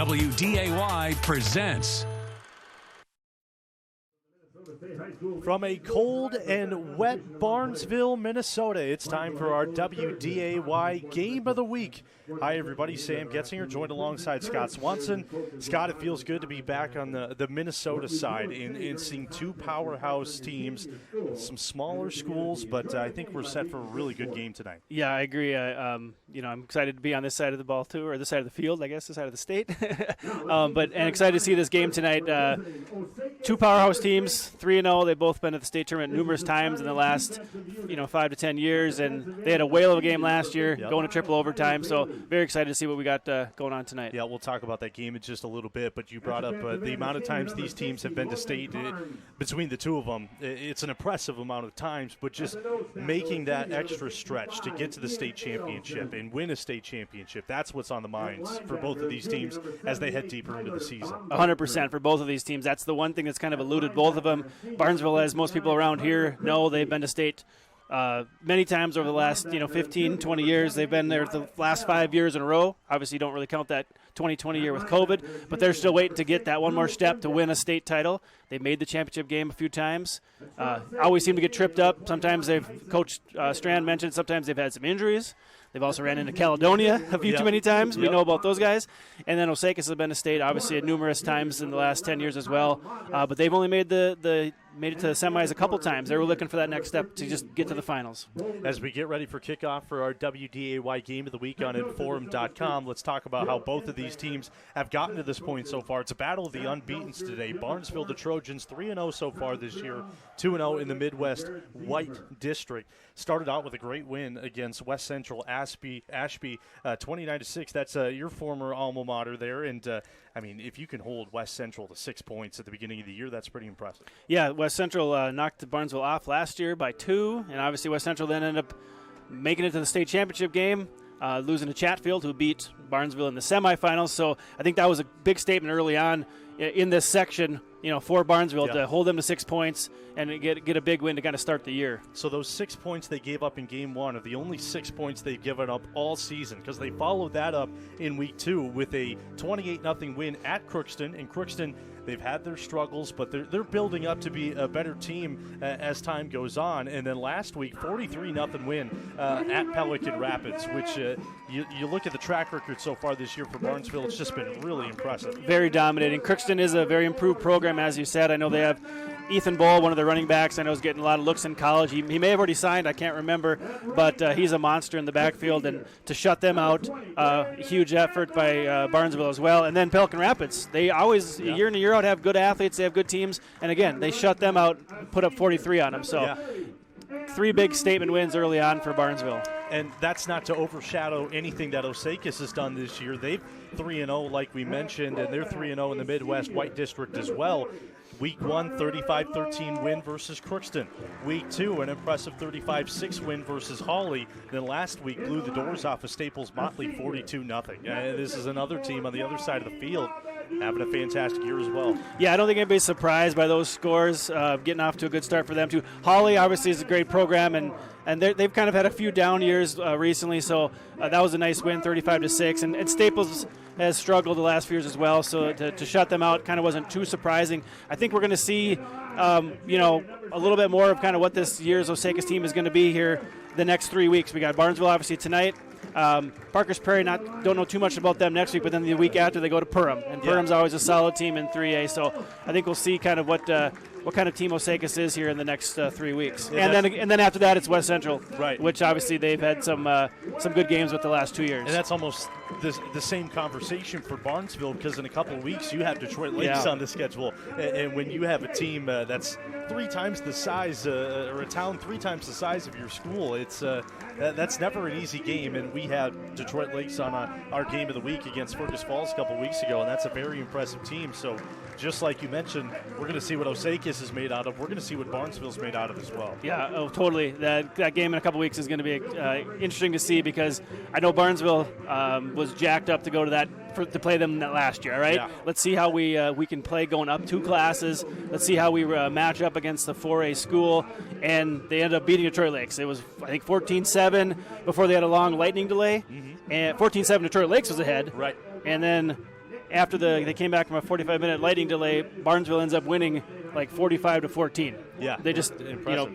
WDAY presents. From a cold and wet Barnesville, Minnesota, it's time for our WDAY Game of the Week. Hi, everybody. Sam Getzinger joined alongside Scott Swanson. Scott, it feels good to be back on the Minnesota side and seeing two powerhouse teams, some smaller schools, but I think we're set for a really good game tonight. Yeah, I agree. I'm excited to be on this side of the ball too, or this side of the field, I guess, this side of the state. But excited to see this game tonight. Two powerhouse teams, 3-0. They've both been at the state tournament numerous times in the last, 5 to 10 years, and they had a whale of a game last year, going to triple overtime. So very excited to see what we got going on tonight. Yeah, we'll talk about that game in just a little bit, but you brought up the amount of times these teams have been to state between the two of them. It's an impressive amount of times, but just making that extra stretch to get to the state championship and win a state championship, that's what's on the minds for both of these teams as they head deeper into the season. 100% for both of these teams. That's the one thing that's kind of eluded both of them. Barnesville, as most people around here know, they've been to state many times over the last 15, 20 years. They've been there the last 5 years in a row. Obviously, you don't really count that 2020 year with COVID, but they're still waiting to get that one more step to win a state title. They've made the championship game a few times. Always seem to get tripped up. Sometimes Coach Strand mentioned, sometimes they've had some injuries. They've also ran into Caledonia a few too many times. We know about those guys. And then Osakis has been to state, obviously, numerous times in the last 10 years as well. But they've only made made it to the semis a couple times. They were looking for that next step to just get to the finals. As we get ready for kickoff for our WDAY Game of the Week on Inforum.com, let's talk about how both of these teams have gotten to this point so far. It's a battle of the unbeatens today. Barnesville, the Trojans, 3-0 so far this year, 2-0 in the Midwest White District. Started out with a great win against West Central Ashby 29-6. That's your former alma mater there. And, if you can hold West Central to 6 points at the beginning of the year, that's pretty impressive. Yeah, West Central knocked Barnesville off last year by 2, and obviously West Central then ended up making it to the state championship game, losing to Chatfield, who beat Barnesville in the semifinals. So I think that was a big statement early on in this section, for Barnesville to hold them to 6 points and get a big win to kind of start the year. So those 6 points they gave up in game one are the only 6 points they've given up all season, because they followed that up in week 2 with a 28-0 win at Crookston. And Crookston, they've had their struggles, but they're building up to be a better team as time goes on. And then last week, 43-0 win at Pelican Rapids, which you look at the track record so far this year for Barnesville, it's just been really impressive. Very dominating. Crookston is a very improved program, as you said. I know they have Ethan Ball, one of the running backs. I know is getting a lot of looks in college. He may have already signed, I can't remember, but he's a monster in the backfield. And to shut them out, huge effort by Barnesville as well. And then Pelican Rapids, they always, year in and year out, have good athletes. They have good teams. And again, they shut them out, put up 43 on them. So 3 big statement wins early on for Barnesville. And that's not to overshadow anything that Osakis has done this year. They've 3-0, like we mentioned, and they're 3-0 in the Midwest White District as well. Week 1, 35-13 win versus Crookston. Week 2, an impressive 35-6 win versus Hawley. Then last week blew the doors off of Staples Motley 42-0. This is another team on the other side of the field having a fantastic year as well. Yeah, I don't think anybody's surprised by those scores, getting off to a good start for them too. Hawley obviously is a great program, and they've kind of had a few down years recently, so that was a nice win, 35-6. And Staples has struggled the last few years as well, so to shut them out kind of wasn't too surprising. I think we're going to see, a little bit more of kind of what this year's Osakis team is going to be here the next 3 weeks. We got Barnesville obviously tonight. Parker's Prairie, don't know too much about them next week, but then the week after they go to Perham, and Perham's always a solid team in 3A. So I think we'll see kind of what kind of team Osakis is here in the next 3 weeks. And then after that it's West Central, right? Which obviously they've had some good games with the last 2 years. And that's almost the same conversation for Barnesville, because in a couple of weeks you have Detroit Lakes on the schedule, and when you have a team that's 3 times the size, or a town 3 times the size of your school, it's that's never an easy game. And we had Detroit Lakes on our game of the week against Fergus Falls a couple weeks ago, and that's a very impressive team. So just like you mentioned, we're going to see what Osakis is made out of. We're going to see what Barnesville's made out of as well. Yeah, totally. That game in a couple weeks is going to be interesting to see, because I know Barnesville was jacked up to go to that to play them that last year, right? Yeah. Let's see how we can play going up 2 classes. Let's see how we match up against the 4A school. And they ended up beating Detroit Lakes. It was, I think, 14-7 before they had a long lightning delay. Mm-hmm. And 14-7 Detroit Lakes was ahead. Right. And then after they came back from a 45-minute lighting delay, Barnesville ends up winning like 45-14. Yeah, they just impressive.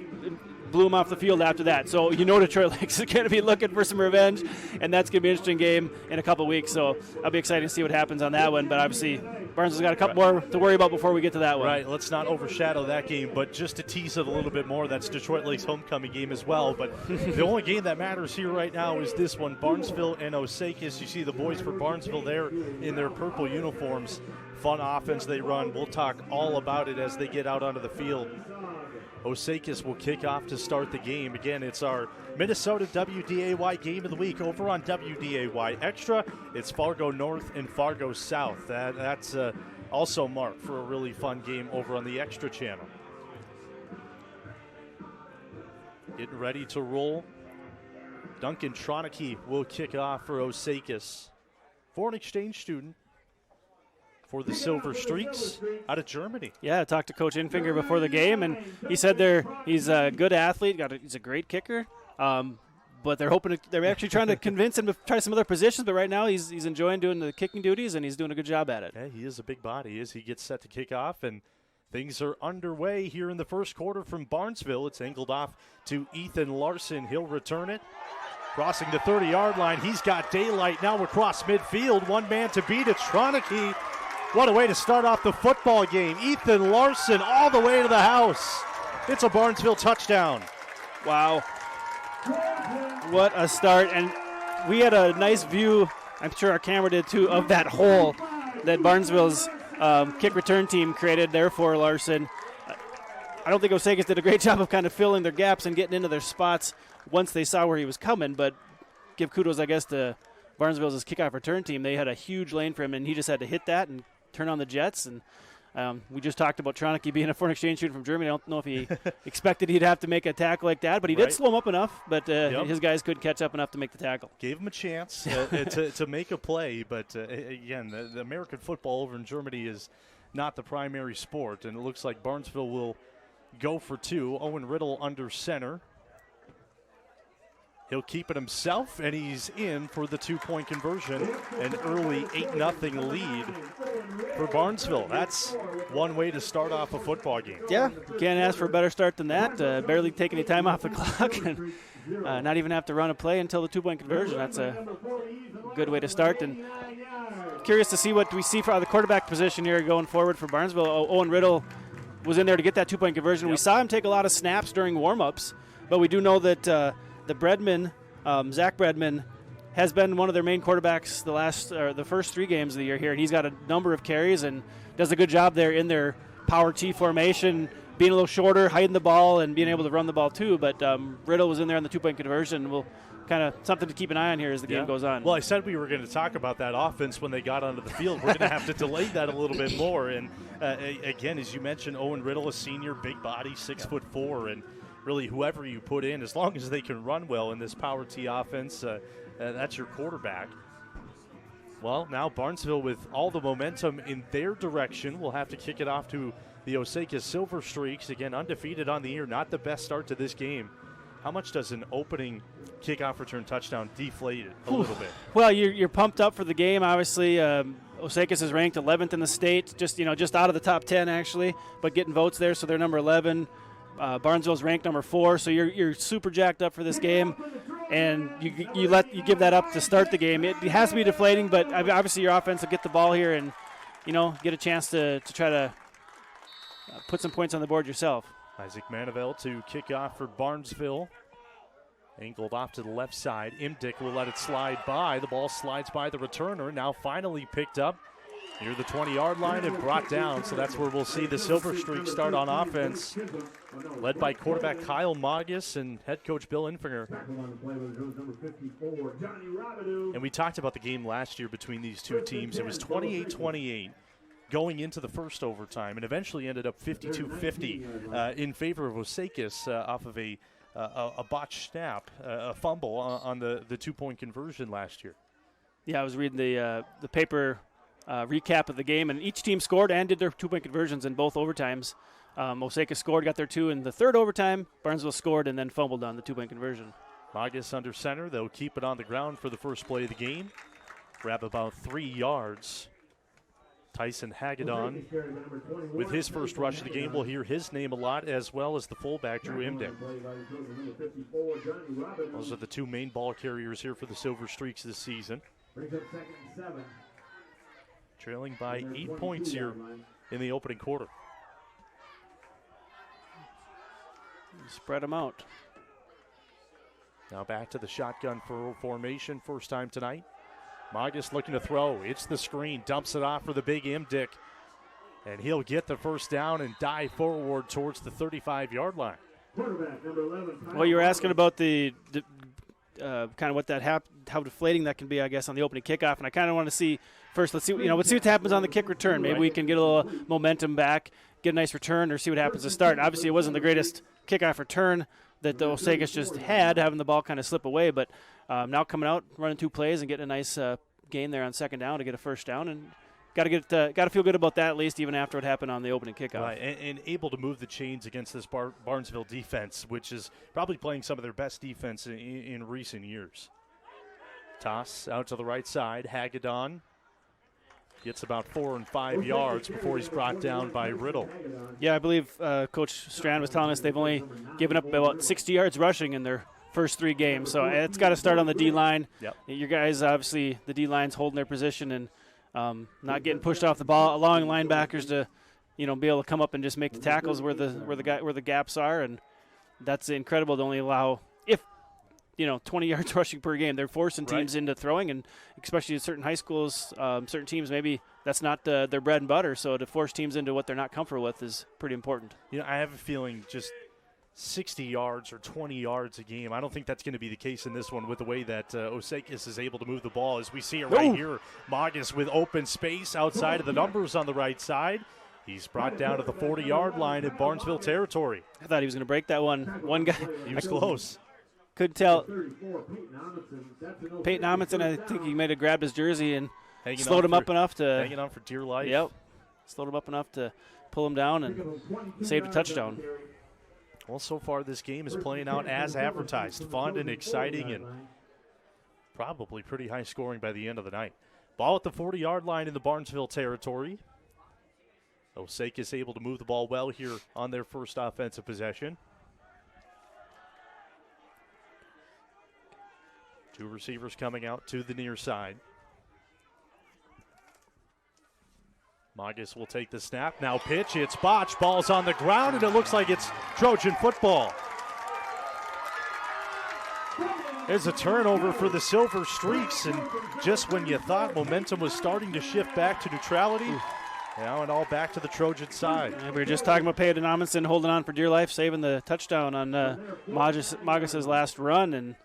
Blew them off the field after that. So Detroit Lakes is going to be looking for some revenge, and that's going to be an interesting game in a couple of weeks. So I'll be excited to see what happens on that one. But obviously, Barnesville's got a couple more to worry about before we get to that one. Right, let's not overshadow that game, but just to tease it a little bit more, that's Detroit Lakes' homecoming game as well. But the only game that matters here right now is this one, Barnesville and Osakis. You see the boys for Barnesville there in their purple uniforms. Fun offense they run. We'll talk all about it as they get out onto the field. Osakis will kick off to start the game. Again, it's our Minnesota WDAY game of the week over on WDAY Extra. It's Fargo North and Fargo South. That's also marked for a really fun game over on the Extra channel. Getting ready to roll. Duncan Tronicky will kick off for Osakis. Foreign exchange student for the Silver Streaks out of Germany. Yeah, I talked to Coach Infinger before the game, and he said he's a good athlete. He's a great kicker, but they're actually trying to convince him to try some other positions. But right now, he's enjoying doing the kicking duties, and he's doing a good job at it. Yeah, he is a big body. He gets set to kick off, and things are underway here in the first quarter from Barnesville. It's angled off to Ethan Larson. He'll return it. Crossing the 30-yard line, he's got daylight now across midfield. One man to beat it, Tronicky. What a way to start off the football game. Ethan Larson all the way to the house. It's a Barnesville touchdown. Wow. What a start. And we had a nice view, I'm sure our camera did too, of that hole that Barnesville's kick return team created there for Larson. I don't think Osakis did a great job of kind of filling their gaps and getting into their spots once they saw where he was coming, but give kudos, I guess, to Barnesville's kickoff return team. They had a huge lane for him, and he just had to hit that and turn on the jets. And we just talked about Tronicky being a foreign exchange student from Germany. I don't know if he expected he'd have to make a tackle like that, but he did slow him up enough. But his guys couldn't catch up enough to make the tackle. Gave him a chance to make a play, but again, the American football over in Germany is not the primary sport, and it looks like Barnesville will go for two. Owen Riddle under center. He'll keep it himself, and he's in for the two-point conversion. An early 8-0 lead for Barnesville. That's one way to start off a football game. Yeah, you can't ask for a better start than that. Barely take any time off the clock and not even have to run a play until the two-point conversion. That's a good way to start. And curious to see what we see for the quarterback position here going forward for Barnesville. Owen Riddle was in there to get that two-point conversion. Yep. We saw him take a lot of snaps during warm-ups, but we do know that the Bredman, Zach Bredman, has been one of their main quarterbacks the first 3 games of the year here, and he's got a number of carries and does a good job there in their power T formation, being a little shorter, hiding the ball, and being able to run the ball too. But Riddle was in there on the two-point conversion. We'll kind of something to keep an eye on here as the game goes on. Well, I said we were going to talk about that offense when they got onto the field. We're going to have to delay that a little bit more. And again, as you mentioned, Owen Riddle, a senior, big body, 6'4", and really whoever you put in, as long as they can run well in this power T offense, that's your quarterback. Well, now Barnesville, with all the momentum in their direction, will have to kick it off to the Osakis Silver Streaks. Again, undefeated on the year, not the best start to this game. How much does an opening kickoff return touchdown deflate it a little bit? Well, you're pumped up for the game. Obviously, Osakis is ranked 11th in the state, just out of the top 10 actually, but getting votes there, so they're number 11. Barnesville's ranked number 4, so you're super jacked up for this game, and you give that up to start the game. It has to be deflating, but obviously your offense will get the ball here and get a chance to try to put some points on the board yourself. Isaac Manivel to kick off for Barnesville. Angled off to the left side. Imdick will let it slide by. The ball slides by the returner. Now finally picked up near the 20-yard line and brought down. So that's where we'll see the Silver Streak start on offense. Led by quarterback Kyle Magus and head coach Bill Infinger. And we talked about the game last year between these two teams. It was 28-28. Going into the first overtime, and eventually ended up 52-50 in favor of Osakis off of a botched snap, a fumble on the two-point conversion last year. Yeah, I was reading the paper recap of the game, and each team scored and did their two-point conversions in both overtimes. Osakis scored, got their 2 in the third overtime. Barnesville scored and then fumbled on the two-point conversion. Magus under center. They'll keep it on the ground for the first play of the game. Grab about 3 yards. Tyson Hagedon with his first rush of the game. We'll hear his name a lot, as well as the fullback, Drew Imdick. Those are the two main ball carriers here for the Silver Streaks this season. Trailing by 8 points here in the opening quarter. Spread them out. Now back to the shotgun for formation, first time tonight. Magus looking to throw. It's the screen, dumps it off for the big Imdick. And he'll get the first down and dive forward towards the 35-yard line. Well, you were asking about the kind of what that how deflating that can be, I guess, on the opening kickoff. And I kind of want to see first. Let's see what happens on the kick return. Maybe we can get a little momentum back, get a nice return, or see what happens to start. Obviously, it wasn't the greatest kickoff return that the Osakis just had, having the ball kind of slip away. But now coming out, running 2 plays, and getting a nice gain there on second down to get a first down, and got to feel good about that, at least even after what happened on the opening kickoff. Right, and able to move the chains against this Barnesville defense, which is probably playing some of their best defense in recent years. Toss out to the right side. Hagedon gets about 4 and 5 yards before he's brought down by Riddle. Yeah, I believe Coach Strand was telling us they've only given up about 60 yards rushing in their first 3 games. So it's got to start on the D-line. Yep. Your guys, obviously, the D-line's holding their position and not getting pushed off the ball, allowing linebackers to, be able to come up and just make the tackles where the gaps are, and that's incredible to only allow 20 yards rushing per game. They're forcing teams into throwing, and especially in certain high schools, certain teams maybe that's not their bread and butter. So to force teams into what they're not comfortable with is pretty important. I have a feeling just 60 yards or 20 yards a game. I don't think that's going to be the case in this one with the way that Osakis is able to move the ball. As we see it right here, Magus with open space outside of the numbers on the right side. He's brought down to the 40-yard line in Barnesville territory. I thought he was going to break that one. One guy. He was close. Couldn't tell. Peyton Amundsen, I think he might have grabbed his jersey and slowed him up enough to. Hanging on for dear life. Yep. Slowed him up enough to pull him down and saved a touchdown. Well, so far this game is playing out as advertised. Fun and exciting and probably pretty high scoring by the end of the night. Ball at the 40-yard line in the Barnesville territory. Osakis able to move the ball well here on their first offensive possession. 2 receivers coming out to the near side. Magus will take the snap. Now pitch. It's botched. Ball's on the ground, and it looks like it's Trojan football. There's a turnover for the Silver Streaks, and just when you thought momentum was starting to shift back to neutrality, now and all back to the Trojan side. And we were just talking about Peyton Amundsen holding on for dear life, saving the touchdown on Magus' last run, and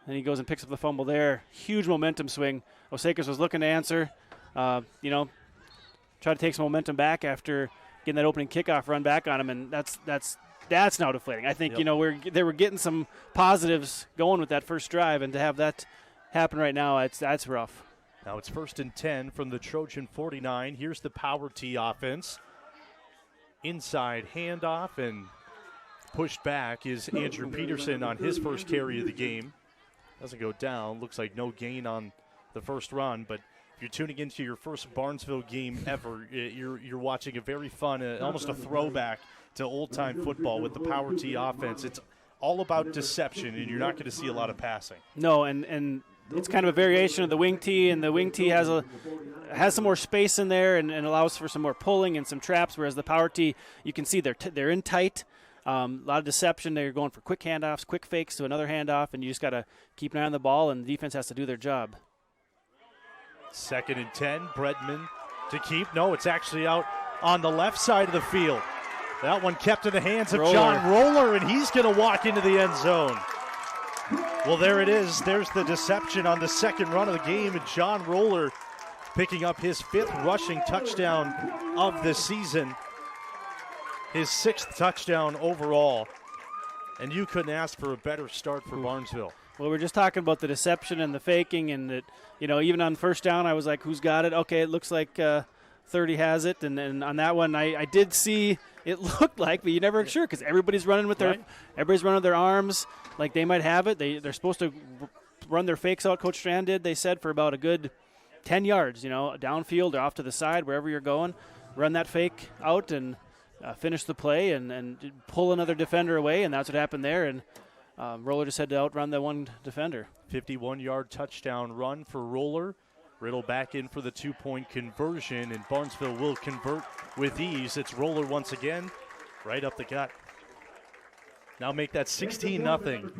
he goes and picks up the fumble there. Huge momentum swing. Osakis was looking to answer, try to take some momentum back after getting that opening kickoff run back on him, and that's now deflating. I think they were getting some positives going with that first drive, and to have that happen right now, that's rough. Now it's 1st and 10 from the Trojan 49. Here's the power T offense. Inside handoff and pushed back is Andrew Peterson on his first carry of the game. Doesn't go down. Looks like no gain on the first run, but if you're tuning into your first Barnesville game ever, you're watching a very fun, almost a throwback to old-time football with the power T offense. It's all about deception, and you're not going to see a lot of passing. No, and it's kind of a variation of the wing T, and the wing T has some more space in there and allows for some more pulling and some traps, whereas the power T, you can see they're in tight. A lot of deception. They're going for quick handoffs, quick fakes to another handoff, and you just got to keep an eye on the ball, and the defense has to do their job. 2nd and 10, Bredman to keep. No, it's actually out on the left side of the field. That one kept in the hands of John Roller, and he's going to walk into the end zone. Well, there it is. There's the deception on the second run of the game, and John Roller picking up his 5th rushing touchdown of the season, his 6th touchdown overall, and you couldn't ask for a better start for Barnesville. Well, we're just talking about the deception and the faking, and that, even on first down, I was like, who's got it? Okay, it looks like 30 has it, and then on that one, I did see it looked like, but you never sure because everybody's running with their arms like they might have it. They're supposed to run their fakes out. Coach Strand did. They said for about a good 10 yards, downfield or off to the side, wherever you're going, run that fake out and finish the play and pull another defender away, and that's what happened there. And Roller just had to outrun the one defender. 51-yard touchdown run for Roller. Riddle back in for the 2-point conversion, and Barnesville will convert with ease. It's Roller once again, right up the gut. Now make that 16-0,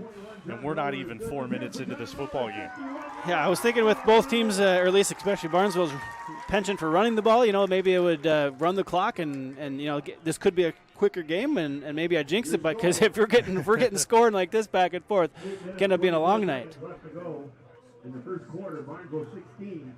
and we're not even 4 minutes into this football game. Yeah, I was thinking with both teams, or at least especially Barnesville's penchant for running the ball, maybe it would run the clock, and this could be a quicker game, and maybe I jinxed it, because if we're getting scoring like this back and forth, it can end up being a long night. In the first quarter, Barnesville 16.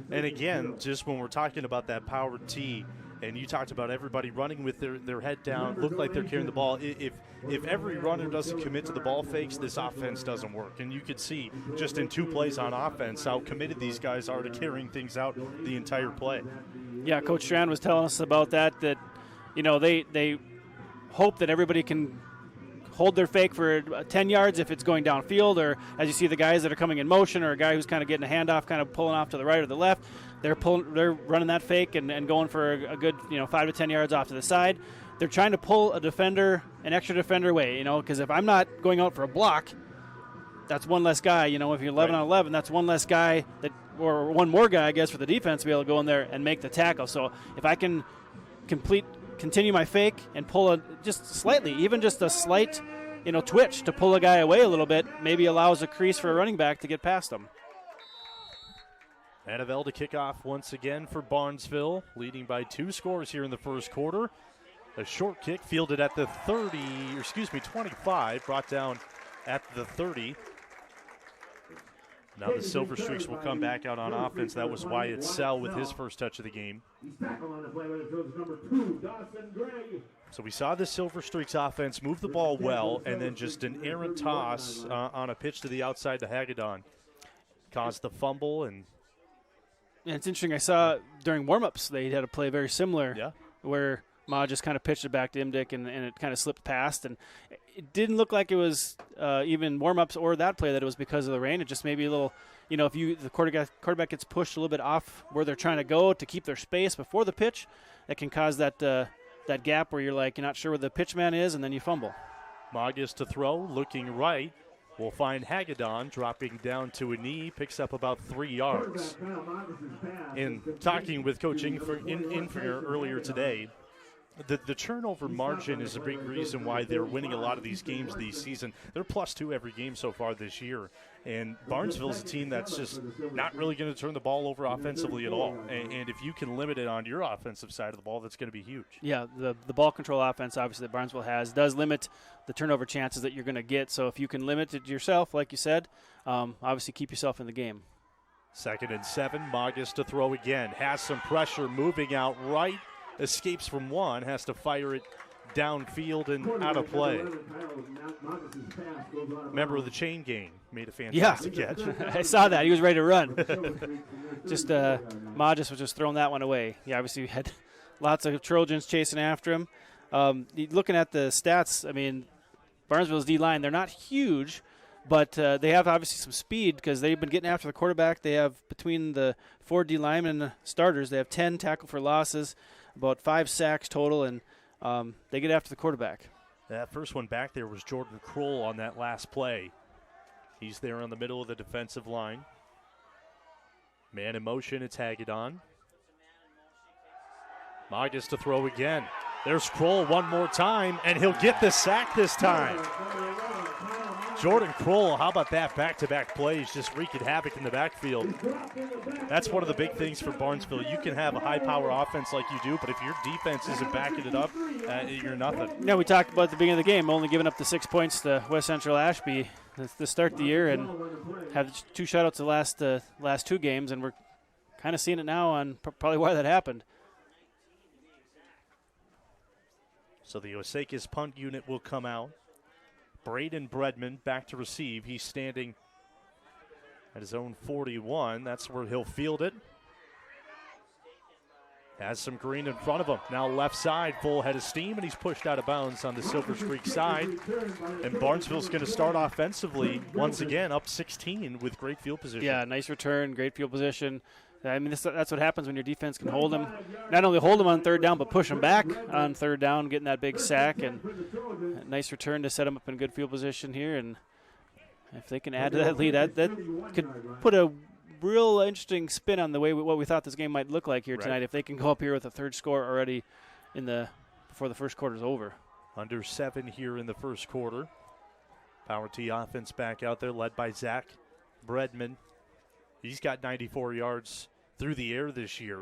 And again, just when we're talking about that power T, and you talked about everybody running with their head down, look like they're carrying the ball. If every runner doesn't commit to the ball fakes, this offense doesn't work. And you could see just in 2 plays on offense how committed these guys are to carrying things out the entire play. Yeah, Coach Strand was telling us about that they hope that everybody can hold their fake for 10 yards if it's going downfield, or as you see the guys that are coming in motion, or a guy who's kind of getting a handoff, kind of pulling off to the right or the left, they're running that fake and going for a good 5 to 10 yards off to the side. They're trying to pull an extra defender away, because if I'm not going out for a block, that's one less guy. If you're 11 on 11, that's one less guy or one more guy, I guess, for the defense to be able to go in there and make the tackle. So if I can continue my fake and pull just slightly, even just a slight, twitch to pull a guy away a little bit, maybe allows a crease for a running back to get past him. Annabelle to kick off once again for Barnesville, leading by 2 scores here in the first quarter. A short kick fielded at the 25, brought down at the 30. Now the Silver Streaks will come back out on offense. That was Wyatt Sell with his first touch of the game. So we saw the Silver Streaks offense move the ball well, and then just an errant toss on a pitch to the outside to Hagedon caused the fumble. And it's interesting. I saw during warm-ups they had a play very similar, where Ma just kind of pitched it back to Imdick, and it kind of slipped past. And it didn't look like it was even warm-ups or that play that it was because of the rain. It just maybe a little, if the quarterback gets pushed a little bit off where they're trying to go to keep their space before the pitch, that can cause that gap where you're not sure where the pitch man is, and then you fumble. Magas to throw, looking right. We'll find Hagedon dropping down to a knee, picks up about 3 yards. In talking with Coach Infinger earlier today, the turnover margin is a big reason why they're winning a lot of these games this season. They're +2 every game so far this year. And Barnesville's a team that's just not really going to turn the ball over offensively at all. And if you can limit it on your offensive side of the ball, that's going to be huge. Yeah, the ball control offense, obviously, that Barnesville has does limit the turnover chances that you're going to get. So if you can limit it yourself, like you said, obviously keep yourself in the game. 2nd and 7, Magas to throw again. Has some pressure moving out right. Escapes from one, has to fire it downfield and out of play. Member of the chain gang made a fantastic catch. I saw that. He was ready to run. Magas was just throwing that one away. Yeah, obviously we had lots of Trojans chasing after him. Looking at the stats, Barnesville's D-line, they're not huge, but they have obviously some speed because they've been getting after the quarterback. They have, between the 4 D-linemen starters, they have 10 tackle for losses, about 5 sacks total, and they get after the quarterback. That first one back there was Jordan Kroll on that last play. He's there on the middle of the defensive line. Man in motion, it's Hagedon. Magas to throw again. There's Kroll one more time, and he'll get the sack this time. Jordan Kroll, how about that? Back-to-back plays just wreaking havoc in the backfield. That's one of the big things for Barnesville. You can have a high-power offense like you do, but if your defense isn't backing it up, you're nothing. Yeah, we talked about at the beginning of the game, only giving up the 6 points to West Central Ashby to start the year, and have 2 shutouts the last 2 games, and we're kind of seeing it now on probably why that happened. So the Osakis punt unit will come out. Braden Bredman back to receive. He's standing at his own 41. That's where he'll field it. Has some green in front of him. Now left side, full head of steam, and he's pushed out of bounds on the Silver Streak side. And Barnesville's going to start offensively once again up 16 with great field position. Yeah, nice return, great field position. I mean, that's what happens when your defense can hold them. Not only hold them on third down, but push them back on third down, getting that big sack. And a nice return to set them up in good field position here. And if they can add to that lead, that could put a real interesting spin on the way what we thought this game might look like here tonight. If they can go up here with a third score already before the first quarter's over. Under 7 here in the first quarter. Power T offense back out there, led by Zach Bredman. He's got 94 yards through the air this year,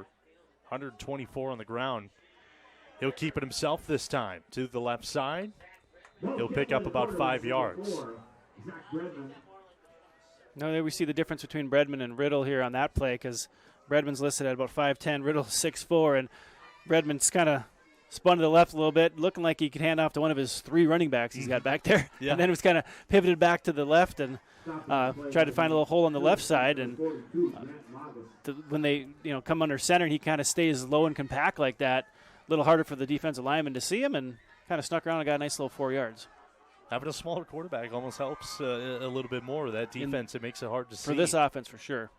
124 on the ground. He'll keep it himself this time to the left side. He'll pick up about 5 yards. Now there we see the difference between Bredman and Riddle here on that play, because Bredman's listed at about 5'10", Riddle's 6'4", and Bredman's kind of spun to the left a little bit, looking like he could hand off to one of his 3 running backs he's got back there. Yeah. And then it was kind of pivoted back to the left and tried to find a little hole on the left side. And when they come under center, he kind of stays low and compact like that. A little harder for the defensive lineman to see him, and kind of snuck around and got a nice little 4 yards. Having a smaller quarterback almost helps a little bit more. That defense, it makes it hard to see. For this offense, for sure.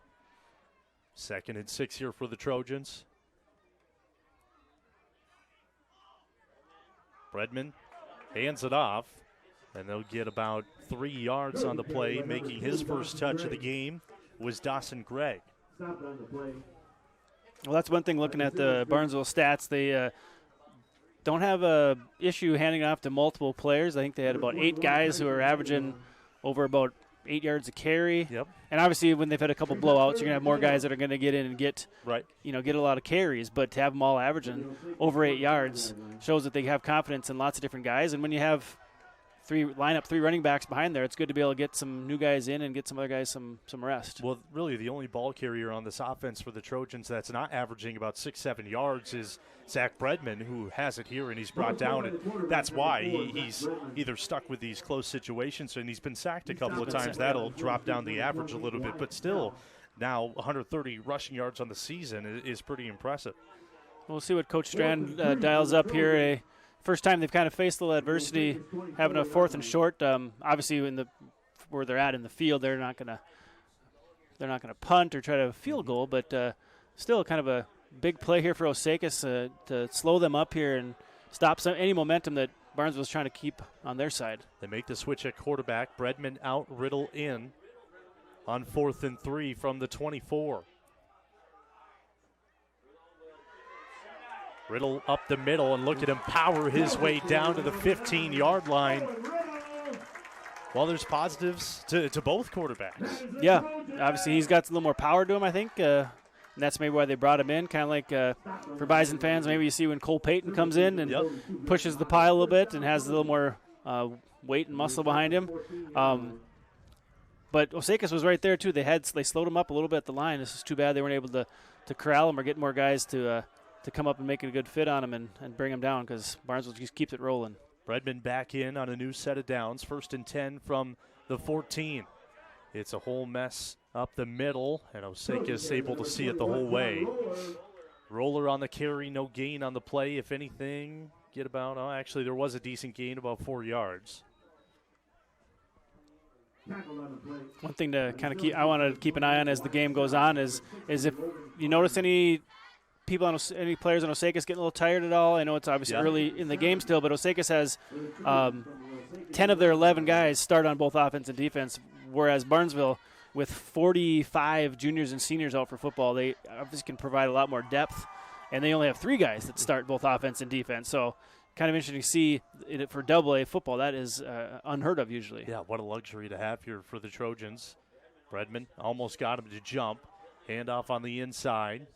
2nd and 6 here for the Trojans. Bredman hands it off, and they'll get about 3 yards on the play. Making his first touch of the game was Dawson Gregg. Well, that's one thing looking at the Barnesville stats. They don't have a issue handing it off to multiple players. I think they had about 8 guys who are averaging over about 8 yards a carry. Yep. And obviously when they've had a couple blowouts, you're going to have more guys that are going to get in and get a lot of carries. But to have them all averaging over 8 yards shows that they have confidence in lots of different guys. And when you have 3 running backs behind there, it's good to be able to get some new guys in and get some other guys some rest. Well, really the only ball carrier on this offense for the Trojans that's not averaging about 6-7 yards is Zach Bredman, who has it here, and he's brought down. And that's why he's either stuck with these close situations, and he's been sacked a couple of times. That'll drop down the average a little bit. But still, now 130 rushing yards on the season is pretty impressive. We'll see what Coach Strand dials up here. First time they've kind of faced a little adversity, having a 4th and short. Obviously, where they're at in the field, they're not gonna punt or try to field goal, but still kind of a big play here for Osakis to slow them up here and stop any momentum that Barnesville's trying to keep on their side. They make the switch at quarterback. Bredman out, Riddle in on 4th and 3 from the 24. Riddle up the middle, and look at him power his way down to the 15-yard line. Well, there's positives to both quarterbacks. Yeah, obviously he's got a little more power to him, I think. And that's maybe why they brought him in, kind of like for Bison fans, maybe you see when Cole Payton comes in and pushes the pile a little bit and has a little more weight and muscle behind him. But Osakis was right there, too. They slowed him up a little bit at the line. This is too bad they weren't able to corral him or get more guys to come up and make a good fit on him and bring him down, because Barnesville just keeps it rolling. Bredman back in on a new set of downs. 1st and 10 from the 14. It's a whole mess up the middle, and Osakis able to see it the whole way. Roller on the carry, no gain on the play. If anything, actually there was a decent gain, about 4 yards. One thing to kind of I want to keep an eye on as the game goes on is if you notice any players on Osakis getting a little tired at all. I know it's obviously early in the game still, but Osakis has 10 of their 11 guys start on both offense and defense, whereas Barnesville, with 45 juniors and seniors out for football, they obviously can provide a lot more depth, and they only have 3 guys that start both offense and defense. So kind of interesting to see it for AA football. That is unheard of usually. Yeah, what a luxury to have here for the Trojans. Bredman almost got him to jump. Handoff on the inside.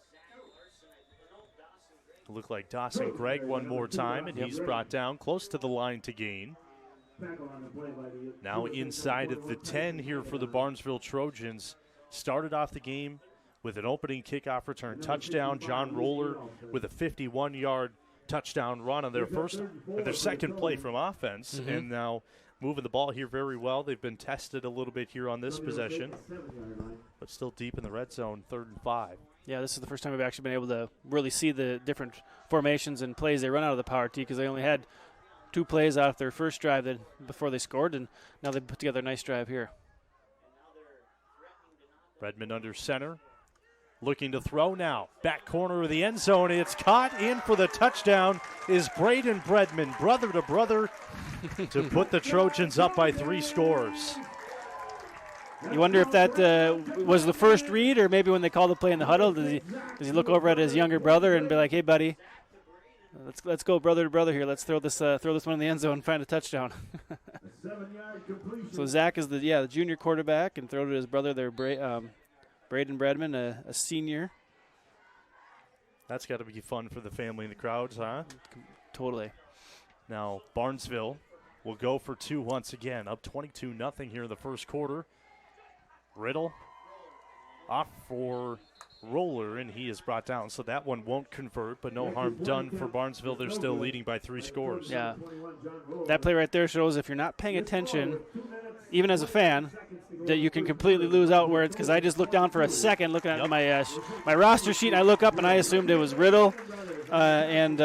Look like Dawson Gregg one more time, and he's brought down close to the line to gain. Now inside of the 10 here for the Barnesville Trojans. Started off the game with an opening kickoff return touchdown. John Roller with a 51-yard touchdown run on their second play from offense, and now moving the ball here very well. They've been tested a little bit here on this possession, but still deep in the red zone, 3rd and 5. Yeah, this is the first time we've actually been able to really see the different formations and plays they run out of the power T, because they only had 2 plays off their first drive before they scored, and now they put together a nice drive here. Bredman under center. looking to throw now. Back corner of the end zone. It's caught in for the touchdown is Braden Bredman, brother to brother, to put the Trojans up by 3 scores. You wonder if that was the first read, or maybe when they call the play in the huddle, does he look over at his younger brother and be like, "Hey, buddy, let's go brother to brother here. Let's throw this one in the end zone and find a touchdown." So Zach is the junior quarterback, and throw to his brother there, Braden Bredman, a senior. That's got to be fun for the family and the crowds, huh? Totally. Now Barnesville will go for 2 once again, up 22-0 here in the first quarter. Riddle off for Roller, and he is brought down, so that one won't convert, but no harm done for Barnesville. They're still leading by 3 scores. Yeah. That play right there shows if you're not paying attention, even as a fan, that you can completely lose out words, because I just looked down for a second looking at my roster sheet, and I look up and I assumed it was Riddle and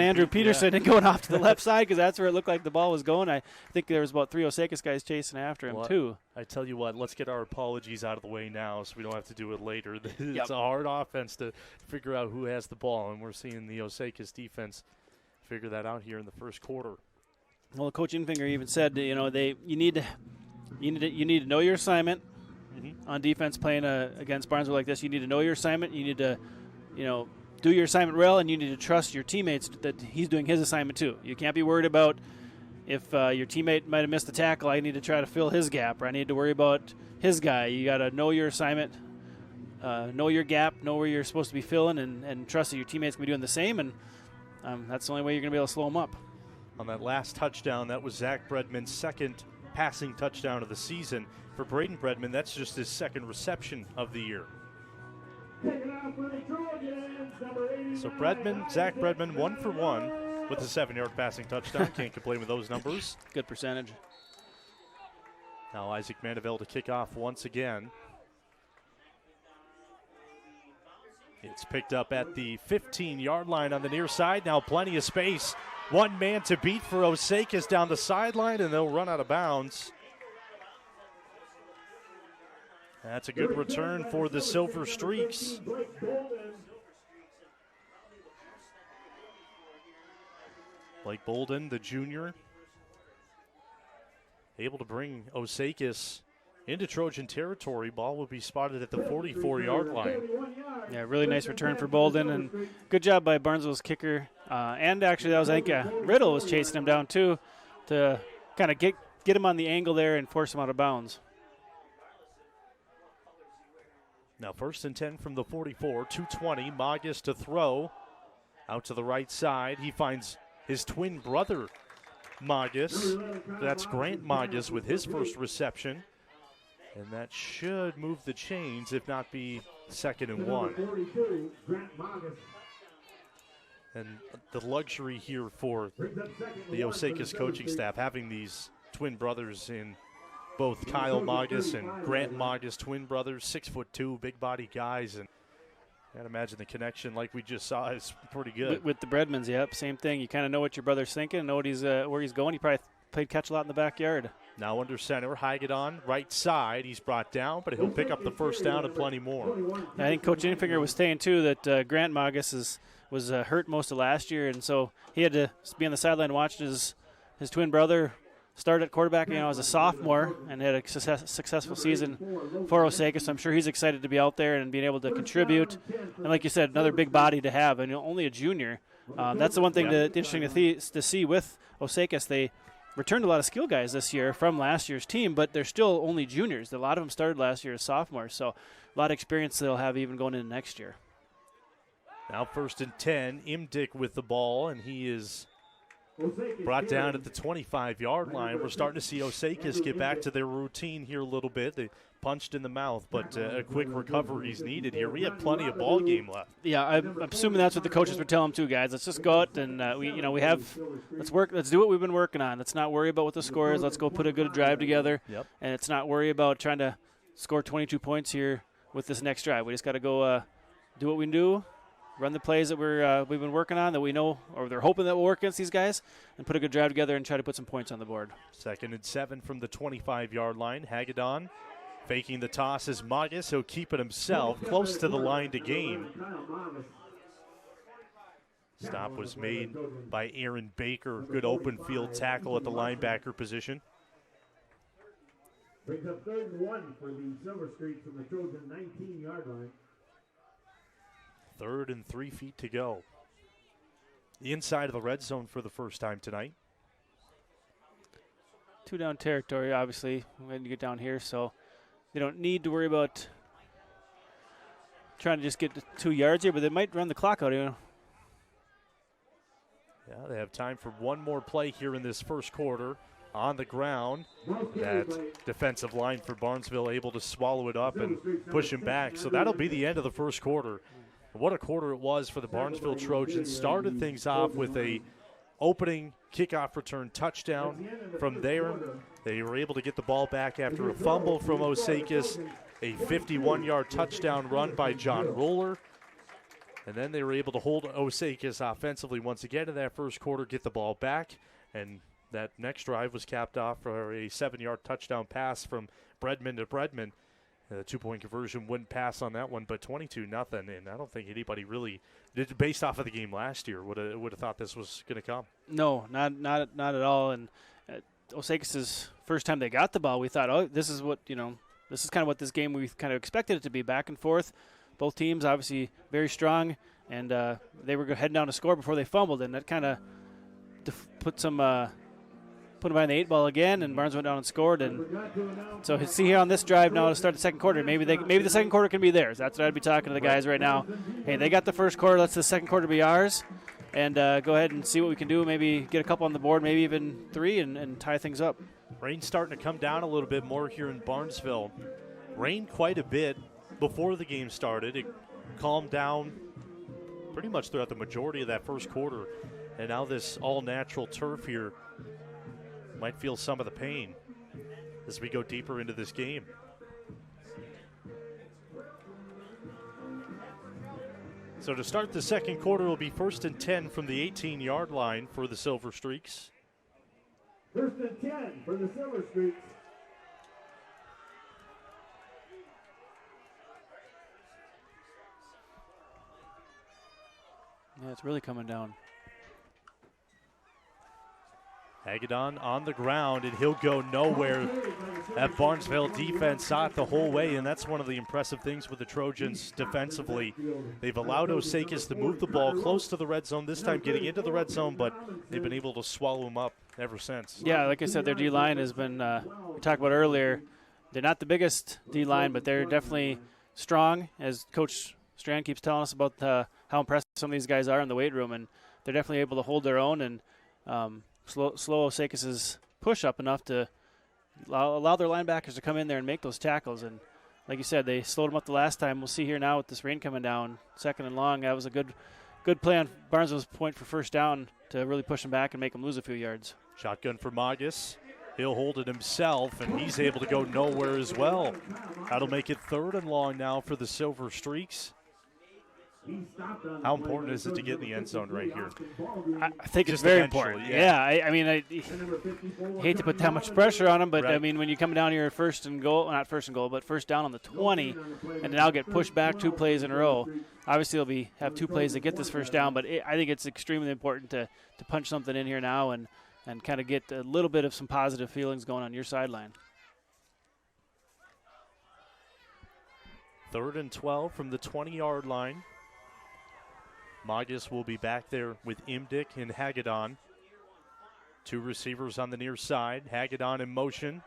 Andrew Peterson and going off to the left side, because that's where it looked like the ball was going. I think there was about 3 Osakis guys chasing after him, too. I tell you what, let's get our apologies out of the way now so we don't have to do it later. It's a hard offense to figure out who has the ball, and we're seeing the Osakis defense figure that out here in the first quarter. Well, Coach Infinger even said, you need to know your assignment on defense playing against Barnesville like this. You need to know your assignment. You need to, do your assignment well, and you need to trust your teammates that he's doing his assignment too. You can't be worried about if your teammate might have missed the tackle. I need to try to fill his gap, or I need to worry about his guy. You got to know your assignment, know your gap, know where you're supposed to be filling, and trust that your teammates can be doing the same, and that's the only way you're going to be able to slow them up. On that last touchdown, that was Zach Bredman's second passing touchdown of the season. For Braden Bredman, that's just his second reception of the year. So Zach Bredman, 1 for 1 with a 7-yard passing touchdown. Can't complain with those numbers. Good percentage. Now Isaac Mandeville to kick off once again. It's picked up at the 15-yard line on the near side. Now plenty of space. One man to beat for Osakis down the sideline, and they'll run out of bounds. That's a good return for the Silver Streaks. Blake Bolden, the junior, able to bring Osakis into Trojan territory. Ball will be spotted at the 44-yard line. Yeah, really nice return for Bolden, and good job by Barnesville's kicker. And actually, that was, I think, Riddle was chasing him down too, to kind of get him on the angle there and force him out of bounds. Now 1st and 10 from the 44, 2:20. Magus to throw out to the right side. He finds his twin brother, Magus. That's Grant Magus with his first reception. And that should move the chains, if not be 2nd and 1. And the luxury here for the Osakis coaching staff, having these twin brothers in both Kyle Magus and Grant Magus, twin brothers, 6'2", big body guys, and I'd imagine the connection, like we just saw, is pretty good. With the Bredmans, yep, same thing. You kind of know what your brother's thinking, know what he's where he's going. He probably played catch a lot in the backyard. Now under center, Hagedon, right side. He's brought down, but he'll pick up the first down and plenty more. I think Coach Infinger was saying, too, that Grant Magus was hurt most of last year, and so he had to be on the sideline watching his twin brother started at quarterback, as a sophomore, and had a successful season for Osakis. So I'm sure he's excited to be out there and being able to contribute. And like you said, another big body to have, and only a junior. That's the one thing interesting to see with Osakis. They returned a lot of skill guys this year from last year's team, but they're still only juniors. A lot of them started last year as sophomores, so a lot of experience they'll have even going into next year. Now 1st and 10, Imdick with the ball, and he is brought down at the 25-yard line. We're starting to see Osakis get back to their routine here a little bit. They punched in the mouth, but a quick recovery is needed here. We have plenty of ball game left. Yeah, I'm assuming that's what the coaches were telling them too, guys. Let's just go out and let's do what we've been working on. Let's not worry about what the score is. Let's go put a good drive together. Yep. And it's not worry about trying to score 22 points here with this next drive. We just got to go do what we do. Run the plays that we've been working on that we know, or they're hoping that will work against these guys, and put a good drive together and try to put some points on the board. 2nd and 7 from the 25-yard line. Hagedon Faking the toss is Magus. He'll keep it himself, close to the line to gain. Stop was made by Aaron Baker. Good open field tackle at the linebacker position. Brings up 3rd and 1 for the Silver Streaks from the Trojan 19-yard line. 3rd and 3 feet to go. Inside of the red zone for the first time tonight. 2-down territory, obviously, when you get down here, so they don't need to worry about trying to just get to 2 yards here, but they might run the clock out here. Yeah, they have time for one more play here in this first quarter. On the ground, that defensive line for Barnesville able to swallow it up and push him back. So that'll be the end of the first quarter. What a quarter it was for the Barnesville Trojans. Started things off with a opening kickoff return touchdown. From there, they were able to get the ball back after a fumble from Osakis, a 51-yard touchdown run by John Roller. And then they were able to hold Osakis offensively once again in that first quarter, get the ball back, and that next drive was capped off for a 7-yard touchdown pass from Bredman to Bredman. The 2-point conversion wouldn't pass on that one, but 22-0. And I don't think anybody really, based off of the game last year, would have thought this was going to come. No, not at all. And Osakis' first time they got the ball, we thought, oh, this is kind of what this game we kind of expected it to be, back and forth. Both teams obviously very strong, and they were heading down to score before they fumbled, and that kind of put them behind the 8 ball again, and Barnes went down and scored. And so see here on this drive now to start the second quarter, maybe the second quarter can be theirs. That's what I'd be talking to the guys right now. Hey, they got the first quarter. Let's the second quarter be ours, and go ahead and see what we can do. Maybe get a couple on the board, maybe even 3, and tie things up. Rain's starting to come down a little bit more here in Barnesville. Rained quite a bit before the game started. It calmed down pretty much throughout the majority of that first quarter, and now this all-natural turf here might feel some of the pain as we go deeper into this game. So to start the second quarter, will be 1st and 10 from the 18-yard line for the Silver Streaks. 1st and 10 for the Silver Streaks. Yeah, it's really coming down. Hagedon on the ground, and he'll go nowhere. That Barnesville defense saw it the whole way, and that's one of the impressive things with the Trojans defensively. They've allowed Osakis to move the ball close to the red zone, this time getting into the red zone, but they've been able to swallow him up ever since. Yeah, like I said, their D-line has been, we talked about earlier, they're not the biggest D-line, but they're definitely strong, as Coach Strand keeps telling us about how impressive some of these guys are in the weight room, and they're definitely able to hold their own and slow Osakis' push up enough to allow their linebackers to come in there and make those tackles. And like you said, they slowed them up the last time. We'll see here now with this rain coming down, 2nd and long. That was a good play on Barnesville's point for first down to really push them back and make them lose a few yards. Shotgun for Magus. He'll hold it himself, and he's able to go nowhere as well. That'll make it 3rd and long now for the Silver Streaks. How important is it to get in the end zone right here? I think it's very important. Yeah, I mean, I hate to put that much pressure on them, but right. I mean, when you come down here at 1st and goal, well, not 1st and goal, but first down on the 20, and now get pushed back 2 plays in a row. Obviously, they'll have 2 plays to get this first down, but I think it's extremely important to punch something in here now and kind of get a little bit of some positive feelings going on your sideline. 3rd and 12 from the 20-yard line. Magus will be back there with Imdick and Hagedon. 2 receivers on the near side. Hagedon in motion,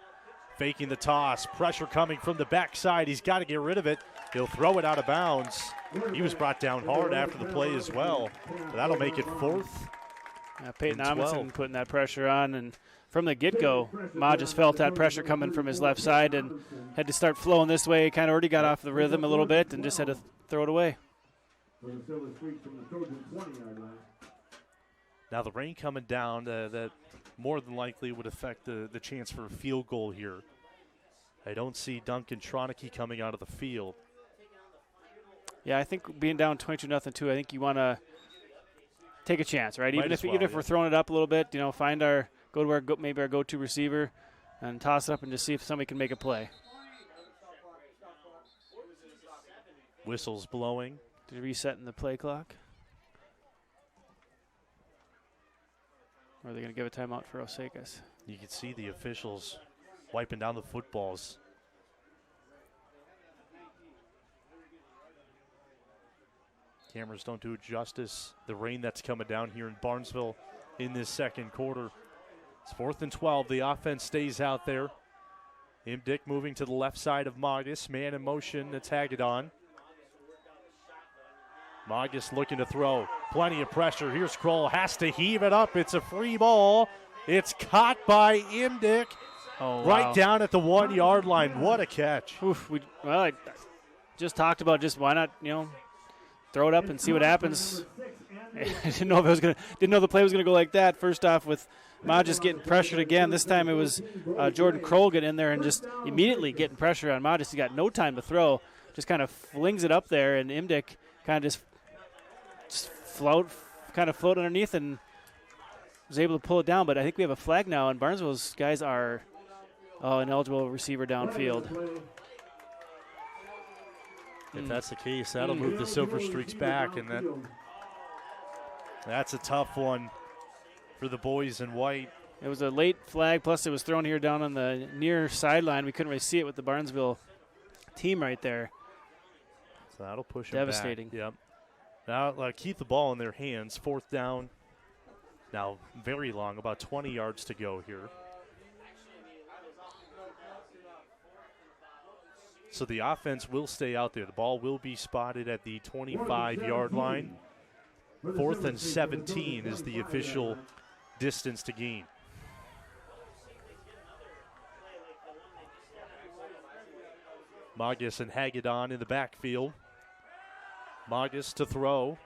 faking the toss. Pressure coming from the backside. He's got to get rid of it. He'll throw it out of bounds. He was brought down hard after the play as well. But that'll make it 4th. Peyton Amundsen putting that pressure on, and from the get-go, Ma just felt that pressure coming from his left side and had to start flowing this way. Kind of already got off the rhythm a little bit and just had to throw it away. Now the rain coming down, that more than likely would affect the chance for a field goal here. I don't see Duncan Tronicky coming out of the field. Yeah, I think being down 22-0 too, I think you want to take a chance, right? Even if we're throwing it up a little bit, find maybe our go-to receiver and toss it up and just see if somebody can make a play. Whistles blowing. Resetting the play clock. Or are they going to give a timeout for Osakis? You can see the officials wiping down the footballs. Cameras don't do it justice. The rain that's coming down here in Barnesville in this second quarter. It's 4th and 12. The offense stays out there. Imdick moving to the left side of Magus. Man in motion. It's Hagedon. Magus looking to throw. Plenty of pressure. Here's Kroll. Has to heave it up. It's a free ball. It's caught by Imdick. Oh, right wow. down at the 1 yard line. What a catch. Oof, I just talked about just why not, throw it up and see what happens. I didn't know the play was going to go like that. First off, with Magus getting pressured again. This time it was Jordan Kroll getting in there and just immediately getting pressure on Magus. He got no time to throw. Just kind of flings it up there, and Imdick kind of just float underneath and was able to pull it down. But I think we have a flag now, and Barnesville's guys are an eligible receiver downfield. If that's the case, that'll move the Silver Streaks back, and that's a tough one for the boys in white. It was a late flag, plus it was thrown here down on the near sideline. We couldn't really see it with the Barnesville team right there. So that'll push them devastating. back. Yep. Now keep the ball in their hands. 4th down. Now very long, about 20 yards to go here. So the offense will stay out there. The ball will be spotted at the 25-yard line. 4th and 17 is the official distance to gain. Magus and Hagedon in the backfield. Magus to throw.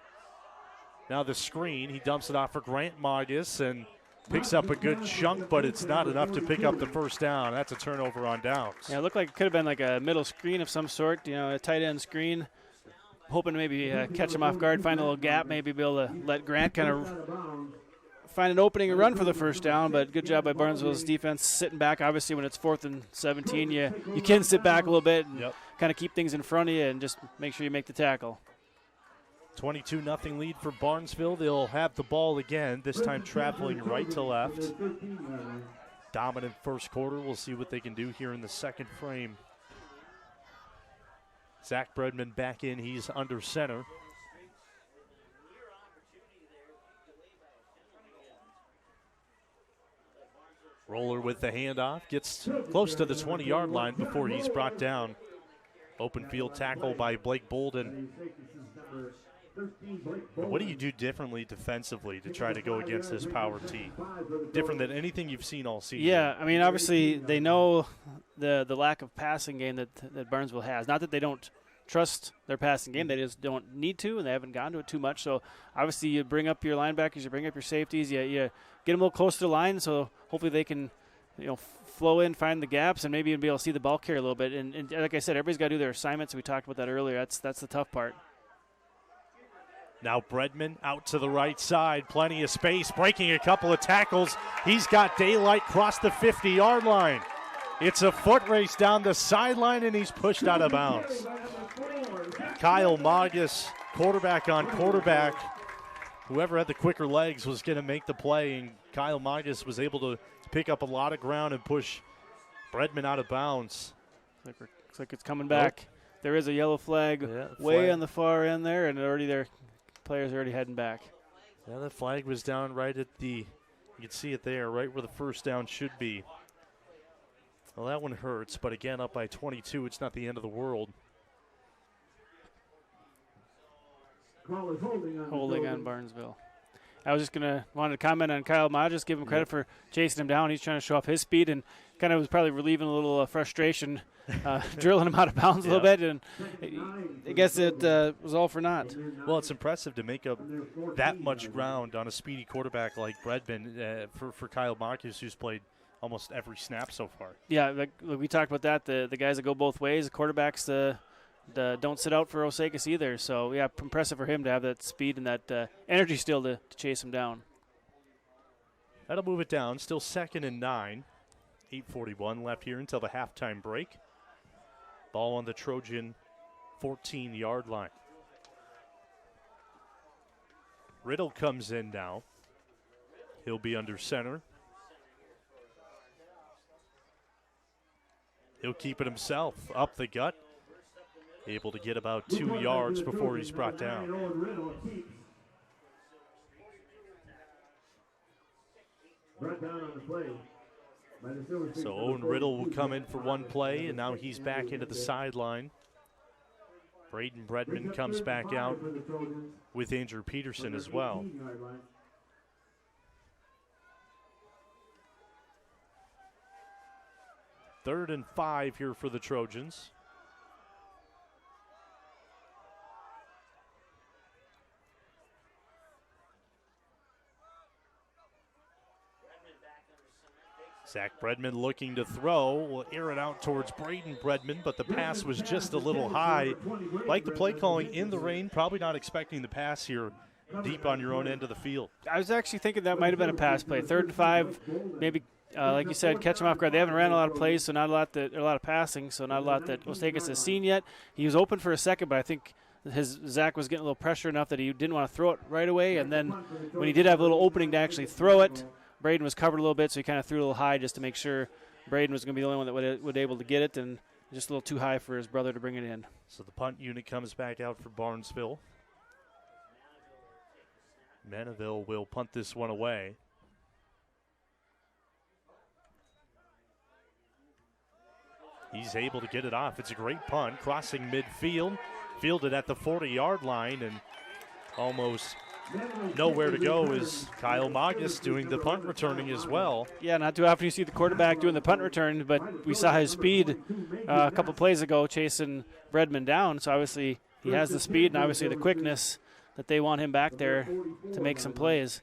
Now the screen. He dumps it off for Grant Magus and picks up a good chunk, but it's not enough to pick up the first down. That's a turnover on downs. Yeah, it looked like it could have been like a middle screen of some sort, a tight end screen. Hoping to maybe catch him off guard, find a little gap, maybe be able to let Grant kind of find an opening and run for the first down. But good job by Barnesville's defense sitting back. Obviously, when it's 4th and 17, you can sit back a little bit and kind of keep things in front of you and just make sure you make the tackle. 22-0 lead for Barnesville. They'll have the ball again, this time traveling right to left. Dominant first quarter. We'll see what they can do here in the second frame. Zach Bredman back in. He's under center. Roller with the handoff. Gets close to the 20-yard line before he's brought down. Open field tackle by Blake Bolden. What do you do differently defensively to try to go against this power team? Different than anything you've seen all season? Yeah, I mean, obviously they know the lack of passing game that Barnesville has. Not that they don't trust their passing game. They just don't need to, and they haven't gotten to it too much. So, obviously, you bring up your linebackers, you bring up your safeties, you get them a little closer to the line, so hopefully they can flow in, find the gaps, and maybe be able to see the ball carrier a little bit. And like I said, everybody's got to do their assignments. We talked about that earlier. That's the tough part. Now Bredman out to the right side. Plenty of space, breaking a couple of tackles. He's got daylight across the 50-yard line. It's a foot race down the sideline, and he's pushed out of bounds. Kyle Magus, quarterback on quarterback. Whoever had the quicker legs was going to make the play, and Kyle Magus was able to pick up a lot of ground and push Bredman out of bounds. Looks like it's coming back. There is a yellow flag way on the far end there, and their players are already heading back. Yeah, that flag was down right at you can see it there, right where the first down should be. Well, that one hurts, but again, up by 22, it's not the end of the world. Holding on Barnesville. I was just wanted to comment on Kyle Magus, give him credit for chasing him down. He's trying to show off his speed and kind of was probably relieving a little frustration, drilling him out of bounds a little bit. And I guess it was all for naught. Well, it's impressive to make up that much ground on a speedy quarterback like Bredman for Kyle Magus, who's played almost every snap so far. Yeah, like we talked about that. The guys that go both ways, the quarterbacks don't sit out for Osakis either. So, yeah, impressive for him to have that speed and that energy still to chase him down. That'll move it down. Still 2nd and 9. 8:41 left here until the halftime break. Ball on the Trojan 14-yard line. Riddle comes in now. He'll be under center. He'll keep it himself, up the gut. Able to get about 2 yards before he's brought down. So Owen Riddle will come in for one play, and now he's back into the sideline. Braden Bredman comes back out with Andrew Peterson as well. Third and 5 here for the Trojans. Zach Bredman looking to throw. Will air it out towards Braden Bredman, but the pass was just a little high. Like the play calling in the rain, probably not expecting the pass here deep on your own end of the field. I was actually thinking that might have been a pass play. 3rd and 5, maybe, like you said, catch them off guard. They haven't ran a lot of plays, so not a lot of passing, so not a lot that Osakis has seen yet. He was open for a second, but I think Zach was getting a little pressure enough that he didn't want to throw it right away, and then when he did have a little opening to actually throw it, Braden was covered a little bit, so he kind of threw a little high just to make sure Braden was going to be the only one that would able to get it, and just a little too high for his brother to bring it in. So the punt unit comes back out for Barnesville. Manaville will punt this one away. He's able to get it off. It's a great punt, crossing midfield, fielded at the 40-yard line, and almost nowhere to go is Kyle Magus doing the punt returning as well. Yeah, not too often you see the quarterback doing the punt return, but we saw his speed a couple plays ago chasing Bredman down, so obviously he has the speed and obviously the quickness that they want him back there to make some plays.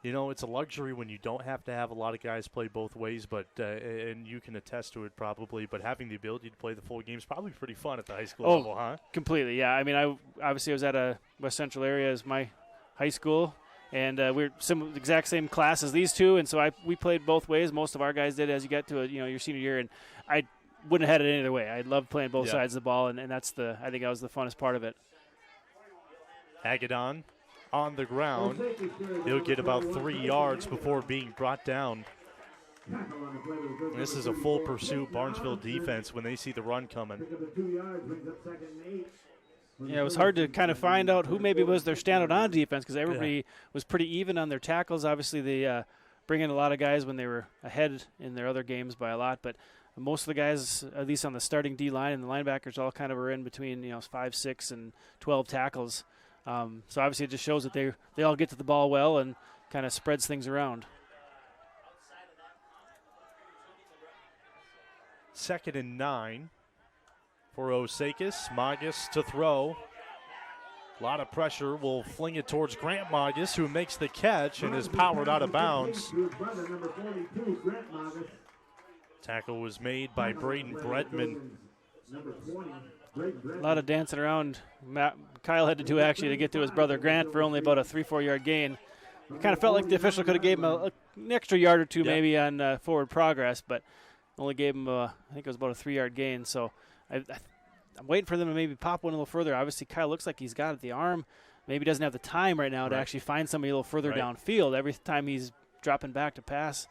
You know, it's a luxury when you don't have to have a lot of guys play both ways, but and you can attest to it probably, but having the ability to play the full game is probably pretty fun at the high school level, huh? Completely, yeah. I mean, I was at a West Central area as my high school, and we're exact same class as these two, and so we played both ways. Most of our guys did as you get to your senior year, and I wouldn't have had it any other way. I loved playing both sides of the ball, and I think that was the funnest part of it. Agadon on the ground. He'll get about 3 yards before being brought down. This is a full pursuit Barnesville defense when they see the run coming. Yeah, it was hard to kind of find out who maybe was their standout on defense because everybody was pretty even on their tackles. Obviously, they bring in a lot of guys when they were ahead in their other games by a lot, but most of the guys, at least on the starting D-line and the linebackers, all kind of are in between 5, 6, and 12 tackles. So obviously it just shows that they all get to the ball well and kind of spreads things around. 2nd and 9 for Osakis. Magus to throw. A lot of pressure. Will fling it towards Grant Magus, who makes the catch and is powered out of bounds. Tackle was made by Braden Bredman. A lot of dancing around Kyle had to do actually to get to his brother Grant for only about a 3-4 yard gain. It kind of felt like the official could have gave him an extra yard or two maybe on forward progress, but only gave him, I think it was about a 3 yard gain. So I'm waiting for them to maybe pop one a little further. Obviously, Kyle looks like he's got it the arm. Maybe doesn't have the time right now to actually find somebody a little further downfield. Every time he's dropping back to pass,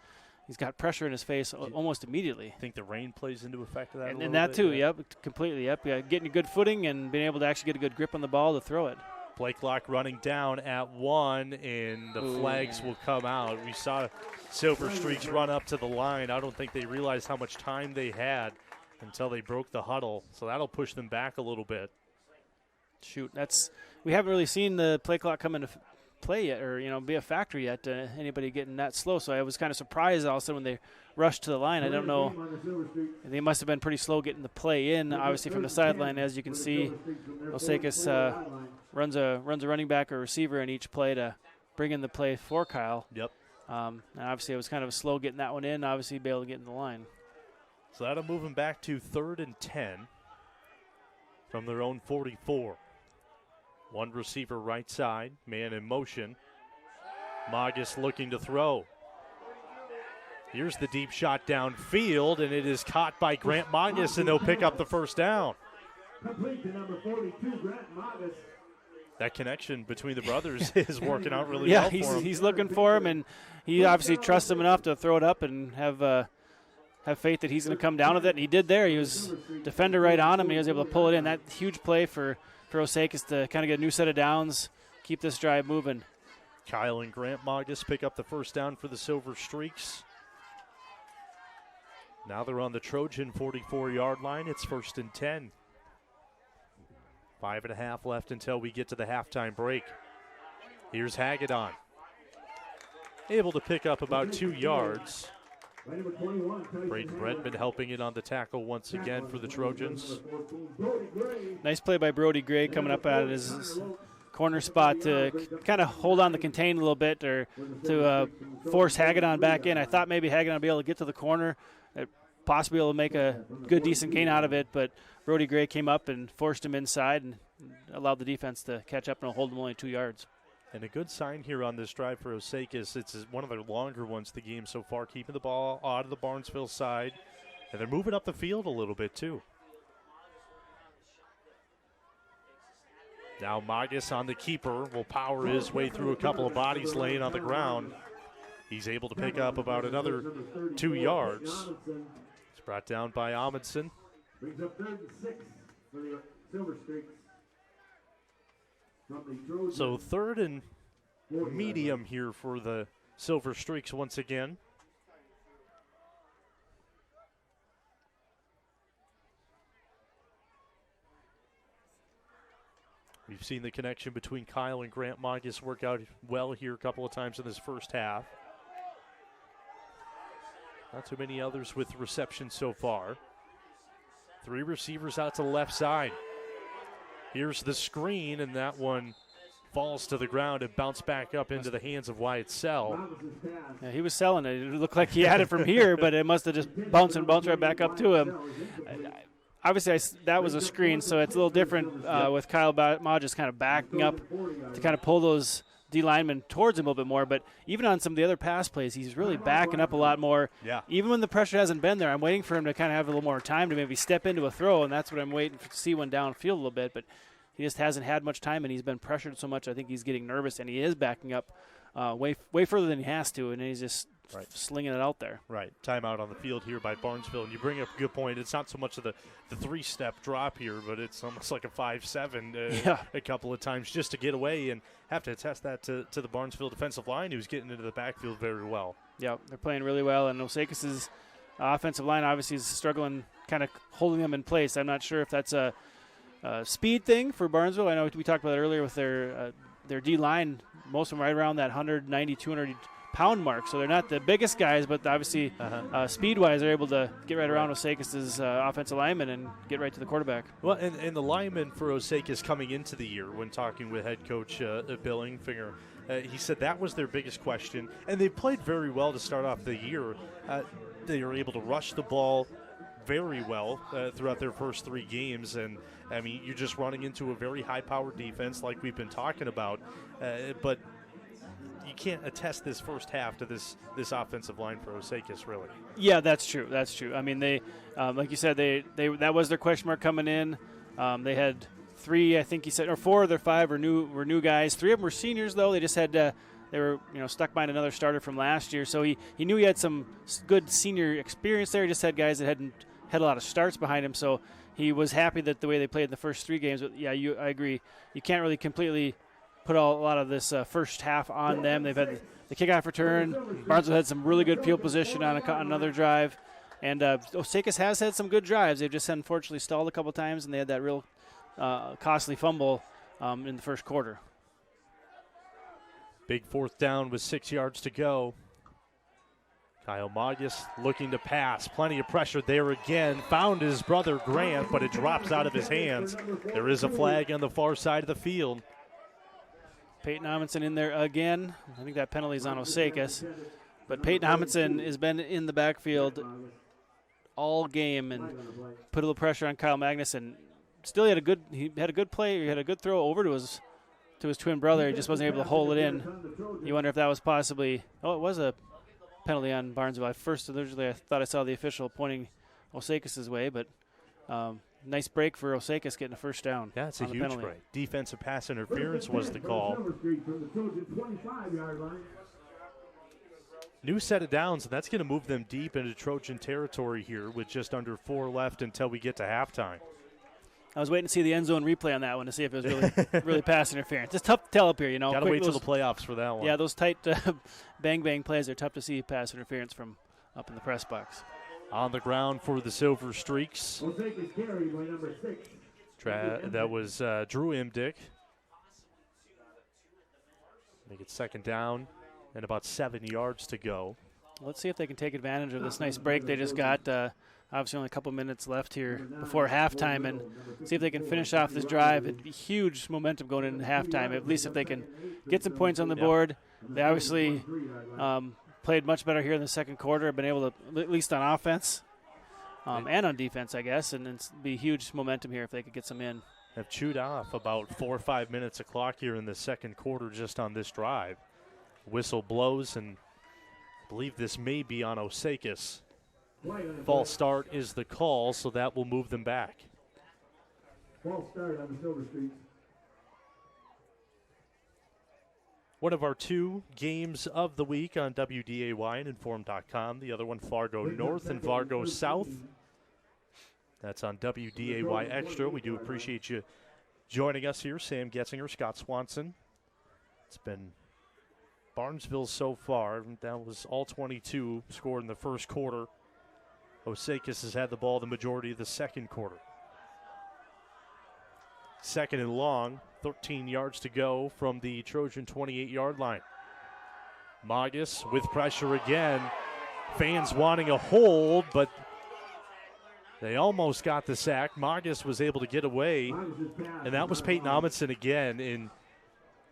he's got pressure in his face almost immediately. I think the rain plays into effect of that and that too, completely, Yeah, getting a good footing and being able to actually get a good grip on the ball to throw it. Play clock running down at 1, and the flags will come out. We saw Silver Streaks run up to the line. I don't think they realized how much time they had until they broke the huddle, so that'll push them back a little bit. Shoot, we haven't really seen the play clock come into play yet, or be a factor yet. Anybody getting that slow? So I was kind of surprised all of a sudden when they rushed to the line. I don't know. They must have been pretty slow getting the play in. Obviously from the sideline, as you can see, Osakis runs a running back or receiver in each play to bring in the play for Kyle. Yep. And obviously it was kind of slow getting that one in. Obviously be able to get in the line. So that'll move them back to 3rd and 10 from their own 44. One receiver right side, man in motion. Magus looking to throw. Here's the deep shot downfield, and it is caught by Grant Magus, and they'll pick up the first down. Complete to number 42, Grant Magas. That connection between the brothers is working out really yeah, well for him. he's looking for him, and he obviously trusts him enough to throw it up and have faith that he's going to come down with it. And he did there. He was defender right on him, and he was able to pull it in. That huge play for Osakis to kind of get a new set of downs, keep this drive moving. Kyle and Grant Magas pick up the first down for the Silver Streaks. Now they're on the Trojan 44-yard line. It's 1st and 10. 5.5 left until we get to the halftime break. Here's Hagedon. Able to pick up about 2 yards. Braden Redmond helping it on the tackle once again for the Trojans. Nice play by Brody Gray coming up at his corner spot to kind of hold on the contain a little bit, or to force Hagedon back in. I thought maybe Hagedon would be able to get to the corner, possibly able to make a good, decent gain out of it, but Brody Gray came up and forced him inside and allowed the defense to catch up and hold him only 2 yards. And a good sign here on this drive for Osakis. It's one of their longer ones the game so far, keeping the ball out of the Barnesville side. And they're moving up the field a little bit, too. Now Magas on the keeper will power his way through a couple of bodies laying on the ground. He's able to pick up about another 2 yards. It's brought down by Amundsen. Brings up 3rd and 6 for the Silver Streaks. So 3rd and medium here for the Silver Streaks once again. We've seen the connection between Kyle and Grant Magas work out well here a couple of times in this first half. Not too many others with reception so far. 3 receivers out to the left side. Here's the screen, and that one falls to the ground and bounced back up into the hands of Wyatt Sell. Yeah, he was selling it. It looked like he had it from here, but it must have just bounced right back up to him. Obviously, that was a screen, so it's a little different with Kyle Magas kind of backing up to kind of pull those D linemen towards him a little bit more. But even on some of the other pass plays, he's really backing up a lot more. Yeah. Even when the pressure hasn't been there, I'm waiting for him to kind of have a little more time to maybe step into a throw, and that's what I'm waiting to see one downfield a little bit. But he just hasn't had much time, and he's been pressured so much. I think he's getting nervous, and he is backing up way further than he has to, and he's just slinging it out there. Right. Timeout on the field here by Barnesville. And you bring up a good point. It's not so much of the 3-step drop here, but it's almost like a 5-7 a couple of times just to get away, and have to attest that to the Barnesville defensive line, who's getting into the backfield very well. Yeah, they're playing really well, and Osakis' offensive line obviously is struggling kind of holding them in place. I'm not sure if that's a speed thing for Barnesville. I know we talked about it earlier with their D-line, most of them right around that 190, 200-pound mark. So they're not the biggest guys, but obviously speed-wise they're able to get right around Osakis' offensive lineman and get right to the quarterback. Well, and the lineman for Osakis coming into the year, when talking with head coach Bill Ingfinger, he said that was their biggest question. And they played very well to start off the year. They were able to rush the ball very well throughout their first 3 games, and I mean, you're just running into a very high-powered defense like we've been talking about, but you can't attest this first half to this offensive line for Osakis, really. Yeah, that's true. I mean, they like you said, they that was their question mark coming in. They had 3, I think he said, or 4 of their 5 were new guys. 3 of them were seniors, though. They just had they were stuck behind another starter from last year, so he knew he had some good senior experience there. He just had guys that hadn't had a lot of starts behind him, so he was happy that the way they played in the first 3 games. But yeah, I agree. You can't really completely put a lot of this first half on them. They've had the kickoff return. Barnesville had some really good field position on another drive, and Osakis has had some good drives. They've just unfortunately stalled a couple times, and they had that real costly fumble in the first quarter. Big 4th down with 6 yards to go. Kyle Magas looking to pass. Plenty of pressure there again. Found his brother Grant, but it drops out of his hands. There is a flag on the far side of the field. Peyton Amundsen in there again. I think that penalty is on Osakis. But Peyton Amundsen has been in the backfield all game and put a little pressure on Kyle Magas, and still he had a good play. He had a good throw over to his twin brother. He just wasn't able to hold it in. You wonder if that was possibly – it was a penalty on Barnesville. At first, originally, I thought I saw the official pointing Osakis' way, but Nice break for Osakis getting a first down. Yeah, it's a on the huge penalty. break. Defensive pass interference was the call. New set of downs, and that's going to move them deep into Trojan territory here with just under 4 left until we get to halftime. I was waiting to see the end zone replay on that one to see if it was really really pass interference. It's tough to tell up here, you know. Got to wait till the playoffs for that one. Yeah, those tight bang plays are tough to see pass interference from up in the press box. On the ground for the Silver Streaks. That was Drew Imdick. Make it second down and about 7 yards to go. Let's see if they can take advantage of this nice break they just got. Obviously only a couple minutes left here before halftime, and see if they can finish off this drive. It'd be huge momentum going into halftime, at least if they can get some points on the board. They obviously played much better here in the second quarter, been able to, at least on offense and on defense, I guess, and it'd be huge momentum here if they could get some in. Have chewed off about 4 or 5 minutes of clock here in the second quarter just on this drive. Whistle blows, and I believe this may be on Osakis. False start is the call, so that will move them back. False start on the Silver Streaks. One of our 2 games of the week on WDAY and Inform.com. The other one, Fargo North and Fargo South. That's on WDAY Extra. We do appreciate you joining us here. Sam Getzinger, Scott Swanson. It's been Barnesville so far. That was all 22 scored in the first quarter. Osakis has had the ball the majority of the second quarter. Second and long, 13 yards to go from the Trojan 28-yard line. Magus with pressure again. Fans wanting a hold, but they almost got the sack. Magus was able to get away, and that was Peyton Amundsen again.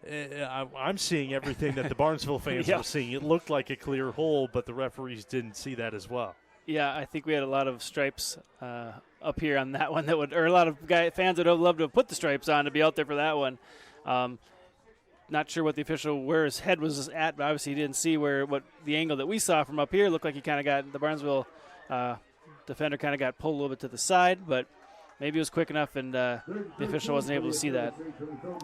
I'm seeing everything that the Barnesville fans were seeing. It looked like a clear hole, but the referees didn't see that as well. Yeah, I think we had a lot of stripes up here on that one or a lot of fans that would have loved to have put the stripes on to be out there for that one. Not sure what the official where his head was at, but obviously he didn't see what the angle that we saw from up here. It looked like he kind of got the Barnesville defender kind of got pulled a little bit to the side, but maybe it was quick enough and the official wasn't able to see that.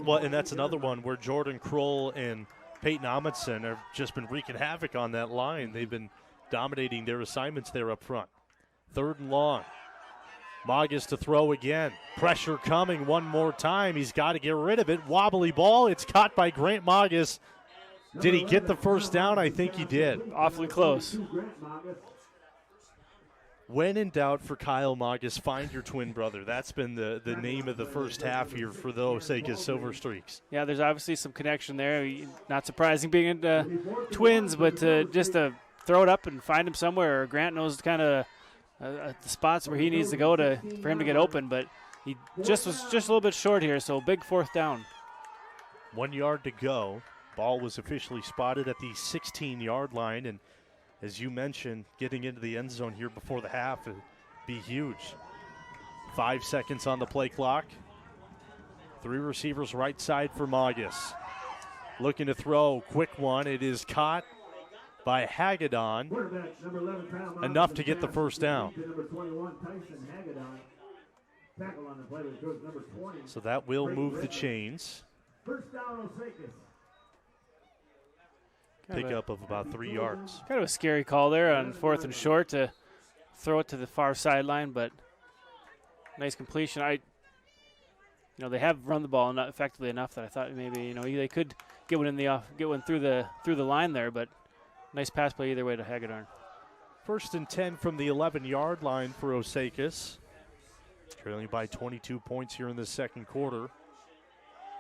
Well, and that's another one where Jordan Kroll and Peyton Amundsen have just been wreaking havoc on that line. They've been dominating their assignments there up front. Third and long. Magus to throw again. Pressure coming one more time. He's got to get rid of it. Wobbly ball. It's caught by Grant Magus. Did he get the first down? I think he did. Awfully close. When in doubt for Kyle Magus, find your twin brother. That's been the name of the first half here for the Osakis Silver Streaks. Yeah, there's obviously some connection there. Not surprising being twins, but just to throw it up and find him somewhere. Grant knows kind of the spots where he needs to go for him to get open, but he was just a little bit short here, so big fourth down. 1 yard to go. Ball was officially spotted at the 16-yard line, and as you mentioned, getting into the end zone here before the half would be huge. 5 seconds on the play clock. 3 receivers right side for Magus. Looking to throw, quick one. It is caught by Hagedon, enough to get the first down. So that will move the chains. First down, Osakis. Pickup of about 3 yards. Kind of a scary call there on 4th and short to throw it to the far sideline, but nice completion. They have run the ball not effectively enough that I thought maybe they could get one through the line there, but nice pass play either way to Hagedorn. First and 10 from the 11-yard line for Osakis. Trailing by 22 points here in the second quarter.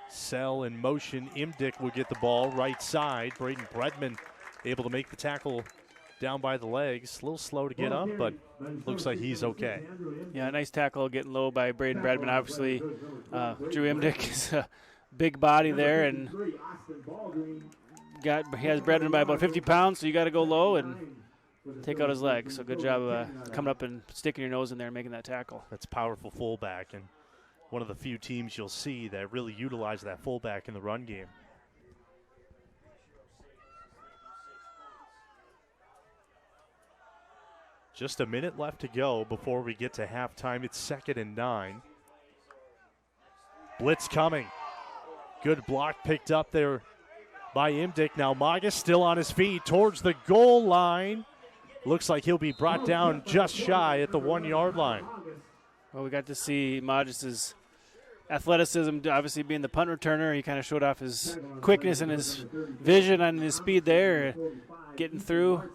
Sell in motion. Imdick will get the ball right side. Braden Bredman able to make the tackle down by the legs. A little slow to get up, but looks like he's okay. Yeah, nice tackle getting low by Braden Bredman. Obviously, Drew Imdick is a big body there, and he has Bredman by about 50 pounds, so you got to go low and take out his legs. So good job coming up and sticking your nose in there and making that tackle. That's powerful fullback, and one of the few teams you'll see that really utilize that fullback in the run game. Just a minute left to go before we get to halftime. It's 2nd and 9. Blitz coming. Good block picked up there by Imdick. Now Magas still on his feet towards the goal line. Looks like he'll be brought down just shy at the 1-yard line. Well, we got to see Magis's athleticism, obviously being the punt returner. He kind of showed off his quickness and his vision and his speed there, getting through,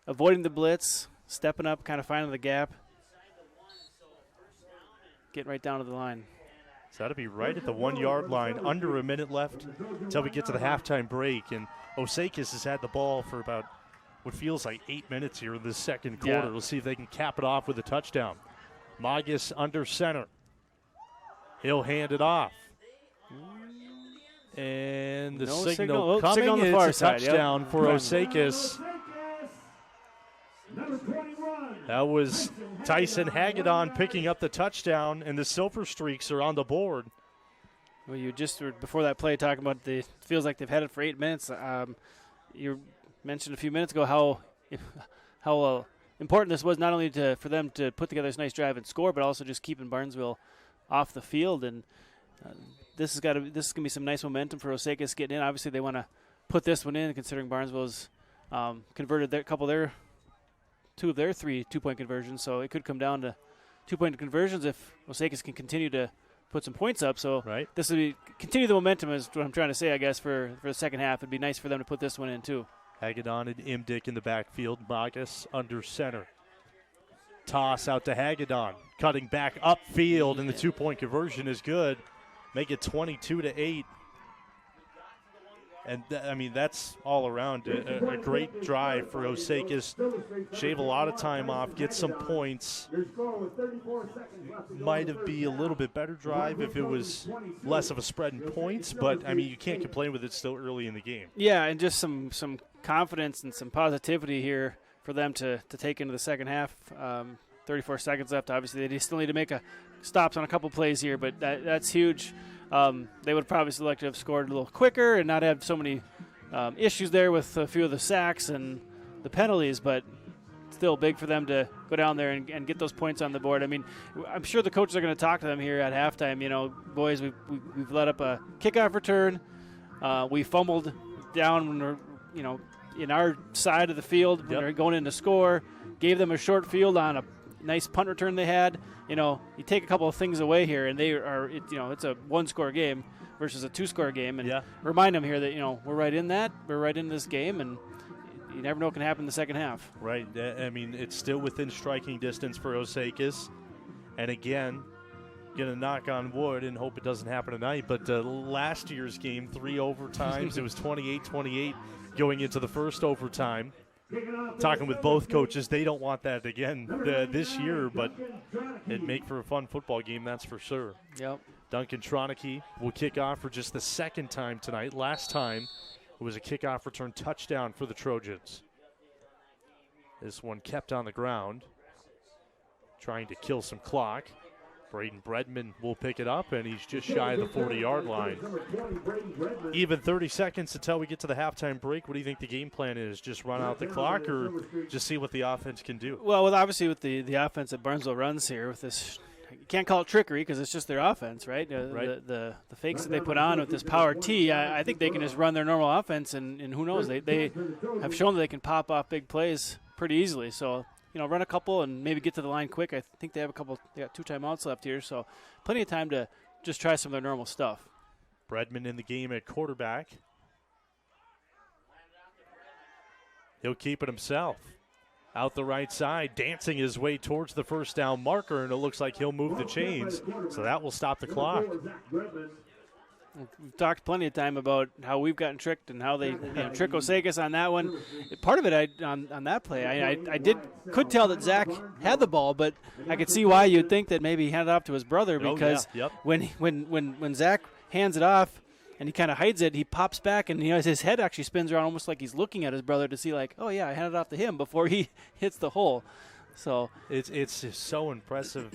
avoiding the blitz, stepping up, kind of finding the gap, getting right down to the line. So that'll be right at the 1-yard line, under a minute left until we get to the halftime break. And Osakis has had the ball for about what feels like 8 minutes here in this second quarter. Yeah. We'll see if they can cap it off with a touchdown. Magas under center. He'll hand it off. And the No signal coming. signal on the It's far a side, touchdown yep. for Osakis. That was Tyson Hagedon picking up the touchdown, and the Silver Streaks are on the board. Well, you just were, before that play, talking about it feels like they've had it for 8 minutes. You mentioned a few minutes ago how important this was, not only for them to put together this nice drive and score, but also just keeping Barnesville off the field. And this is going to be some nice momentum for Osakis getting in. Obviously, they want to put this one in, considering Barnesville's converted two of their 3 2-point conversions. So it could come down to 2-point conversions if Osakis can continue to put some points up. So this would continue the momentum is what I'm trying to say, I guess, for the second half. It'd be nice for them to put this one in too. Hagedon and Imdick in the backfield. Magas under center. Toss out to Hagedon. Cutting back upfield, and the 2-point conversion is good. Make it 22-8. And, that's all around a great drive for Osakis. Shave a lot of time off, get some points. Might have been a little bit better drive if it was less of a spread in points, but, you can't complain with it still early in the game. Yeah, and just some confidence and some positivity here for them to take into the second half. 34 seconds left. Obviously, they still need to make stops on a couple plays here, but that's huge. They would probably like to have scored a little quicker and not have so many issues there with a few of the sacks and the penalties, but still big for them to go down there and get those points on the board. I'm sure the coaches are going to talk to them here at halftime. Boys, we've let up a kickoff return. We fumbled down when we're, in our side of the field when they're going in to score. Gave them a short field on a nice punt return they had. You take a couple of things away here, and they are, it's a 1-score game versus a 2-score game, and remind them here that we're right in that, we're right in this game, and you never know what can happen in the second half. Right. It's still within striking distance for Osakis, and again, gonna knock on wood and hope it doesn't happen tonight. But last year's game, 3 overtimes, it was 28-28 going into the first overtime. Talking with both coaches, they don't want that again this year, but it'd make for a fun football game, that's for sure. Yep. Duncan Tronicky will kick off for just the second time tonight. Last time it was a kickoff return touchdown for the Trojans. This one kept on the ground, trying to kill some clock. Braden Bredman will pick it up, and he's just shy of the 40-yard line. Even 30 seconds until we get to the halftime break. What do you think the game plan is? Just run out the clock or just see what the offense can do? Well, obviously with the offense that Barnesville runs here, with this, you can't call it trickery because it's just their offense, right? The fakes that they put on with this power T, I think they can just run their normal offense, and who knows? They have shown that they can pop off big plays pretty easily. So, run a couple and maybe get to the line quick. I think they got 2 timeouts left here, so plenty of time to just try some of their normal stuff. Bredman in the game at quarterback. He'll keep it himself. Out the right side, dancing his way towards the first down marker, and it looks like he'll move the chains, so that will stop the clock. We've talked plenty of time about how we've gotten tricked and how they trick Osakis on that one. Part of it, on that play, I could tell that Zach had the ball, but I could see why you'd think that maybe he handed it off to his brother because when Zach hands it off and he kind of hides it, he pops back and his head actually spins around almost like he's looking at his brother to see like, oh yeah, I handed it off to him before he hits the hole. So it's just so impressive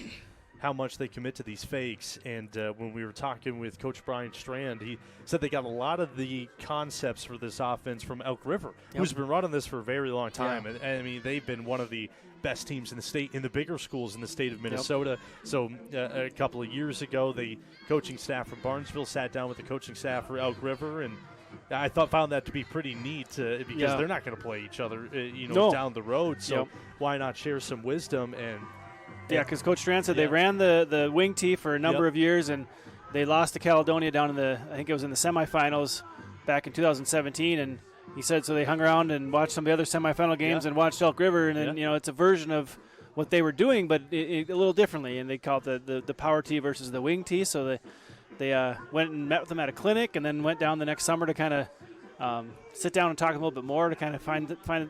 how much they commit to these fakes. And when we were talking with Coach Brian Strand, he said they got a lot of the concepts for this offense from Elk River, who's been running this for a very long time. Yeah. And I mean, they've been one of the best teams in the state, in the bigger schools in the state of Minnesota. So a couple of years ago, the coaching staff from Barnesville sat down with the coaching staff for Elk River, and I found that to be pretty neat because they're not going to play each other, down the road. So why not share some wisdom? And because Coach Strand said they ran the wing tee for a number of years, and they lost to Caledonia down in I think it was in the semifinals back in 2017, and he said so they hung around and watched some of the other semifinal games and watched Elk River, and then it's a version of what they were doing, but a little differently, and they call it the power tee versus the wing tee. So they went and met with them at a clinic, and then went down the next summer to kind of sit down and talk a little bit more to kind of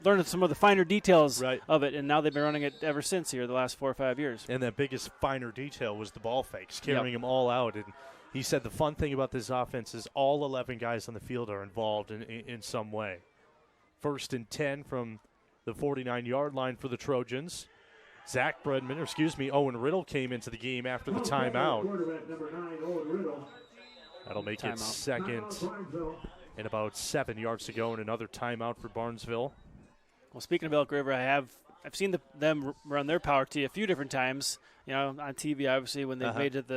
learn some of the finer details of it, and now they've been running it ever since here the last 4 or 5 years. And that biggest finer detail was the ball fakes, carrying them all out. And he said the fun thing about this offense is all 11 guys on the field are involved in some way. 1st and 10 from the 49-yard line for the Trojans. Owen Riddle came into the game after the timeout. That'll make it 2nd and about 7 yards to go, and another timeout for Barnesville. Well, speaking of Elk River, I've seen them run their power tee a few different times. On TV, obviously, when they made it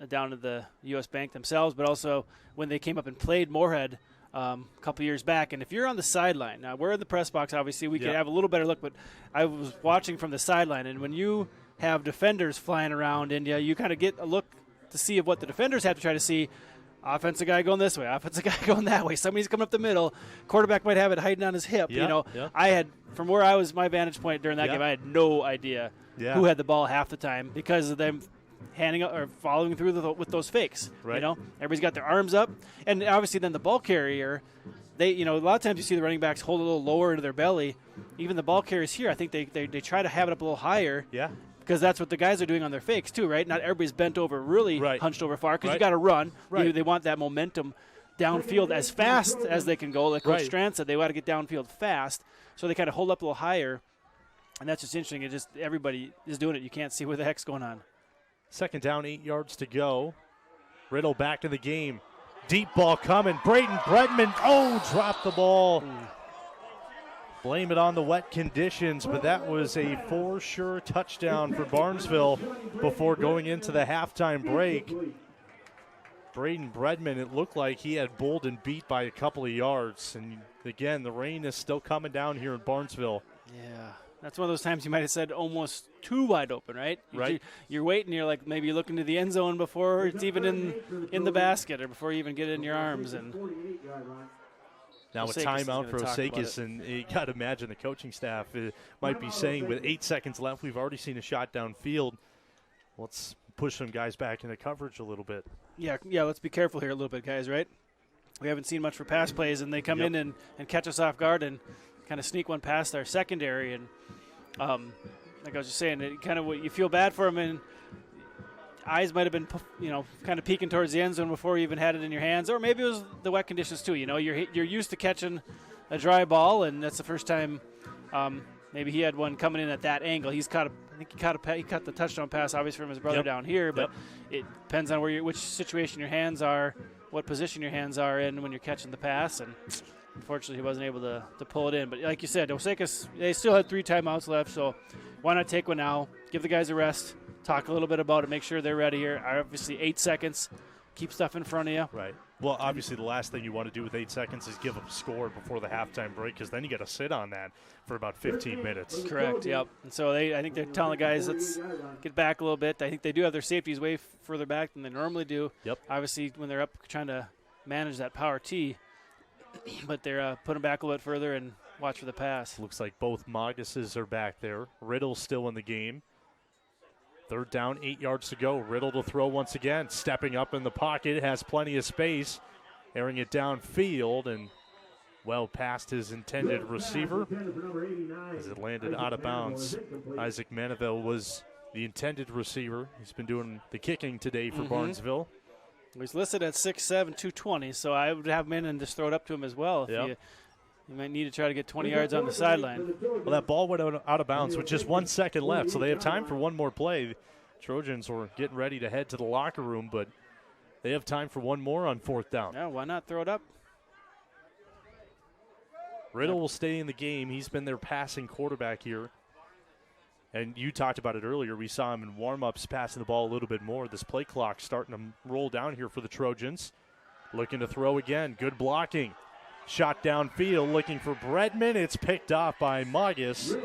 down to the U.S. Bank themselves, but also when they came up and played Moorhead a couple years back. And if you're on the sideline, now we're in the press box, obviously, we could have a little better look, but I was watching from the sideline, and when you have defenders flying around and you kind of get a look to see what the defenders have to try to see. Offensive guy going this way, offensive guy going that way. Somebody's coming up the middle. Quarterback might have it hiding on his hip. I had, from where I was, my vantage point during that game, I had no idea who had the ball half the time because of them handing up or following through with those fakes. Right. Everybody's got their arms up, and obviously then the ball carrier. They, a lot of times you see the running backs hold a little lower into their belly. Even the ball carriers here, I think they try to have it up a little higher. Yeah. Because that's what the guys are doing on their fakes too, right? Not everybody's bent over, really hunched over far, because you got to run. Right. They want that momentum downfield as fast as they can go. Like Coach Strand said, they want to get downfield fast, so they kind of hold up a little higher. And that's just interesting. It just everybody is doing it. You can't see what the heck's going on. 2nd down, 8 yards to go. Riddle back to the game. Deep ball coming. Braden Bredman, dropped the ball. Blame it on the wet conditions, but that was a for sure touchdown for Barnesville before going into the halftime break. Braden Bredman, it looked like he had Bolden beat by a couple of yards. And again, the rain is still coming down here in Barnesville. Yeah, that's one of those times you might have said almost too wide open, right? You're waiting, you're like maybe you look into the end zone before it's even in the basket or before you even get it in your arms. And now a timeout for Osakis, and you got to imagine the coaching staff might be saying with 8 seconds left, we've already seen a shot downfield. Let's push some guys back into coverage a little bit. Yeah, let's be careful here a little bit, guys, right? We haven't seen much for pass plays, and they come in and catch us off guard and kind of sneak one past our secondary. And like I was just saying, it kind of you feel bad for them, and eyes might have been, kind of peeking towards the end zone before you even had it in your hands, or maybe it was the wet conditions too. You're used to catching a dry ball, and that's the first time. Maybe he had one coming in at that angle. He caught the touchdown pass, obviously from his brother down here. But it depends on which situation your hands are, what position your hands are in when you're catching the pass. And unfortunately, he wasn't able to pull it in. But like you said, Osakis, they still had 3 timeouts left, so why not take one now? Give the guys a rest. Talk a little bit about it, make sure they're ready here. Obviously, 8 seconds. Keep stuff in front of you. Right. Well, obviously, the last thing you want to do with 8 seconds is give up a score before the halftime break, because then you got to sit on that for about 15 minutes. Correct, yep. And so I think they're telling the guys, let's get back a little bit. I think they do have their safeties way further back than they normally do. Yep. Obviously, when they're up trying to manage that power tee, but they're putting back a little bit further and watch for the pass. Looks like both Moguses are back there. Riddle's still in the game. 3rd down, 8 yards to go. Riddle to throw once again. Stepping up in the pocket, has plenty of space. Airing it downfield and well past his intended receiver as it landed out of bounds. Isaac Manaville was the intended receiver. He's been doing the kicking today for Barnesville. He's listed at 6'7", 220, so I would have him in and just throw it up to him as well. You might need to try to get 20 yards on the sideline. Well, that ball went out of bounds with just 1 second left, so they have time for one more play. Trojans were getting ready to head to the locker room, but they have time for one more on 4th down. Yeah, why not throw it up? Riddle will stay in the game. He's been their passing quarterback here. And you talked about it earlier. We saw him in warm-ups passing the ball a little bit more. This play clock starting to roll down here for the Trojans. Looking to throw again. Good blocking. Shot downfield, looking for Bredman. It's picked off by Magus.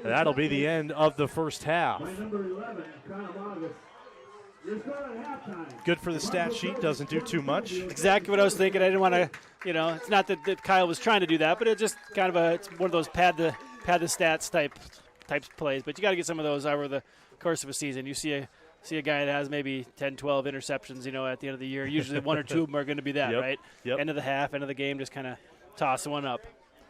That'll be the end of the first half. Good for the stat sheet, doesn't do too much. Exactly what I was thinking. I didn't want to, it's not that Kyle was trying to do that, but it just kind of it's one of those pad the stats types plays. But you got to get some of those over the course of a season. You see a guy that has maybe 10, 12 interceptions, at the end of the year. Usually one or two of them are going to be that, right? Yep. End of the half, end of the game, just kind of toss one up.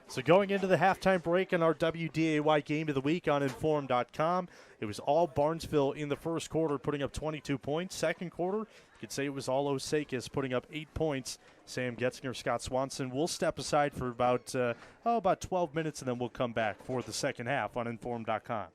So going into the halftime break on our WDAY Game of the Week on Inform.com, it was all Barnesville in the first quarter, putting up 22 points. Second quarter, you could say it was all Osakis, putting up 8 points. Sam Getzinger, Scott Swanson will step aside for about 12 minutes, and then we'll come back for the second half on Inform.com.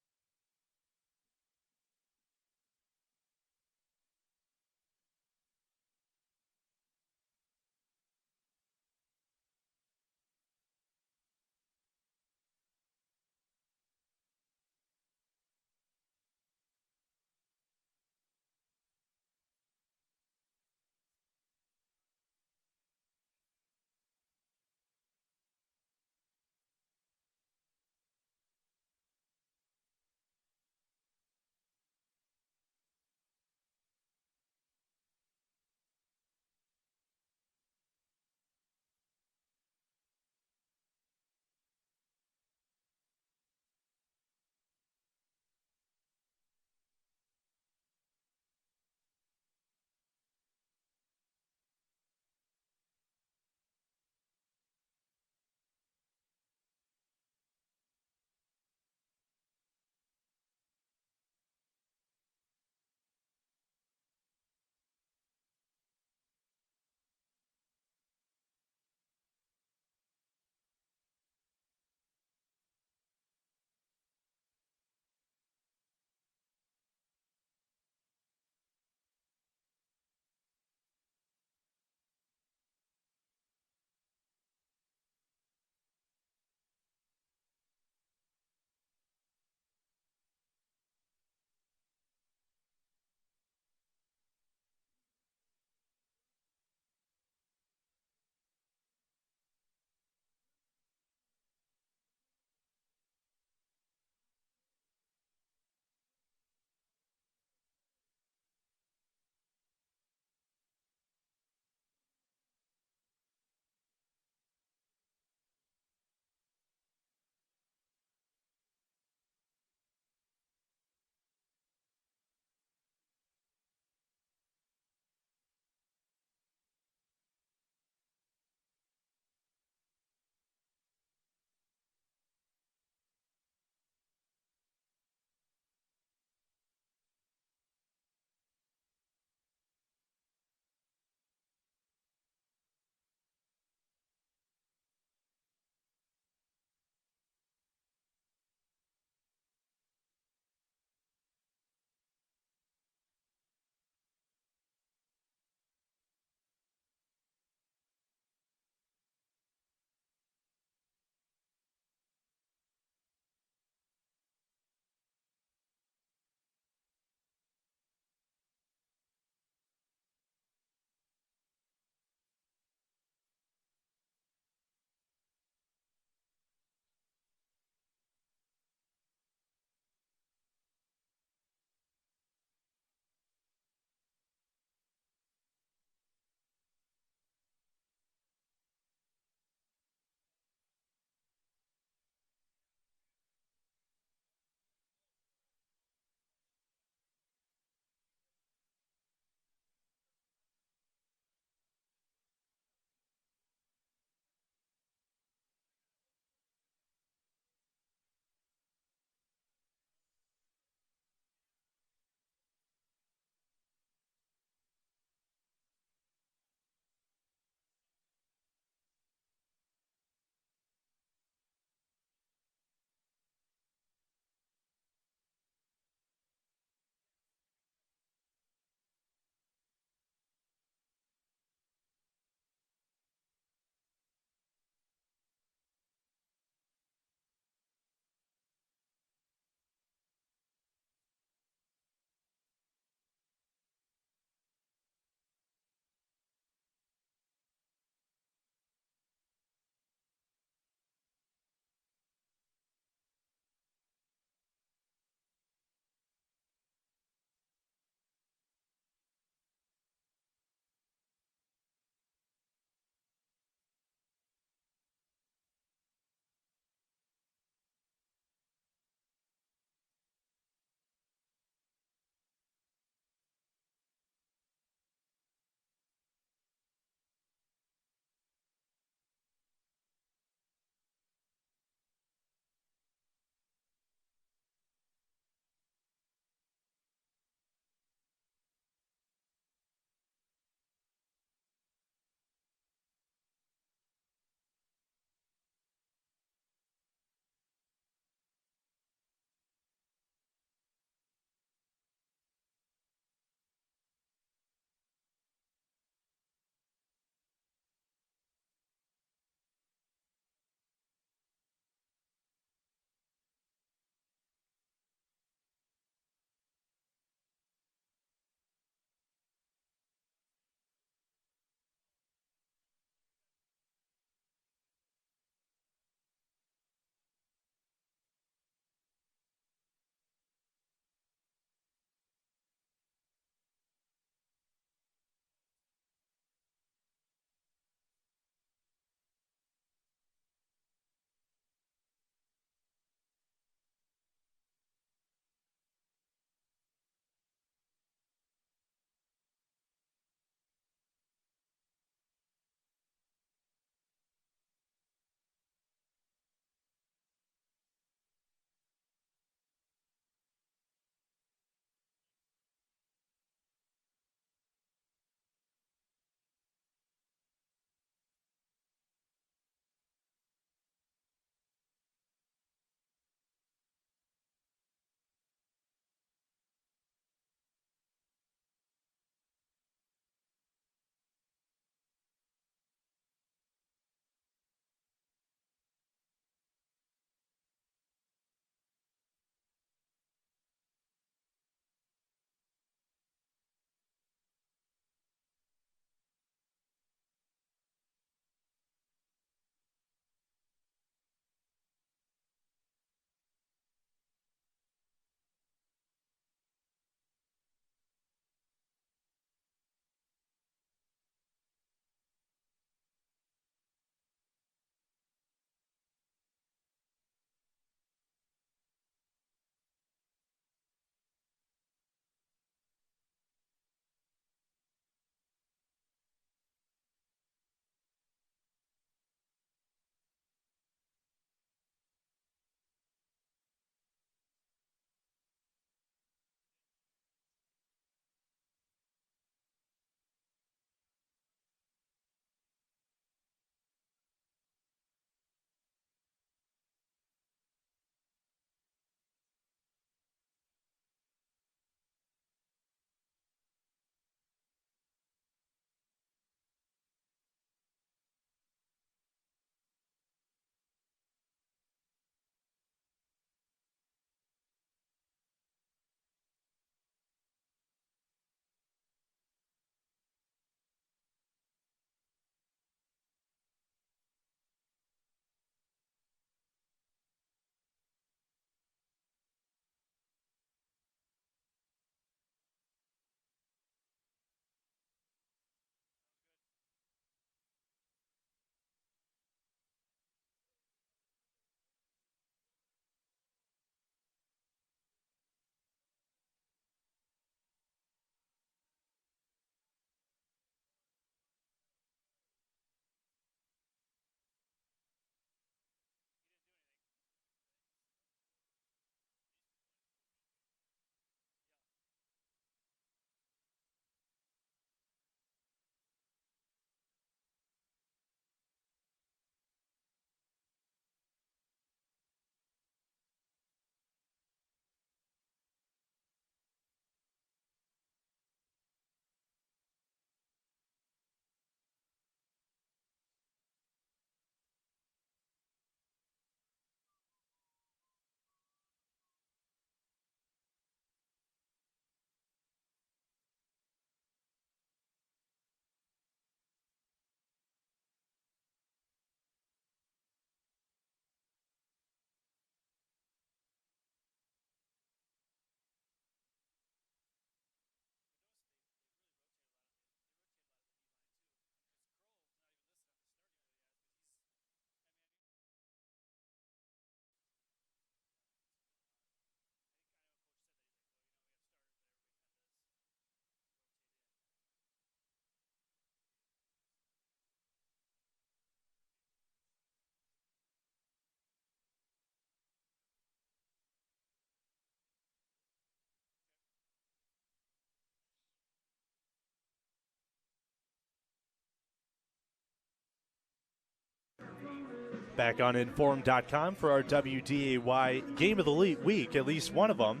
Back on Inform.com for our WDAY Game of the Week, at least one of them.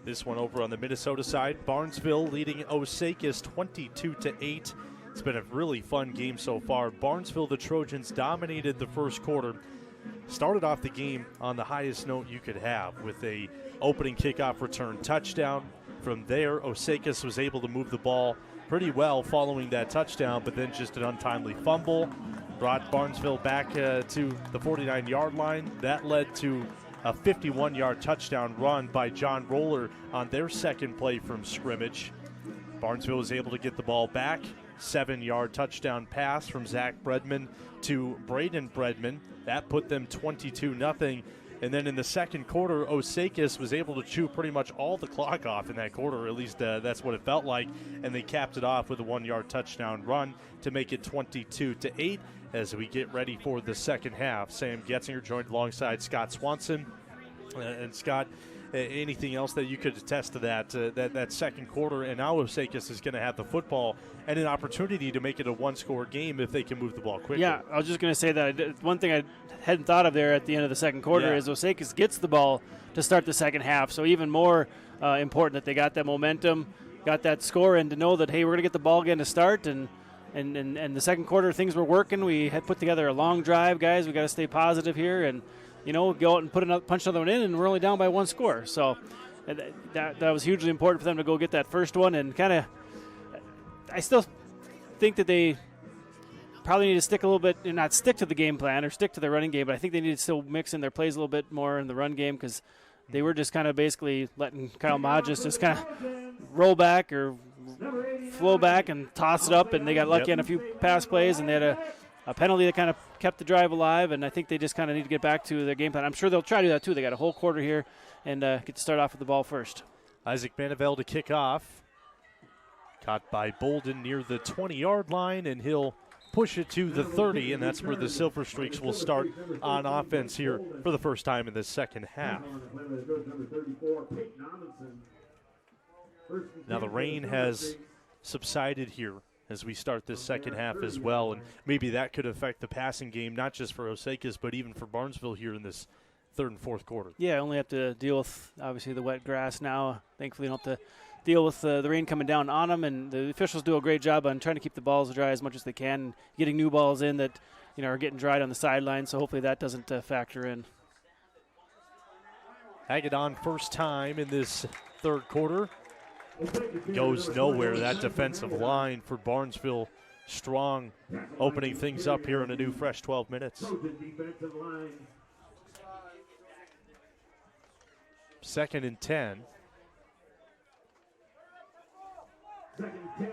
This one over on the Minnesota side. Barnesville leading Osakis 22-8. It's been a really fun game so far. Barnesville, the Trojans, dominated the first quarter. Started off the game on the highest note you could have with a opening kickoff return touchdown. From there, Osakis was able to move the ball pretty well following that touchdown, but then just an untimely fumble brought Barnesville back to the 49-yard line. That led to a 51-yard touchdown run by John Roller on their second play from scrimmage. Barnesville was able to get the ball back. 7-yard touchdown pass from Zach Bredman to Braden Bredman. That put them 22-0. And then in the second quarter, Osakis was able to chew pretty much all the clock off in that quarter. At least that's what it felt like. And they capped it off with a 1-yard touchdown run to make it 22-8 as we get ready for the second half. Sam Getzinger joined alongside Scott Swanson. And Scott, anything else that you could attest to that second quarter? And now Osakis is going to have the football and an opportunity to make it a one-score game if they can move the ball quickly. Yeah, I was just going to say that one thing I hadn't thought of there at the end of the second quarter is Osakis gets the ball to start the second half. So even more important that they got that momentum, got that score, and to know that, hey, we're going to get the ball again to start. And the second quarter, things were working. We had put together a long drive, guys. We got to stay positive here and, go out and punch another one in, and we're only down by one score. So that was hugely important for them to go get that first one. And kind of, I still think that they probably need to stick a little bit, not stick to the game plan or stick to their running game, but I think they need to still mix in their plays a little bit more in the run game because they were just kind of basically letting Kyle Modges just kind of roll back or flow back and toss it up, and they got lucky on a few pass plays, and they had a penalty that kind of kept the drive alive, and I think they just kind of need to get back to their game plan. I'm sure they'll try to do that too. They got a whole quarter here and get to start off with the ball first. Isaac Manivel to kick off. Caught by Bolden near the 20-yard line, and he'll push it to the 30, and that's where the Silver Streaks will start on offense here for the first time in the second half. Now the rain has subsided here as we start this second half as well, and maybe that could affect the passing game, not just for Osakis, but even for Barnesville here in this third and fourth quarter. Yeah, only have to deal with, obviously, the wet grass now. Thankfully, don't have to deal with the rain coming down on them, and the officials do a great job on trying to keep the balls dry as much as they can, getting new balls in that are getting dried on the sideline, so hopefully that doesn't factor in. Hagedon first time in this third quarter. Goes nowhere. That defensive line for Barnesville strong, opening things up here in a new fresh 12 minutes. Second and 10.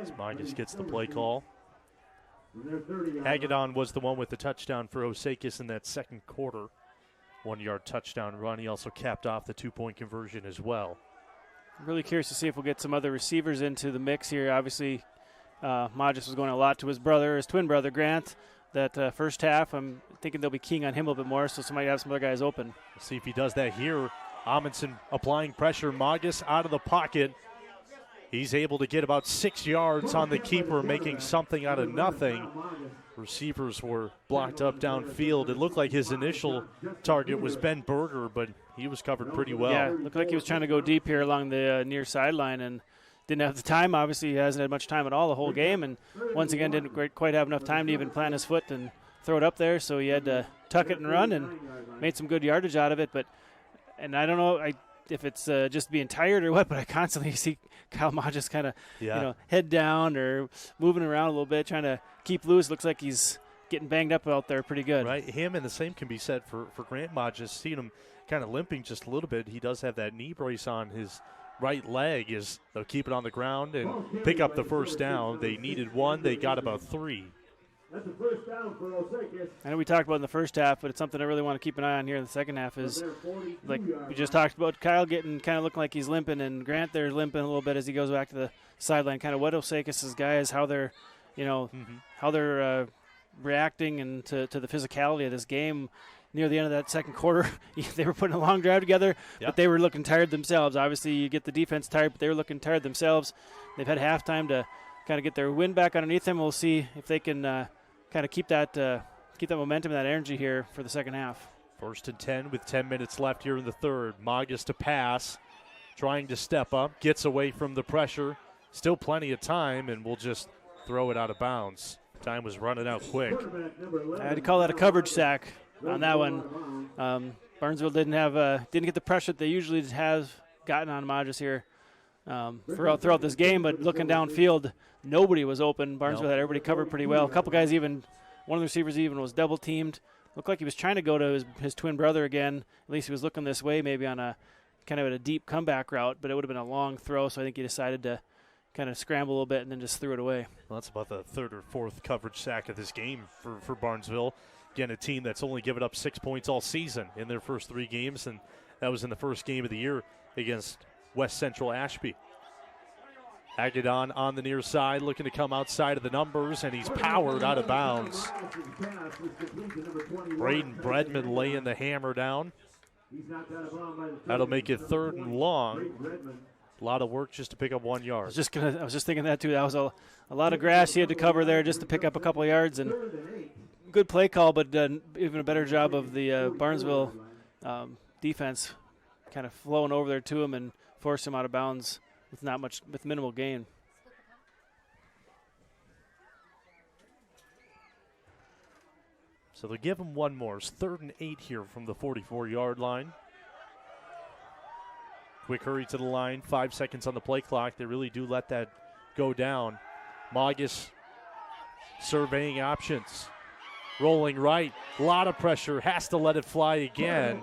Smigus gets the play call. Hagedon was the one with the touchdown for Osakis in that second quarter. 1-yard touchdown run. He also capped off the 2-point conversion as well. I'm really curious to see if we'll get some other receivers into the mix here. Obviously, Modges was going a lot to his twin brother, Grant, that first half. I'm thinking they'll be keying on him a little bit more, so somebody have some other guys open. We'll see if he does that here. Amundsen applying pressure. Modges out of the pocket. He's able to get about 6 yards on the keeper, making something out of nothing. Receivers were blocked up downfield. It looked like his initial target was Ben Berger, but he was covered pretty well. Yeah, looked like he was trying to go deep here along the near sideline and didn't have the time. Obviously, he hasn't had much time at all the whole game, and once again didn't quite have enough time to even plant his foot and throw it up there, so he had to tuck it and run and made some good yardage out of it. And I don't know if it's just being tired or what, but I constantly see Kyle Modges kind of head down or moving around a little bit, trying to keep loose. Looks like he's getting banged up out there pretty good. Right, him, and the same can be said for Grant Modges. Seen him kind of limping just a little bit. He does have that knee brace on his right leg. They'll keep it on the ground and pick up the first down. They needed one. They got about 3. That's the first down for Osakis. I know we talked about in the first half, but it's something I really want to keep an eye on here in the second half is, like we just talked about, Kyle getting kind of looking like he's limping, and Grant there limping a little bit as he goes back to the sideline. Kind of what Osakis' guys, how they're, how they're reacting and to the physicality of this game. Near the end of that second quarter, they were putting a long drive together, but they were looking tired themselves. Obviously, you get the defense tired, but they were looking tired themselves. They've had halftime to kind of get their wind back underneath them. We'll see if they can kind of keep that keep that momentum and that energy here for the second half. 1st and 10 with 10 minutes left here in the third. Magas to pass, trying to step up, gets away from the pressure. Still plenty of time, and we'll just throw it out of bounds. Time was running out quick. I had to call that a coverage sack on that one. Barnesville didn't get the pressure that they usually have gotten on Magas here throughout this game, but looking downfield, nobody was open. Barnesville had everybody covered pretty well. A couple guys even, one of the receivers even was double teamed. Looked like he was trying to go to his twin brother again. At least he was looking this way, maybe on a kind of a deep comeback route, but it would have been a long throw, so I think he decided to kind of scramble a little bit and then just threw it away. Well, that's about the third or fourth coverage sack of this game for Barnesville. Again, a team that's only given up 6 points all season in their first 3 games, and that was in the first game of the year against West Central Ashby. Agadon on the near side, looking to come outside of the numbers, and he's powered out of bounds. Braden Bredman laying the hammer down. That'll make it 3rd and long. A lot of work just to pick up 1 yard. I was just thinking that too. That was a lot of grass he had to cover there just to pick up a couple of yards, and good play call, but even a better job of the Barnesville defense kind of flowing over there to him and force him out of bounds with minimal gain. So they'll give him one more. It's 3rd and 8 here from the 44-yard line. Quick hurry to the line, 5 seconds on the play clock. They really do let that go down. Magas surveying options. Rolling right, a lot of pressure, has to let it fly again.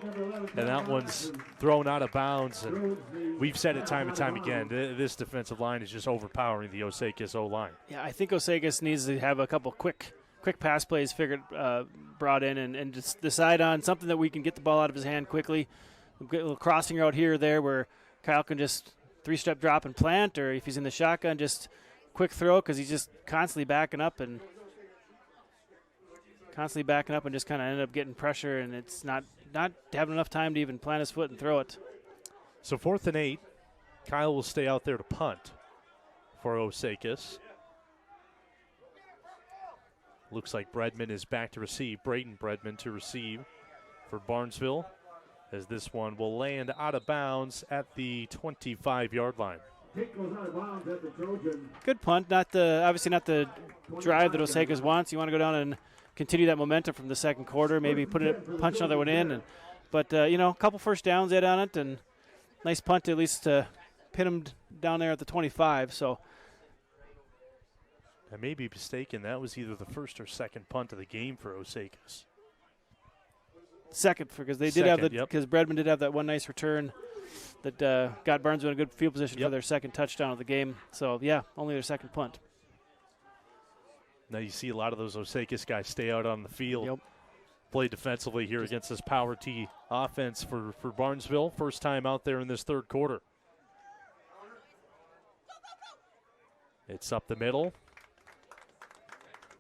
And that one's thrown out of bounds. And we've said it time and time again, this defensive line is just overpowering the Osakis O-line. Yeah, I think Osakis needs to have a couple quick pass plays brought in and just decide on something that we can get the ball out of his hand quickly. Get a little crossing route here or there where Kyle can just 3-step drop and plant, or if he's in the shotgun, just quick throw because he's just constantly backing up and just kind of ended up getting pressure, and it's not having enough time to even plant his foot and throw it. So 4th and 8. Kyle will stay out there to punt for Osakis. Looks like Bredman is back to receive. Braden Bredman to receive for Barnesville, as this one will land out of bounds at the 25-yard line. Good punt. Obviously not the drive that Osakis wants. You want to go down and continue that momentum from the second quarter, maybe punch another one in. But a couple first downs they had on it, and nice punt to at least pin him down there at the 25. So I may be mistaken. That was either the first or second punt of the game for Osakis. Second, because Bredman did have that one nice return that got Barnesville in a good field position for their second touchdown of the game. So, yeah, only their second punt. Now you see a lot of those Osakis guys stay out on the field, play defensively here against this power T offense for Barnesville. First time out there in this third quarter. It's up the middle.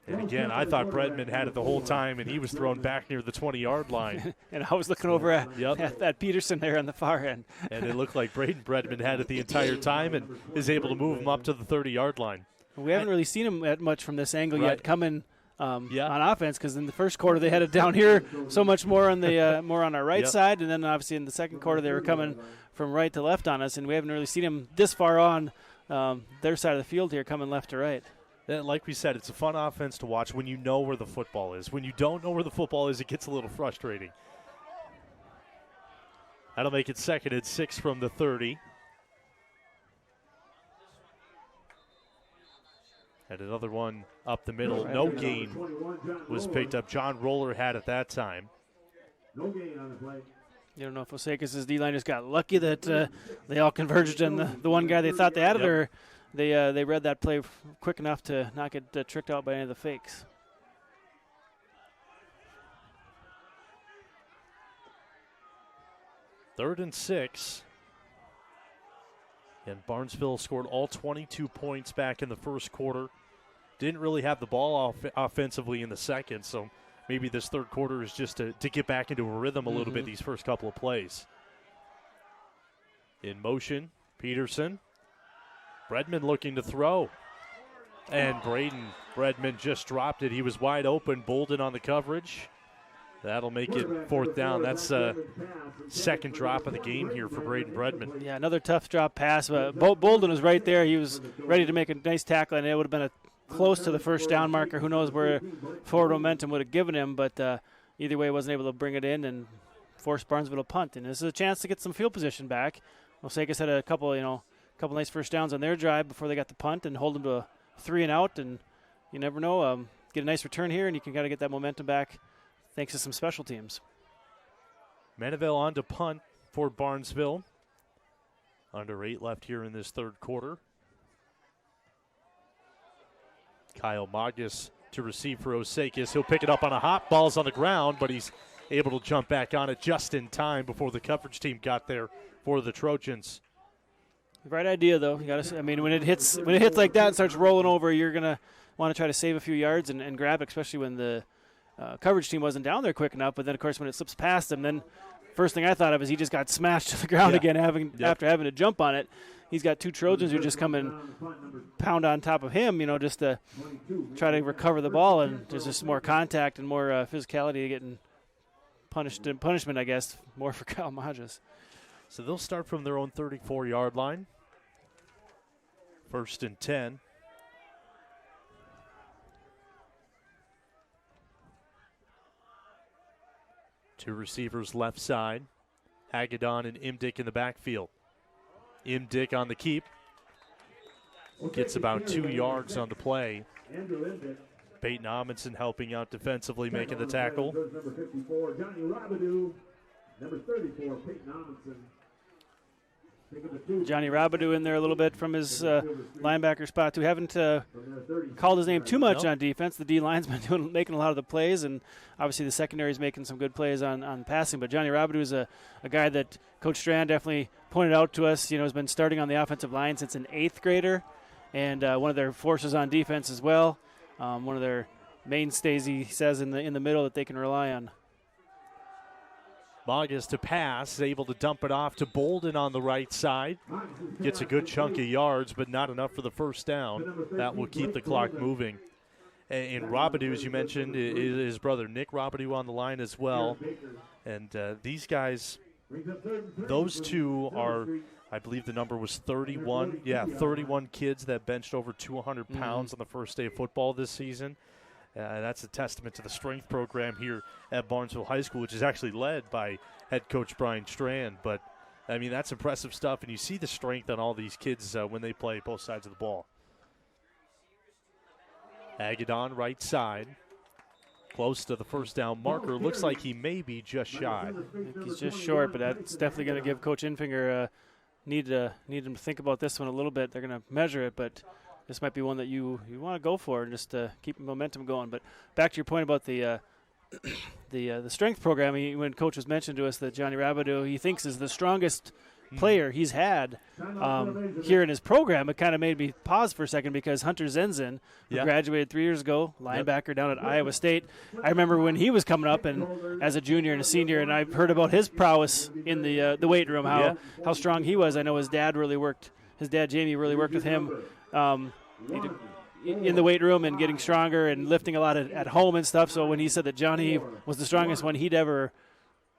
And again, I thought Bredman had it the whole time, and he was thrown back near the 20-yard line. And I was looking over at Peterson there on the far end. And it looked like Braden Bredman had it the entire time and is able to move him up to the 30-yard line. We haven't really seen him at much from this angle yet coming on offense, because in the first quarter they had it down here so much more on the more on our right side, and then obviously in the second quarter they were coming from right to left on us, and we haven't really seen him this far on their side of the field here, coming left to right. Like we said, it's a fun offense to watch when you know where the football is. When you don't know where the football is, it gets a little frustrating. That'll make it 2nd and 6 from the 30. And another one up the middle. No gain was picked up. John Roller had it that time. No gain on the play. You don't know if Osakis' D-line just got lucky that they all converged on the one guy they thought they had it, or they read that play quick enough to not get tricked out by any of the fakes. Third and 6. And Barnesville scored all 22 points back in the first quarter. Didn't really have the ball offensively in the second, so maybe this third quarter is just to get back into a rhythm a little bit these first couple of plays. In motion, Peterson. Bredman looking to throw. And Braden Bredman just dropped it. He was wide open. Bolden on the coverage. That'll make it 4th down. That's second drop of the game here for Braden Bredman. Yeah, another tough drop pass. But Bolden was right there. He was ready to make a nice tackle, and it would have been close to the first down marker. Who knows where forward momentum would have given him, but either way, wasn't able to bring it in and force Barnesville to punt. And this is a chance to get some field position back. Osakis had a couple nice first downs on their drive before they got the punt and hold them to a 3 and out. And you never know, get a nice return here, and you can kind of get that momentum back thanks to some special teams. Meniville on to punt for Barnesville. Under 8 left here in this third quarter. Kyle Magus to receive for Osakis. He'll pick it up on a hop. Ball's on the ground, but he's able to jump back on it just in time before the coverage team got there for the Trojans. Right idea, though. You got to. I mean, when it hits like that and starts rolling over, you're gonna want to try to save a few yards and grab it, especially when the coverage team wasn't down there quick enough. But then, of course, when it slips past him, then first thing I thought of is he just got smashed to the ground again, after having to jump on it. He's got 2 Trojans who just come and pound on top of him, just to try to recover the ball. And there's just more contact and more physicality getting punishment, I guess, more for Kyle Magus. So they'll start from their own 34-yard line. 1st and 10. Two receivers left side. Hagedon and Imdick in the backfield. Imdick on the keep. Gets about 2 yards on the play. Peyton Amundsen helping out defensively, making the tackle. Number 54, Johnny Rabidou. Number 34, Peyton Amundsen. Johnny Rabidou in there a little bit from his linebacker spot, too. Haven't called his name too much on defense. The D-line's been making a lot of the plays, and obviously the secondary's making some good plays on passing. But Johnny Rabidou is a guy that Coach Strand definitely pointed out to us, has been starting on the offensive line since an 8th grader, and one of their forces on defense as well. One of their mainstays, he says, in the middle that they can rely on. Magus to pass, able to dump it off to Bolden on the right side. Gets a good chunk of yards, but not enough for the first down. That will keep the clock moving. And Rabidou, as you mentioned, his brother Nick Rabidou on the line as well. And these guys, those two are, I believe the number was 31. Yeah, 31 kids that benched over 200 pounds on the first day of football this season. That's a testament to the strength program here at Barnesville High School, which is actually led by head coach Brian Strand. But, I mean, that's impressive stuff, and you see the strength on all these kids when they play both sides of the ball. Hagedon right side, close to the first down marker. Looks like he may be just shy. I think he's just short, but that's definitely going to give Coach Infinger need him to think about this one a little bit. They're going to measure it, but this might be one that you want to go for and just keep momentum going. But back to your point about the strength program, when Coach was mentioned to us that Johnny Rabidou he thinks is the strongest player he's had here in his program, it kind of made me pause for a second because Hunter Zenzen, who graduated 3 years ago, linebacker down at Iowa State. I remember when he was coming up and as a junior and a senior, and I've heard about his prowess in the weight room, how strong he was. I know his dad Jamie really worked with him in the weight room and getting stronger and lifting a lot at home and stuff. So when he said that Johnny was the strongest one he'd ever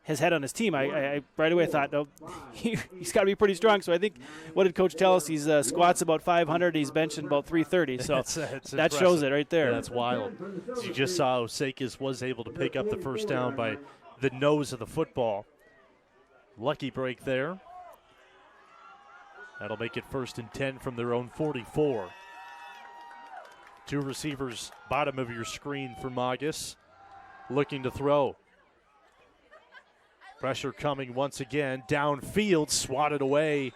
has had on his team, I right away thought, no, he's got to be pretty strong. So I think, what did Coach tell us? He's squats about 500. He's benching about 330. So that shows it right there. Yeah, that's wild. As you just saw, Osakis was able to pick up the first down by the nose of the football. Lucky break there. That'll make it 1st and 10 from their own 44. Two receivers, bottom of your screen for Magus, looking to throw. Pressure coming once again. Downfield, swatted away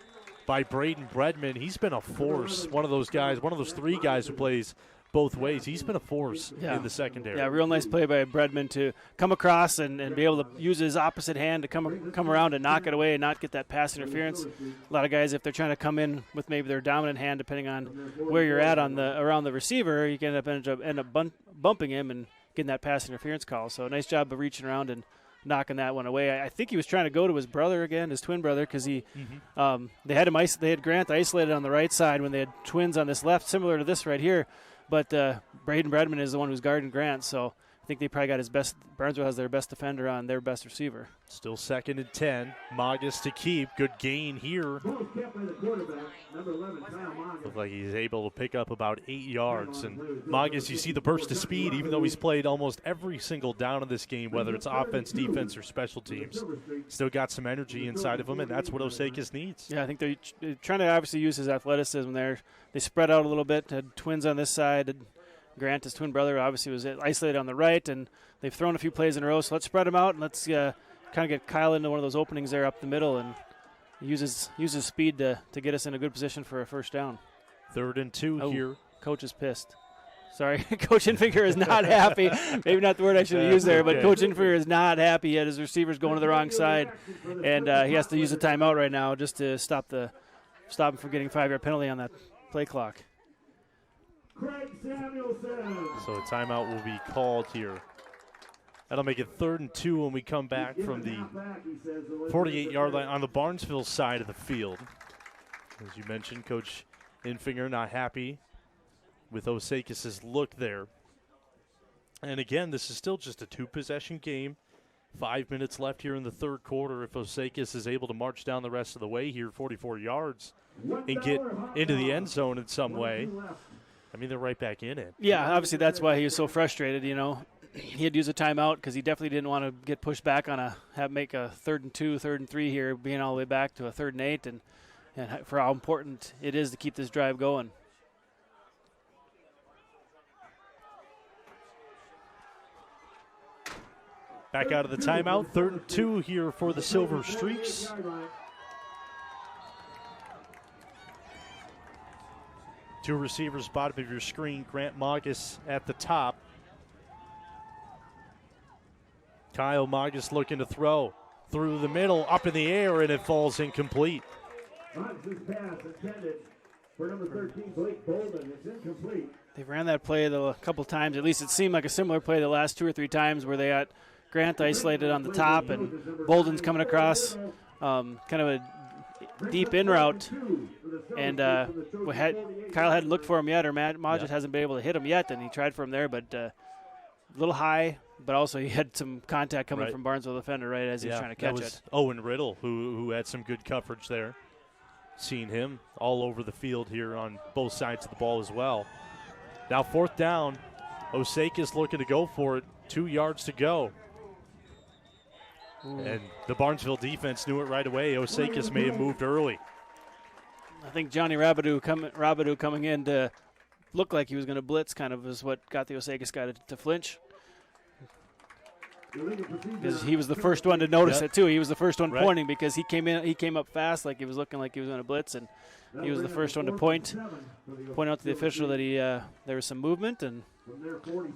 by Braden Bredman. He's been a force. One of those 3 guys who plays both ways. He's been a force in the secondary. Yeah, real nice play by Bredman to come across and be able to use his opposite hand to come around and knock it away and not get that pass interference. A lot of guys, if they're trying to come in with maybe their dominant hand, depending on where you're at around the receiver, you can end up bumping him and getting that pass interference call. So nice job of reaching around and knocking that one away. I think he was trying to go to his brother again, his twin brother, because they had Grant isolated on the right side when they had twins on this left, similar to this right here. But Braden Bredman is the one who's guarding Grant, so I think they probably got his best. Barnesville has their best defender on their best receiver. Still 2nd and 10. Magas to keep. Good gain here. Looked like he's able to pick up about 8 yards. And Magas, you see the burst of speed, even though he's played almost every single down of this game, whether it's offense, defense, or special teams. Still got some energy inside of him, and that's what Osakis needs. Yeah, I think they're trying to obviously use his athleticism there. They spread out a little bit, had twins on this side. Grant, his twin brother, obviously was isolated on the right, and they've thrown a few plays in a row. So let's spread them out, and let's kind of get Kyle into one of those openings there up the middle and use his speed to get us in a good position for a first down. 3rd and 2 here. Coach is pissed. Sorry, Coach Infinger is not happy. Maybe not the word I should have used there, but Coach Infinger is not happy. He had his receivers going to the wrong side, and he has to use a timeout right now just to stop him from getting a 5-yard penalty on that play clock. So a timeout will be called here. That'll make it 3rd and 2 when we come back from the 48-yard line on the Barnesville side of the field. As you mentioned, Coach Infinger not happy with Osakis' look there. And again, this is still just a 2-possession game. 5 minutes left here in the 3rd quarter. If Osakis is able to march down the rest of the way here, 44 yards, and get into the end zone in some way, I mean, they're right back in it. Yeah, obviously that's why he was so frustrated, you know. He had to use a timeout because he definitely didn't want to get pushed back on make a 3rd and 2, 3rd and 3 here, being all the way back to a 3rd and 8, and for how important it is to keep this drive going. Back out of the timeout, 3rd and 2 here for the Silver Streaks. Two receivers, bottom of your screen. Grant Magas at the top. Kyle Magas looking to throw through the middle, up in the air, and it falls incomplete. They ran that play a couple times. At least it seemed like a similar play the last 2 or 3 times where they got Grant isolated on the top and Bolden's coming across kind of a deep in route. And Kyle hadn't looked for him yet, or Magas hasn't been able to hit him yet, and he tried for him there, but a little high, but also he had some contact coming from Barnesville defender right as he was trying to catch it. Owen Riddle, who had some good coverage there. Seen him all over the field here on both sides of the ball as well. Now 4th down. Osakis looking to go for it. 2 yards to go. Ooh. And the Barnesville defense knew it right away. Osakis may have moved early. I think Johnny Rabideau coming in to look like he was going to blitz kind of is what got the Osakis guy to flinch. Because he was the first one to notice it too. He was the first one pointing because he came up fast, like he was looking like he was going to blitz, and he was the first one to point out to the official that there was some movement, and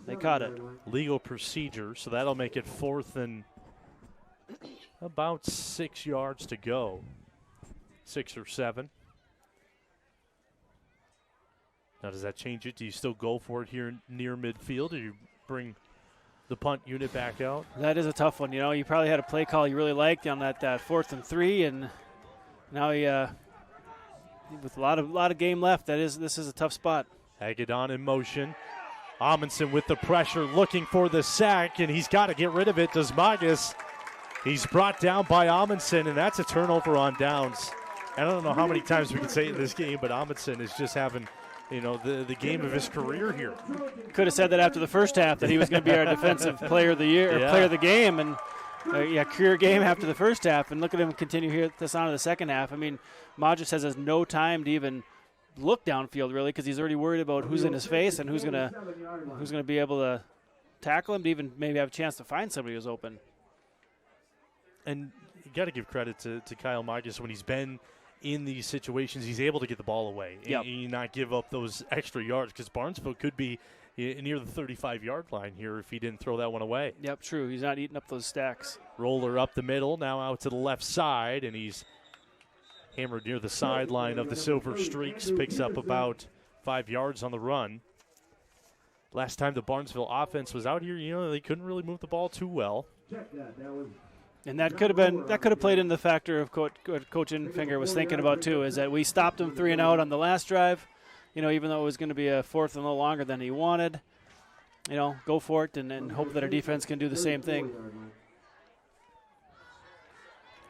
they caught it. Legal procedure, so that'll make it 4th and about 6 yards to go. 6 or 7. Now, does that change it? Do you still go for it here near midfield, or you bring the punt unit back out? That is a tough one. You know, you probably had a play call you really liked on that 4th and 3, and now with a lot of game left, this is a tough spot. Hagedon in motion. Amundsen with the pressure, looking for the sack, and he's got to get rid of it. Does Magas? He's brought down by Amundsen, and that's a turnover on downs. I don't know how many times we can say it in this game, but Amundsen is just having, the game of his career here. Could have said that after the first half that he was going to be our defensive player of the year, or player of the game, and career game after the first half. And look at him continue here this on to the second half. I mean, Magas has no time to even look downfield really because he's already worried about who's in his face and who's gonna be able to tackle him to even maybe have a chance to find somebody who's open. And you got to give credit to Kyle Magas when he's been in these situations. He's able to get the ball away and not give up those extra yards because Barnesville could be near the 35-yard line here if he didn't throw that one away. Yep, true. He's not eating up those stacks. Roller up the middle, now out to the left side, and he's hammered near the sideline of the Silver Streaks. Picks up about 5 yards on the run. Last time the Barnesville offense was out here, they couldn't really move the ball too well. And that could have played in the factor of Coach Infinger was thinking about too, is that we stopped them 3 and out on the last drive, even though it was going to be a fourth and a little longer than he wanted, go for it and hope that our defense can do the same thing.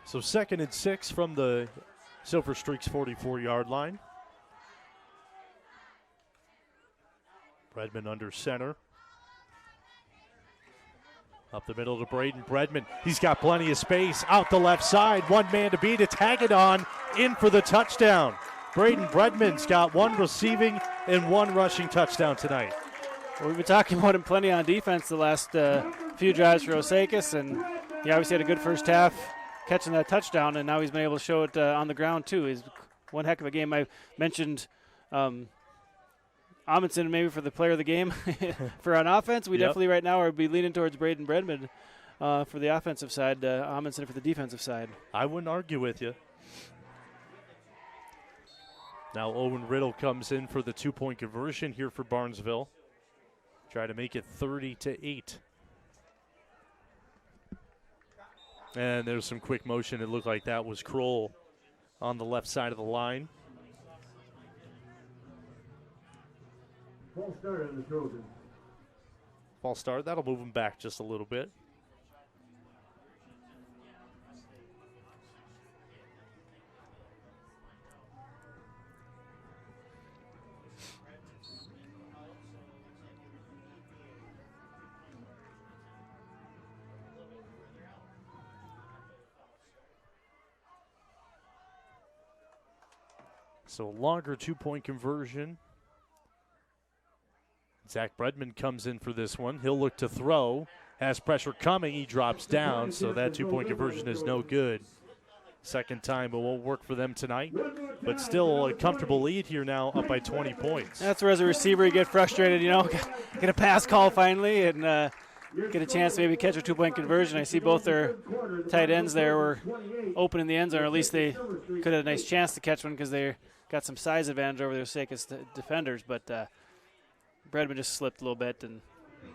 So 2nd and 6 from the Silver Streaks 44-yard line. Bredman under center. Up the middle to Braden Bredman. He's got plenty of space. Out the left side. One man to beat. It's Hagedon in for the touchdown. Braden Bredman's got 1 receiving and 1 rushing touchdown tonight. Well, we've been talking about him plenty on defense the last few drives for Osakis, and he obviously had a good first half catching that touchdown, and now he's been able to show it on the ground too. He's one heck of a game. I mentioned Amundsen maybe for the player of the game. For on offense, we definitely right now would be leaning towards Braden Bredman for the offensive side, Amundsen for the defensive side. I wouldn't argue with you. Now Owen Riddle comes in for the 2-point conversion here for Barnesville. Try to make it 30-8. And there's some quick motion. It looked like that was Kroll on the left side of the line. False start on the Trojans. False start. That'll move him back just a little bit. So a longer 2-point conversion. Zach Bredman comes in for this one. He'll look to throw. Has pressure coming. He drops down, so that 2-point conversion is no good. Second time, it won't work for them tonight. But still a comfortable lead here now, up by 20 points. That's where as a receiver you get frustrated, get a pass call finally and get a chance to maybe catch a 2-point conversion. I see both their tight ends there were open in the end zone, or at least they could have a nice chance to catch one because they got some size advantage over their Osakis defenders, but Bredman just slipped a little bit and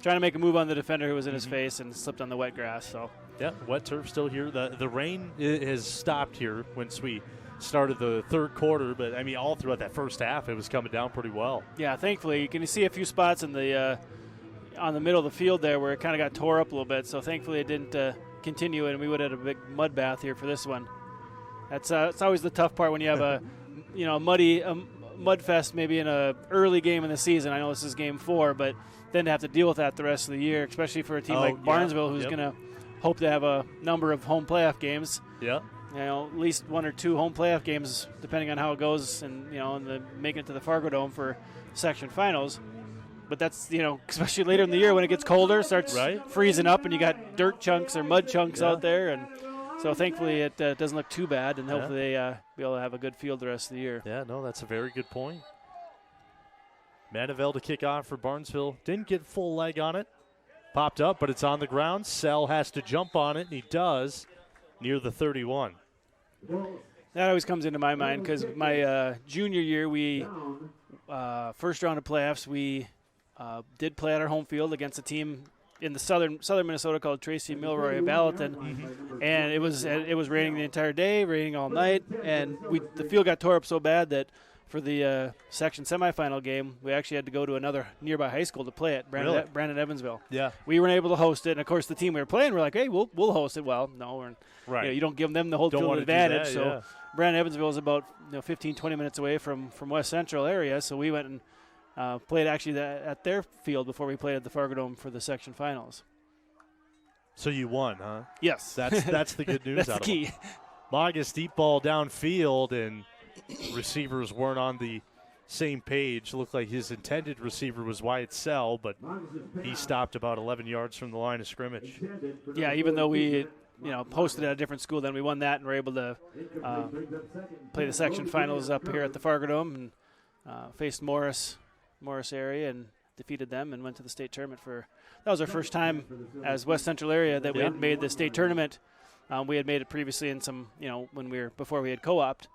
trying to make a move on the defender who was in his face and slipped on the wet grass. So yeah, wet turf still here. The rain has stopped here once we started the third quarter, but I mean all throughout that first half it was coming down pretty well. Yeah, thankfully you can see a few spots in the on the middle of the field there where it kind of got tore up a little bit. So thankfully it didn't continue, and we would have had a big mud bath here for this one. That's it's always the tough part when you have a mud fest maybe in a early game in the season. I know this is game 4, but then to have to deal with that the rest of the year, especially for a team like Barnesville who's going to hope to have a number of home playoff games. Yeah. At least 1 or 2 home playoff games, depending on how it goes, and making it to the Fargo Dome for section finals. But that's especially later in the year when it gets colder, starts freezing up, and you got dirt chunks or mud chunks out there, and so thankfully it doesn't look too bad, and hopefully they be able to have a good field the rest of the year. Yeah, no, that's a very good point. Manivel to kick off for Barnesville. Didn't get full leg on it. Popped up, but it's on the ground. Sell has to jump on it, and he does near the 31. That always comes into my mind because my junior year, we first round of playoffs, we did play at our home field against a team in the southern Minnesota called Tracy Milroy Ballatin, and it was raining the entire day, raining all night, and the field got tore up so bad that for the section semifinal game, we actually had to go to another nearby high school to play it, Brandon Evansville. Yeah, we weren't able to host it, and of course the team we were playing were like, hey, we'll host it. Well, no, you don't give them the whole field advantage. So Brandon Evansville is about 15, 20 minutes away from West Central area, so we went and played actually at their field before we played at the Fargo Dome for the section finals. So you won, huh? Yes. That's the good news. That's the key. Magas deep ball downfield, and receivers weren't on the same page. Looked like his intended receiver was Wyatt Sell, but he stopped about 11 yards from the line of scrimmage. Yeah, even though we hosted at a different school, then we won that and were able to play the section finals up here at the Fargo Dome and faced Morris area and defeated them and went to the state tournament that was our first time as West Central area that we had made the state tournament. We had made it previously in some, before we had co-opted.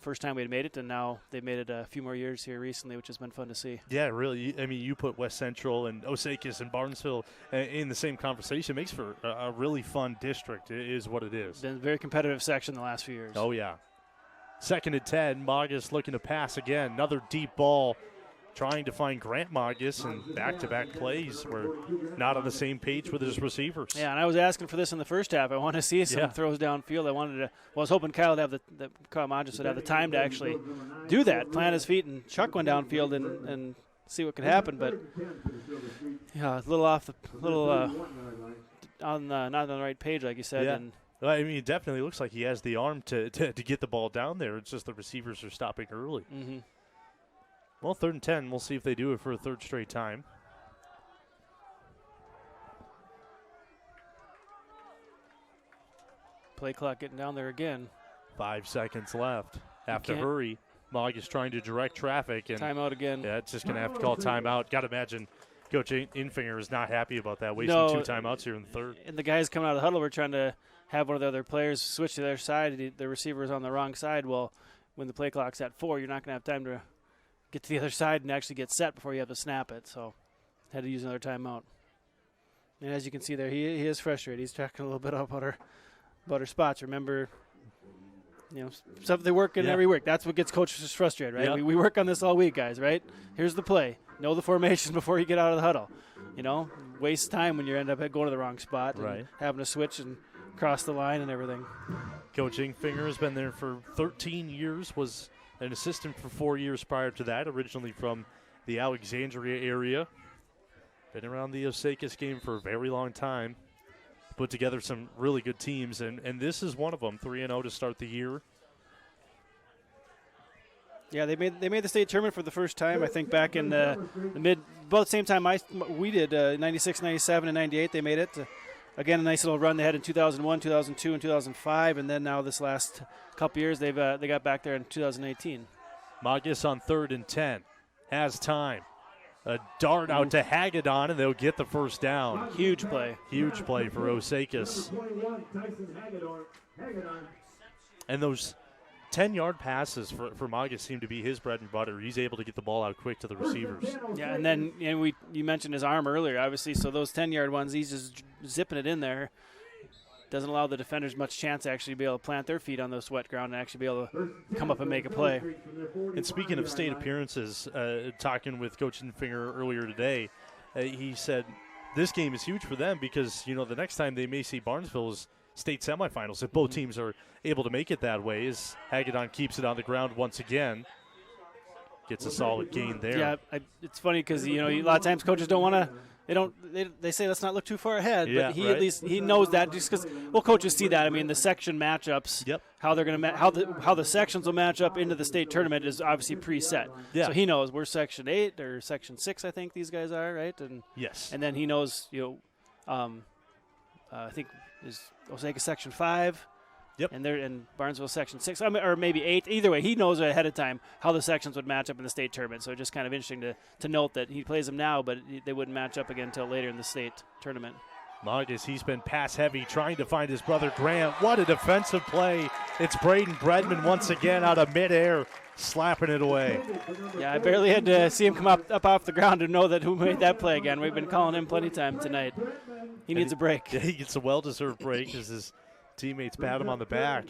First time we had made it, and now they've made it a few more years here recently, which has been fun to see. Yeah, really. I mean, you put West Central and Osakis and Barnesville in the same conversation. It makes for a really fun district, is what it is. Been a very competitive section the last few years. Oh, yeah. 2nd and 10. Magus looking to pass again. Another deep ball, trying to find Grant Magus, and back-to-back plays. We're not on the same page with his receivers. Yeah, and I was asking for this in the first half. I want to see some throws downfield. I was hoping Kyle would have Kyle Magus would have the time to actually do that, plant his feet and chuck one downfield and see what could happen. But yeah, a little not on the right page, like you said. Yeah. And Well, I mean, it definitely looks like he has the arm to get the ball down there. It's just the receivers are stopping early. Mm-hmm. Well, 3rd and 10. We'll see if they do it for a 3rd straight time. Play clock getting down there again. 5 seconds left. Have to hurry. Mog is trying to direct traffic. And timeout again. Yeah, it's just going to have to call timeout. Got to imagine Coach Infinger is not happy about that, wasting 2 timeouts here in the 3rd. And the guys coming out of the huddle were trying to have one of the other players switch to their side. The receiver is on the wrong side. Well, when the play clock's at 4, you're not going to have time to get to the other side and actually get set before you have to snap it. So had to use another timeout. And as you can see there, he is frustrated. He's talking a little bit about our spots. Remember, something they work in every week. That's what gets coaches frustrated, right? Yep. We work on this all week, guys, right? Here's the play. Know the formation before you get out of the huddle. Waste time when you end up going to the wrong spot and having to switch and cross the line and everything. Coach Infinger has been there for 13 years, was an assistant for 4 years prior to that, originally from the Alexandria area. Been around the Osakis game for a very long time. Put together some really good teams, and this is one of them, 3-0 to start the year. Yeah, they made the state tournament for the first time, I think, back in the about the same time we did, 96, 97, and 98. They made it. Again, a nice little run they had in 2001, 2002, and 2005, and then now this last couple years they got back there in 2018. Magus on 3rd and 10. Has time. A dart out to Hagedon, and they'll get the first down. Huge play. Huge play for Osakis. And those 10-yard passes for Magus seem to be his bread and butter. He's able to get the ball out quick to the receivers. Yeah, and then you mentioned his arm earlier, obviously, so those 10-yard ones, he's just zipping it in there. Doesn't allow the defenders much chance to actually be able to plant their feet on the sweat ground and actually be able to come up and make a play. And speaking of state appearances, talking with Coach Infinger earlier today, he said this game is huge for them because, the next time they may see Barnesville is state semifinals. If both teams are able to make it that way, as Hagedon keeps it on the ground once again. Gets a solid gain there. Yeah, it's funny because, a lot of times coaches don't want to – they say let's not look too far ahead, but at least he knows that just because coaches see that. I mean, the section matchups, how they're going to how the sections will match up into the state tournament is obviously preset. Yeah. So he knows we're section 8 or section 6. I think these guys are right, and yes, and then he knows I think is Osaka section 5. Yep. And they're in Barnesville section 6, or maybe 8. Either way, he knows ahead of time how the sections would match up in the state tournament. So just kind of interesting to note that he plays them now, but they wouldn't match up again until later in the state tournament. Magus, he's been pass heavy, trying to find his brother Grant. What a defensive play. It's Braden Bredman once again out of midair, slapping it away. Yeah, I barely had to see him come up off the ground to know that who made that play again. We've been calling him plenty of time tonight. He needs a break. Yeah, he gets a well-deserved break as his teammates pat him on the back.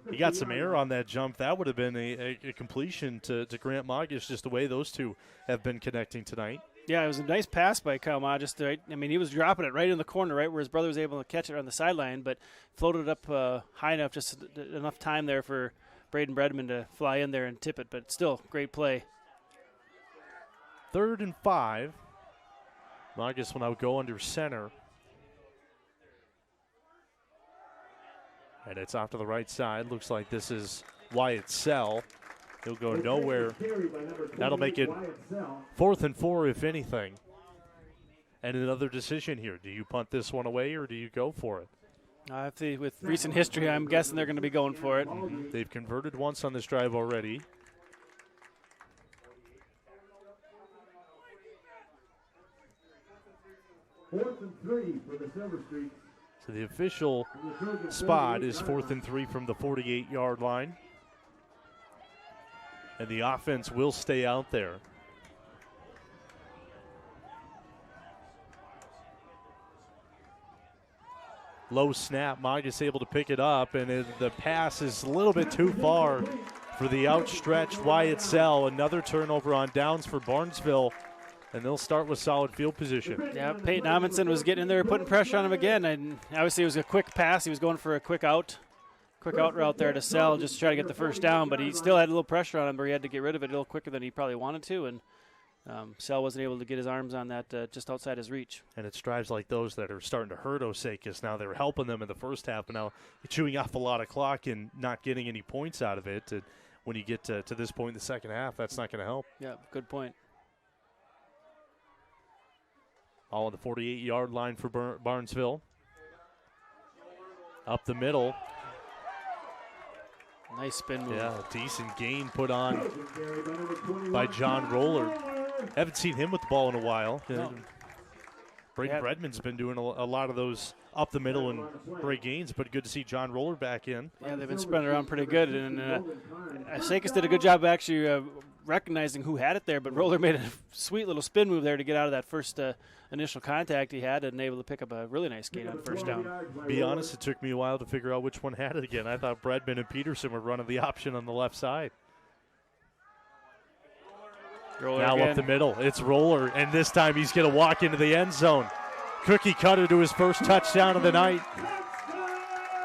He got some air on that jump. That would have been a completion to Grant Magus, just the way those two have been connecting tonight. Yeah, it was a nice pass by Kyle Magus. Right? I mean, he was dropping it right in the corner, right where his brother was able to catch it on the sideline, but floated up high enough, just enough time there for Braden Bredman to fly in there and tip it, but still, great play. 3rd and 5. Magus will now go under center. And it's off to the right side. Looks like this is Wyatt Sell. He'll go nowhere. That'll make it 4th and 4, if anything. And another decision here. Do you punt this one away or do you go for it? With recent history, I'm guessing they're going to be going for it. Mm-hmm. They've converted once on this drive already. Fourth and 3 for the Silver Streaks. So the official spot is 4th and 3 from the 48-yard line. And the offense will stay out there. Low snap. Magus able to pick it up, and the pass is a little bit too far for the outstretched YSL. Another turnover on downs for Barnesville, and they'll start with solid field position. Yeah, Peyton Amundsen was getting in there, putting pressure on him again, and obviously it was a quick pass. He was going for a quick out route there to Sell just to try to get the first down, but he still had a little pressure on him where he had to get rid of it a little quicker than he probably wanted to, and Sell wasn't able to get his arms on that just outside his reach. And it's drives like those that are starting to hurt Osakis now. They were helping them in the first half, but now chewing off a lot of clock and not getting any points out of it. And when you get to this point in the second half, that's not going to help. Yeah, good point. All on the 48-yard line for Barnesville. Up the middle. Nice spin move. Yeah, decent gain put on by John Roller. Haven't seen him with the ball in a while. No. Braden Bredman's been doing a lot of those up the middle and great gains, but good to see John Roller back in. Yeah, they've been spreading around pretty good. And Osakis did a good job actually recognizing who had it there, but Roller made a sweet little spin move there to get out of that first initial contact he had and able to pick up a really nice gain on first down. Be honest, it took me a while to figure out which one had it again. I thought Bredman and Peterson were running the option on the left side. Roller now again. Up the middle, it's Roller, and this time he's going to walk into the end zone. Cookie cutter to his first touchdown of the night.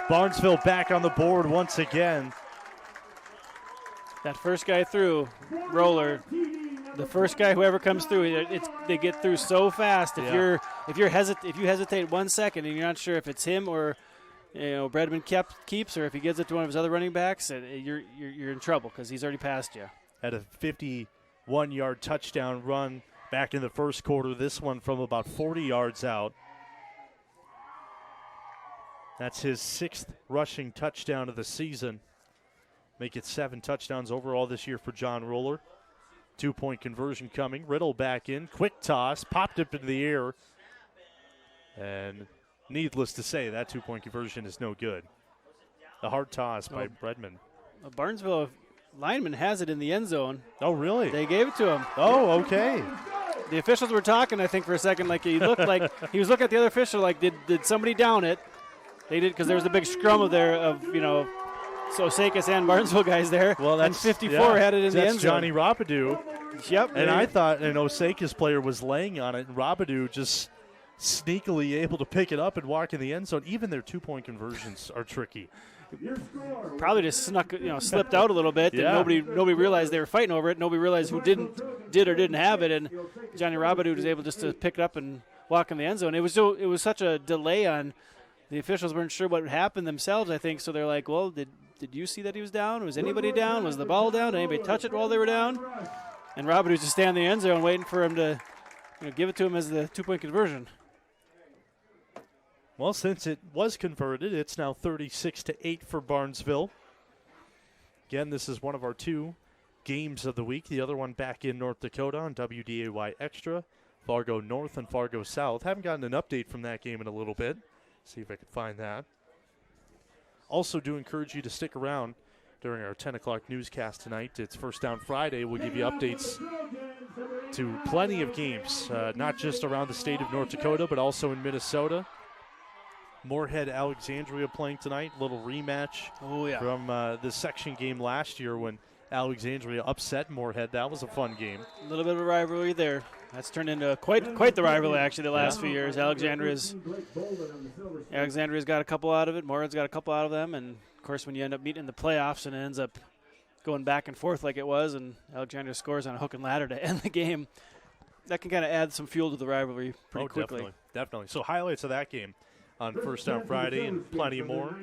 Barnesville back on the board once again. That first guy through, Roller, the first guy whoever comes through, they get through so fast. If you hesitate 1 second and you're not sure if it's him or Bredman keeps, or if he gives it to one of his other running backs, you're in trouble because he's already passed you. Had a 51-yard touchdown run back in the first quarter. This one from about 40 yards out. That's his 6th rushing touchdown of the season. Make it 7 touchdowns overall this year for John Roller. 2-point conversion coming. Riddle back in. Quick toss. Popped up into the air. And needless to say, that 2-point conversion is no good. The hard toss by Bredman. A Barnesville lineman has it in the end zone. Oh, really? They gave it to him. Oh, okay. The officials were talking, I think, for a second. Like he looked like he was looking at the other official like, did somebody down it? They did, because there was a big scrum of so Osakis and Barnesville guys there. Well, and 54 had it in the end zone. Johnny Rabidou. Yep. And I thought an Osakis player was laying on it, and Rabidou just sneakily able to pick it up and walk in the end zone. Even their 2-point conversions are tricky. Probably just slipped out a little bit. Yeah. And nobody realized they were fighting over it. Nobody realized who did or didn't have it. And Johnny Rabidou was able just to pick it up and walk in the end zone. It was such a delay on. The officials weren't sure what happened themselves, I think, so they're like, well, did you see that he was down? Was anybody down? Was the ball down? Did anybody touch it while they were down? And Rabidou's just standing in the end zone waiting for him to give it to him as the 2-point conversion. Well, since it was converted, it's now 36-8 for Barnesville. Again, this is one of our 2 games of the week. The other one back in North Dakota on WDAY Extra. Fargo North and Fargo South. Haven't gotten an update from that game in a little bit. See if I can find that. Also do encourage you to stick around during our 10 o'clock newscast tonight. It's First Down Friday. We'll give you updates to plenty of games, not just around the state of North Dakota, but also in Minnesota. Moorhead Alexandria playing tonight. Little rematch from the section game last year when Alexandria upset Moorhead. That was a fun game. A little bit of a rivalry there. That's turned into quite the rivalry, actually, the last few years. Alexandria's got a couple out of it. Moorhead's got a couple out of them. And, of course, when you end up meeting in the playoffs and it ends up going back and forth like it was, and Alexandria scores on a hook and ladder to end the game, that can kind of add some fuel to the rivalry pretty quickly. Definitely. So highlights of that game on First Down Friday and plenty more.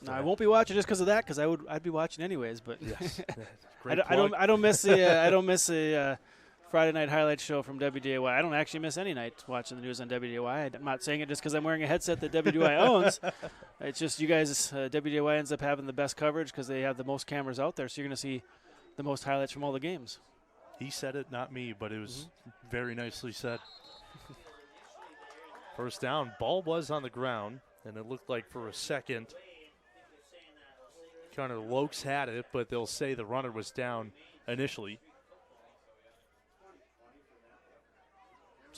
No, I won't be watching just because of that, because I'd be watching anyways. But yes. I don't miss the Friday night highlight show from WDAY. I don't actually miss any night watching the news on WDAY. I'm not saying it just because I'm wearing a headset that WDAY owns. It's just you guys, WDAY ends up having the best coverage because they have the most cameras out there, so you're going to see the most highlights from all the games. He said it, not me, but it was very nicely said. First down, ball was on the ground, and it looked like for a second Connor Lokes had it, but they'll say the runner was down initially.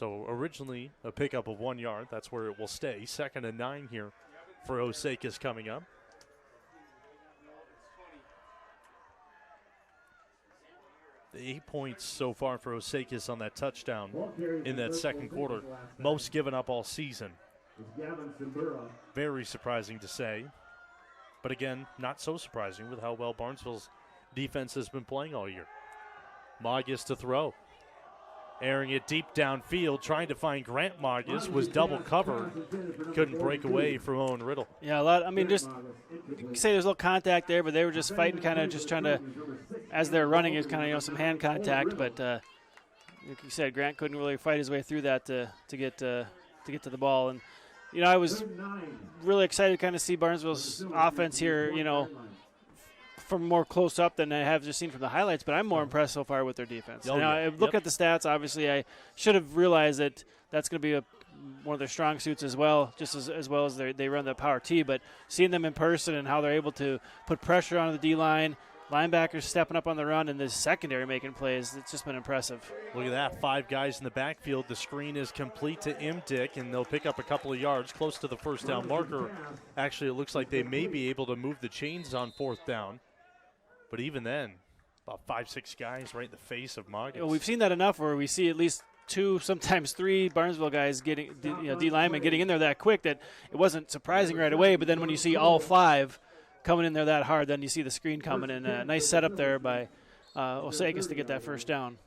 So originally a pickup of 1 yard. That's where it will stay. 2nd and 9 here for Osakis coming up. The 8 points so far for Osakis on that touchdown in that second quarter. Most given up all season. Very surprising to say. But again, not so surprising with how well Barnesville's defense has been playing all year. Mogis to throw. Airing it deep downfield, trying to find Grant Mogis, was double covered. Couldn't break away from Owen Riddle. Yeah, a lot. I mean, just you can say there's a little contact there, but they were just fighting, kind of just trying to, as they're running, it's kind of, some hand contact. But like you said, Grant couldn't really fight his way through that to get to the ball. And I was really excited to kind of see Barnesville's offense here, from more close up than I have just seen from the highlights, but I'm more impressed so far with their defense. Oh, now, look at the stats. Obviously, I should have realized that that's going to be one of their strong suits as well, just as well as they run the power T. But seeing them in person and how they're able to put pressure on the D-line, linebackers stepping up on the run, and the secondary making plays, it's just been impressive. Look at that, 5 guys in the backfield. The screen is complete to Imdick, and they'll pick up a couple of yards close to the first down marker. Actually, it looks like they may be able to move the chains on 4th down. But even then, about 5-6 guys right in the face of Mogis. We've seen that enough where we see at least 2, sometimes 3 Barnesville guys getting, D linemen getting in there that quick that it wasn't surprising right away. But then when you see all 5 coming in there that hard, then you see the screen coming in. A nice setup there by Osakis to get that first down.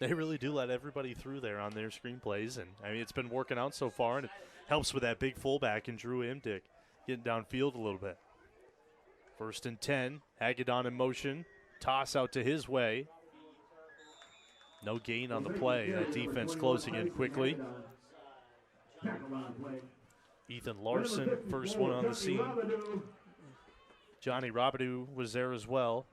They really do let everybody through there on their screenplays. And, it's been working out so far, and it helps with that big fullback and Drew Imdick getting downfield a little bit. 1st and 10, Hagedon in motion, toss out to his way. No gain on the play. That defense closing in quickly. Ethan Larson, first one on the scene. Johnny Robidoux was there as well.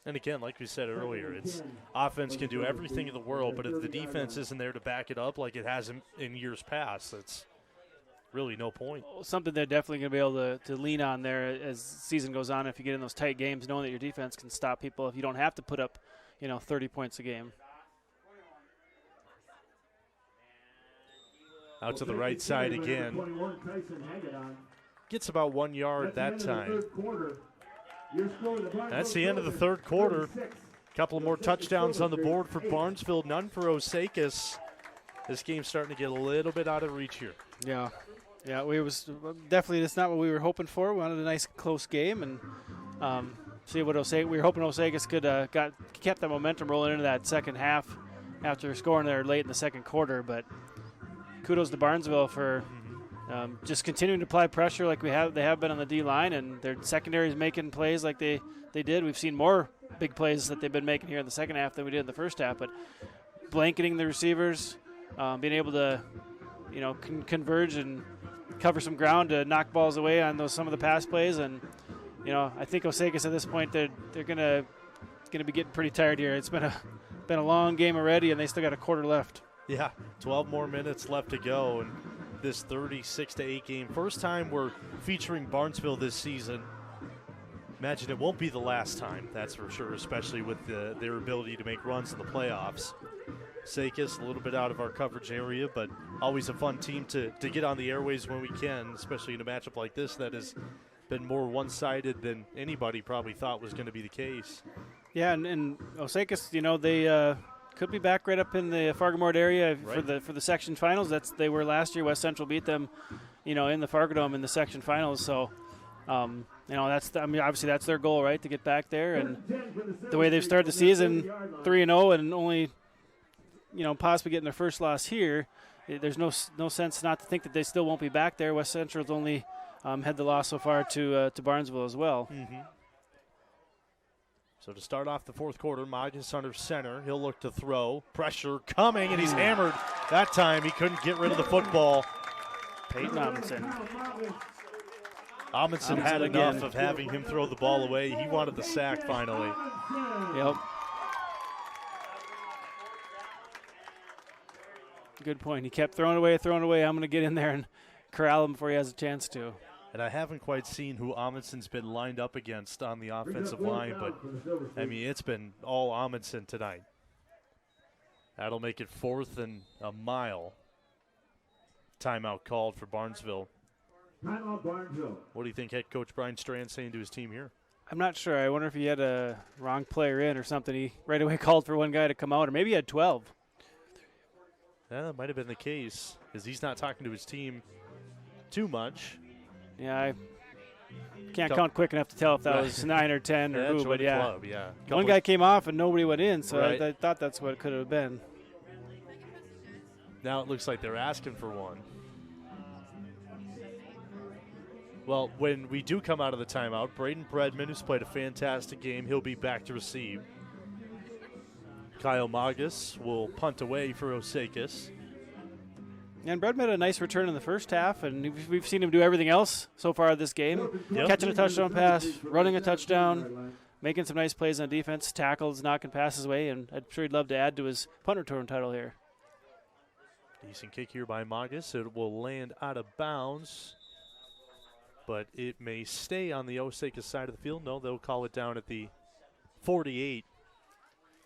And again, like we said earlier, it's offense can do everything in the world, but if the defense isn't there to back it up like it has in years past, it's really no point. Something they're definitely going to be able to lean on there as the season goes on if you get in those tight games, knowing that your defense can stop people if you don't have to put up, 30 points a game. Out to the right side again. Gets about 1 yard that time. That's the end of the third quarter. A couple more touchdowns on the board for Barnesville, none for Osakis. This game's starting to get a little bit out of reach here. Yeah, it's not what we were hoping for. We wanted a nice close game and see what we were hoping Osakis could kept that momentum rolling into that second half after scoring there late in the second quarter. But kudos to Barnesville for just continuing to apply pressure like they have been on the D line, and their secondary is making plays like they did. We've seen more big plays that they've been making here in the second half than we did in the first half. But blanketing the receivers, being able to converge and cover some ground to knock balls away on some of the pass plays, and I think Osakis at this point they're gonna be getting pretty tired here. It's been a long game already, and they still got a quarter left. Yeah, 12 more minutes left to go, and this 36-8 game. First time we're featuring Barnesville this season. Imagine it won't be the last time, that's for sure, especially with their ability to make runs in the playoffs. Osakis, a little bit out of our coverage area, but always a fun team to get on the airways when we can, especially in a matchup like this that has been more one-sided than anybody probably thought was going to be the case. Yeah, and Osakis, they could be back right up in the Fargo-Moorhead area for the section finals. They were last year. West Central beat them, in the Fargo Dome in the section finals. So, obviously that's their goal, right, to get back there. And the way they've started the season, 3-0, and only, possibly getting their first loss here, there's no sense not to think that they still won't be back there. West Central's only had the loss so far to Barnesville as well. Mm-hmm. So to start off the fourth quarter, Mogis under center. He'll look to throw. Pressure coming, and he's hammered. That time he couldn't get rid of the football. Peyton Amundsen had enough of having him throw the ball away. He wanted the sack finally. Yep. Good point. He kept throwing away. I'm going to get in there and corral him before he has a chance to. And I haven't quite seen who Amundsen's been lined up against on the offensive line, but, I mean, it's been all Amundsen tonight. That'll make it 4th and a mile. Timeout called for Barnesville. Timeout, Barnesville. What do you think head coach Brian Strand's saying to his team here? I'm not sure. I wonder if he had a wrong player in or something. He right away called for one guy to come out, or maybe he had 12. Yeah, that might have been the case, because he's not talking to his team too much. Yeah, I can't count quick enough to tell if that was 9 or 10 or who, but yeah. Club, yeah. One guy came off and nobody went in, so right. I thought that's what it could have been. Now it looks like they're asking for one. Well, when we do come out of the timeout, Braden Bredman, who's played a fantastic game, he'll be back to receive. Kyle Magus will punt away for Osakis. And Bredman had a nice return in the first half, and we've seen him do everything else so far this game. Yep. Catching a touchdown pass, running a touchdown, making some nice plays on defense, tackles, knocking passes away, and I'm sure he'd love to add to his punt return title here. Decent kick here by Magus. It will land out of bounds, but it may stay on the Osakis side of the field. No, they'll call it down at the 48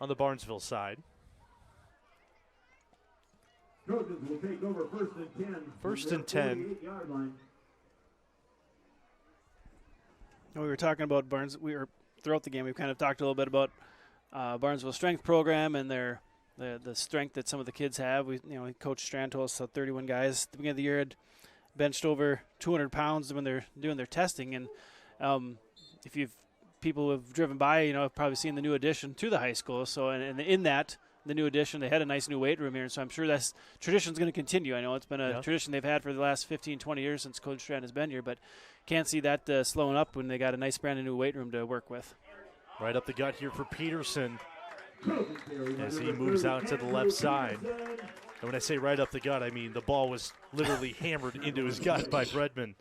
on the Barnesville side. Trojans will take over 1st and 10. 1st and 10. 48-yard line. We were talking about throughout the game, we've kind of talked a little bit about Barnesville's strength program and the strength that some of the kids have. Coach Strand told us 31 guys at the beginning of the year had benched over 200 pounds when they're doing their testing. And if people who have driven by, have probably seen the new addition to the high school. So, and in that, the new addition, they had a nice new weight room here. So I'm sure that tradition's going to continue. I know it's been a tradition they've had for the last 15, 20 years since Coach Strand has been here, but can't see that slowing up when they got a nice brand new weight room to work with. Right up the gut here for Peterson as he moves out to the left side. And when I say right up the gut, I mean the ball was literally hammered into his gut by Bredman.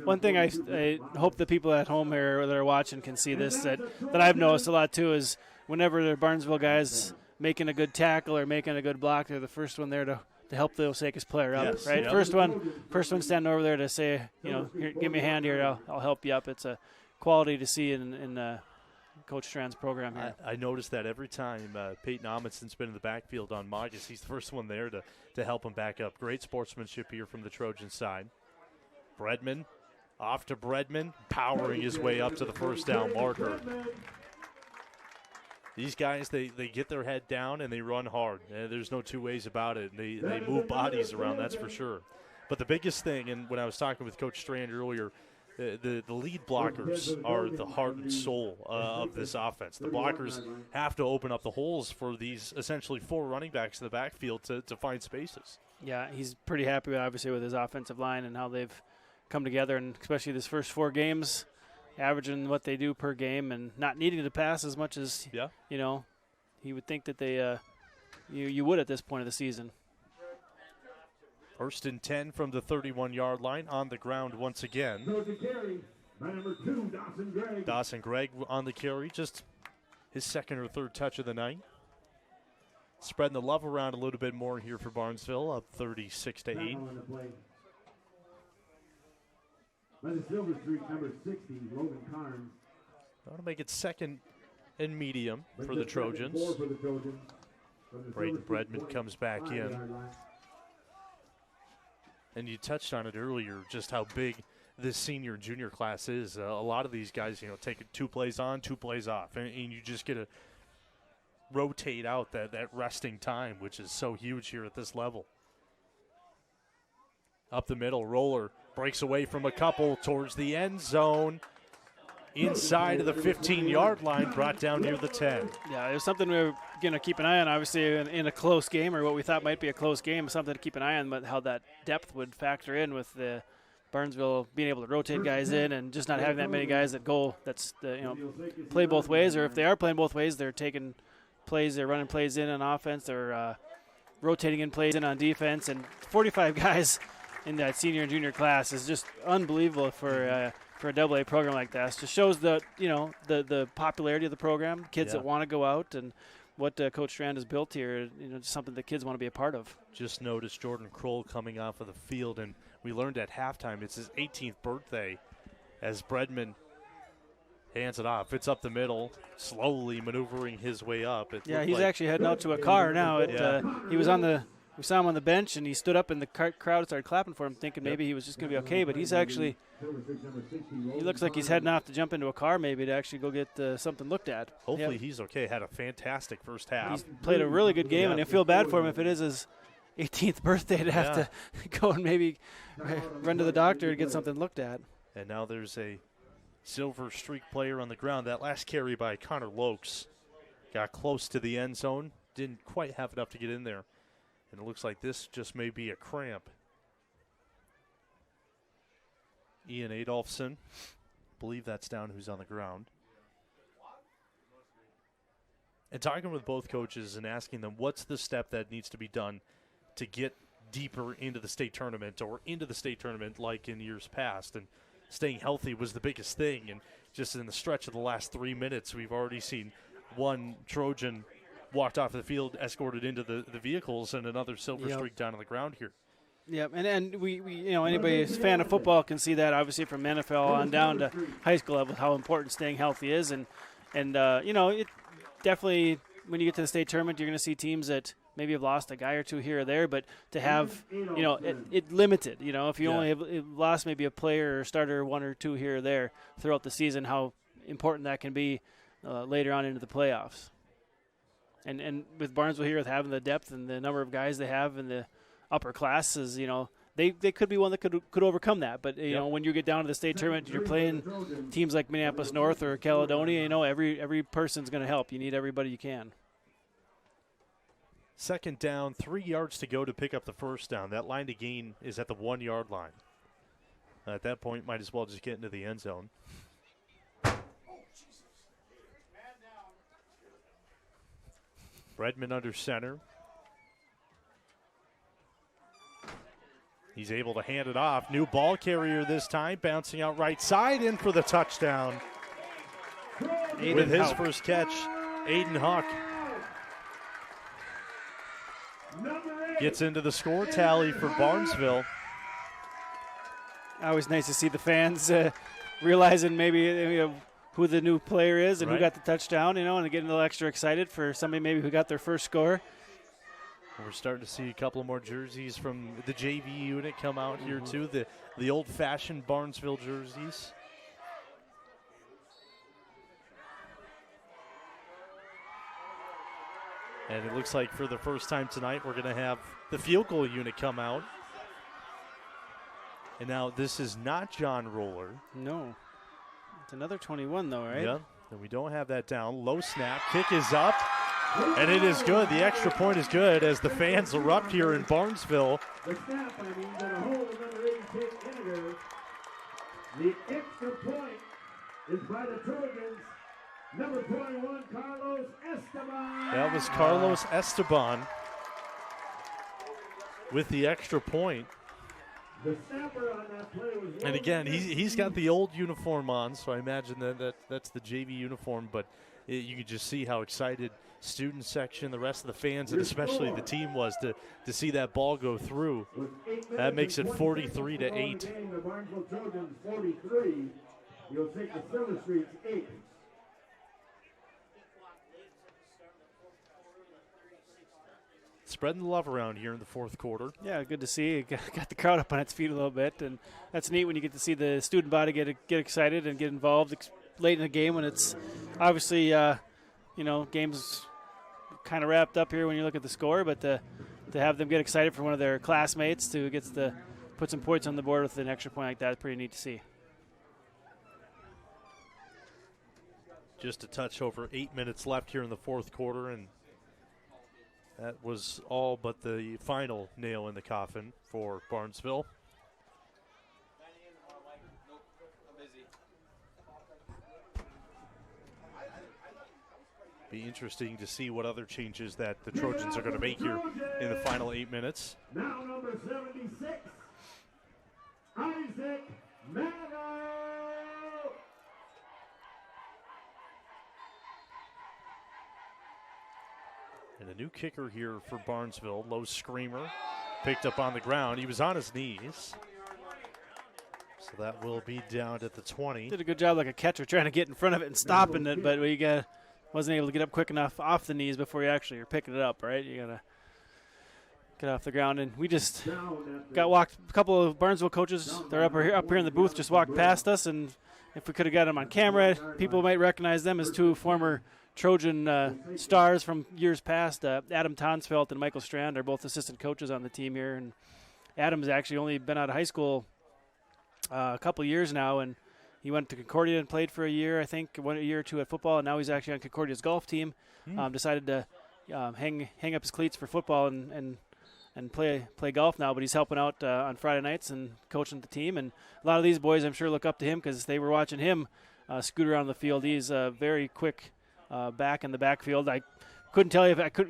One thing I hope the people at home here that are watching can see this, that I've noticed a lot too, is whenever the Barnesville guys making a good tackle or making a good block, they're the first one there to help the Osakis player up, yes, right? Yep. First one standing over there to say, here, give me a hand here, I'll help you up. It's a quality to see in Coach Strand's program here. I noticed that every time Peyton Amundsen's been in the backfield on Magus, he's the first one there to help him back up. Great sportsmanship here from the Trojan side. Bredman, off to Bredman, powering his way up to the first down marker. These guys, they get their head down and they run hard. There's no two ways about it. They move bodies around, that's for sure. But the biggest thing, and when I was talking with Coach Strand earlier, the lead blockers are the heart and soul of this offense. The blockers have to open up the holes for these essentially 4 running backs in the backfield to find spaces. Yeah, he's pretty happy, obviously, with his offensive line and how they've come together, and especially this first 4 games, averaging what they do per game and not needing to pass as much as, he would think that they you would at this point of the season. 1st and 10 from the 31-yard line on the ground once again. Number 2, Dawson Gregg. Dawson Gregg on the carry, just his 2nd or 3rd touch of the night. Spreading the love around a little bit more here for Barnesville, up 36-8. By the Silver Streak, number 60, Logan Carnes. That'll make it 2nd and medium for the Trojans. Braden Bredman comes back in. And you touched on it earlier, just how big this senior and junior class is. A lot of these guys, take 2 plays on, 2 plays off. And you just get to rotate out that resting time, which is so huge here at this level. Up the middle, Roller breaks away from a couple towards the end zone. Inside of the 15-yard line, brought down near the 10. Yeah, it was something we were going to keep an eye on, obviously, in a close game, or what we thought might be a close game, something to keep an eye on, but how that depth would factor in with the Barnesville being able to rotate guys in and just not having that many guys that play both ways, or if they are playing both ways, they're taking plays, they're running plays in on offense, they're rotating in plays in on defense, and 45 guys in that senior and junior class is just unbelievable for a AA program like that. It just shows the popularity of the program, kids that want to go out, and what Coach Strand has built here, just something the kids want to be a part of. Just noticed Jordan Kroll coming off of the field, and we learned at halftime it's his 18th birthday as Bredman hands it off. It's up the middle, slowly maneuvering his way up. He's actually heading out to a car now. We saw him on the bench, and he stood up, and the crowd started clapping for him, thinking maybe he was just going to be okay. But he looks like he's heading off to jump into a car maybe to actually go get something looked at. Hopefully he's okay. Had a fantastic first half. He's played a really good game, and I feel bad for him if it is his 18th birthday to have to go and maybe run to the doctor to get something looked at. And now there's a Silver Streak player on the ground. That last carry by Connor Lokes got close to the end zone. Didn't quite have enough to get in there. And it looks like this just may be a cramp. Ian Adolphson, believe that's down who's on the ground. And talking with both coaches and asking them what's the step that needs to be done to get deeper into the state tournament or into the state tournament like in years past. And staying healthy was the biggest thing. And just in the stretch of the last 3 minutes, we've already seen one Trojan walked off the field, escorted into the vehicles, and another Silver Streak down on the ground here. Yep, and we anybody who's a fan of football can see that obviously from NFL on down to high school level how important staying healthy is, and it definitely when you get to the state tournament you're going to see teams that maybe have lost a guy or two here or there, but to have it limited, if you only have lost maybe a player or starter one or two here or there throughout the season, how important that can be later on into the playoffs. And with Barnesville here, with having the depth and the number of guys they have in the upper classes, they could be one that could overcome that. But, when you get down to the state tournament, you're playing teams like Minneapolis North or Caledonia, every person's going to help. You need everybody you can. Second down, 3 yards to go to pick up the first down. That line to gain is at the 1 yard line. At that point, might as well just get into the end zone. Bredman under center. He's able to hand it off. New ball carrier this time, bouncing out right side, in for the touchdown. With his first catch, Aiden Huck gets into the score tally for Barnesville. Always nice to see the fans realizing maybe who the new player is and who got the touchdown, and getting a little extra excited for somebody maybe who got their first score. We're starting to see a couple more jerseys from the JV unit come out here too, the old-fashioned Barnesville jerseys. And it looks like for the first time tonight we're going to have the field goal unit come out. And now this is not John Roller. No. It's another 21, though, right? Yeah, and we don't have that down. Low snap, kick is up, and it is good. The extra point is good as the fans erupt here in Barnesville. The snap, gonna hold number 18 Iniger. The extra point is by the Trojans. Number 21, Carlos Esteban. That was Carlos Esteban with the extra point. The snapper on that play was, and again, he's got the old uniform on, so I imagine that's the JV uniform, but you could just see how excited student section, the rest of the fans, and especially the team was to see that ball go through. That makes it 43-8. The Barnesville Trojans 43. You'll take the Silver Streaks 8. Spreading the love around here in the fourth quarter. Yeah, good to see. Got the crowd up on its feet a little bit, and that's neat when you get to see the student body get excited and get involved late in the game when it's obviously, game's kind of wrapped up here when you look at the score, but to have them get excited for one of their classmates who gets to put some points on the board with an extra point like that is pretty neat to see. Just a touch over 8 minutes left here in the fourth quarter, and that was all but the final nail in the coffin for Barnesville. Be interesting to see what other changes that the Trojans are going to make here in the final 8 minutes. Now number 76, Isaac Mano. And a new kicker here for Barnesville, low screamer, picked up on the ground. He was on his knees. So that will be down at the 20. Did a good job like a catcher trying to get in front of it and stopping it, but wasn't able to get up quick enough off the knees before you actually are picking it up, right? You got to get off the ground. And we just got walked. A couple of Barnesville coaches, they're up here in the booth, just walked past us. And if we could have got them on camera, people might recognize them as two former Trojan stars from years past. Adam Tonsfeld and Michael Strand are both assistant coaches on the team here. And Adam's actually only been out of high school a couple of years now, and he went to Concordia and played for a year, I think, a year or two at football, and now he's actually on Concordia's golf team. Decided to hang up his cleats for football and play golf now, but he's helping out on Friday nights and coaching the team. And a lot of these boys, I'm sure, look up to him because they were watching him scoot around the field. He's a very quick back in the backfield. I couldn't tell you if I could,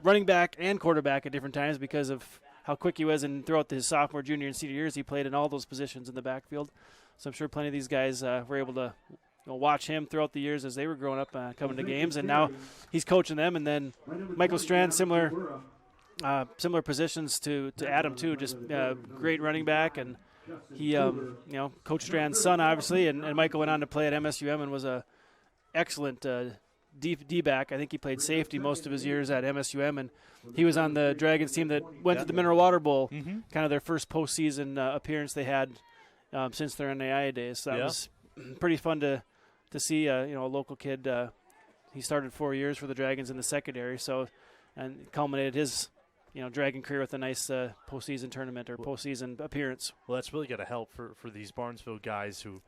running back and quarterback at different times because of how quick he was, and throughout his sophomore, junior, and senior years, he played in all those positions in the backfield. So I'm sure plenty of these guys were able to watch him throughout the years as they were growing up, coming to games, and now he's coaching them. And then Michael Strand, similar positions to Adam too, just great running back, and he Coach Strand's son obviously, and Michael went on to play at MSUM and was a excellent D-back. I think he played safety most of his years at MSUM, and he was on the Dragons team that went to the Mineral Water Bowl, kind of their first postseason appearance they had since their NAIA days. So that was pretty fun to see. A local kid. He started 4 years for the Dragons in the secondary, and culminated his Dragon career with a nice postseason tournament or postseason appearance. Well, that's really got to help for these Barnesville guys who,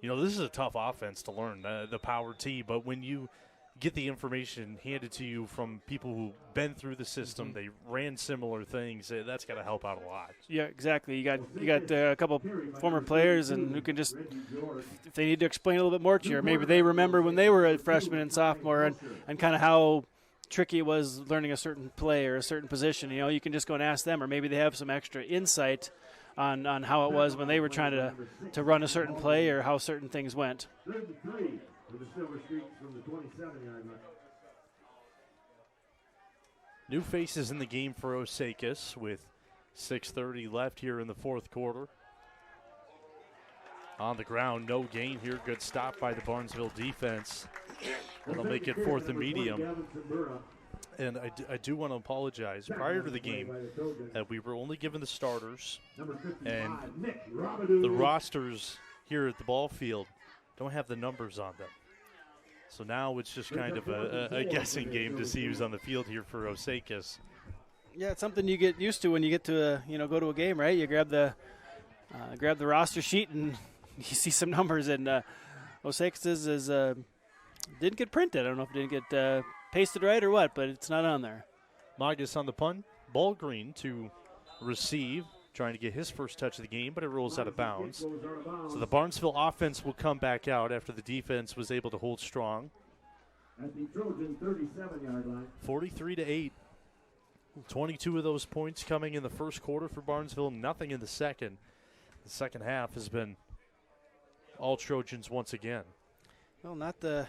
this is a tough offense to learn, the power T, but when you get the information handed to you from people who've been through the system, they ran similar things, that's got to help out a lot. Yeah, exactly. You got a couple former players, and who can just, if they need to explain a little bit more to you, or maybe they remember when they were a freshman and sophomore and kind of how tricky it was learning a certain play or a certain position. You can just go and ask them, or maybe they have some extra insight on how it was when they were trying to run a certain play or how certain things went. New faces in the game for Osakis with 6:30 left here in the fourth quarter. On the ground, no gain here. Good stop by the Barnesville defense. And they'll make it 4th and medium. And I do want to apologize. Prior to the game, we were only given the starters. And the rosters here at the ball field don't have the numbers on them. So now it's just kind of a guessing game to see who's on the field here for Osakis. Yeah, it's something you get used to when you get to go to a game, right? You grab the roster sheet and you see some numbers, and Osakis didn't get printed. I don't know if it didn't get pasted right or what, but it's not on there. Magus on the punt. Ball green to receive, trying to get his first touch of the game, but it rolls out of bounds. So the Barnesville offense will come back out after the defense was able to hold strong. At the Trojan 37-yard line. 43-8. 22 of those points coming in the first quarter for Barnesville, nothing in the second. The second half has been all Trojans once again. Well, not the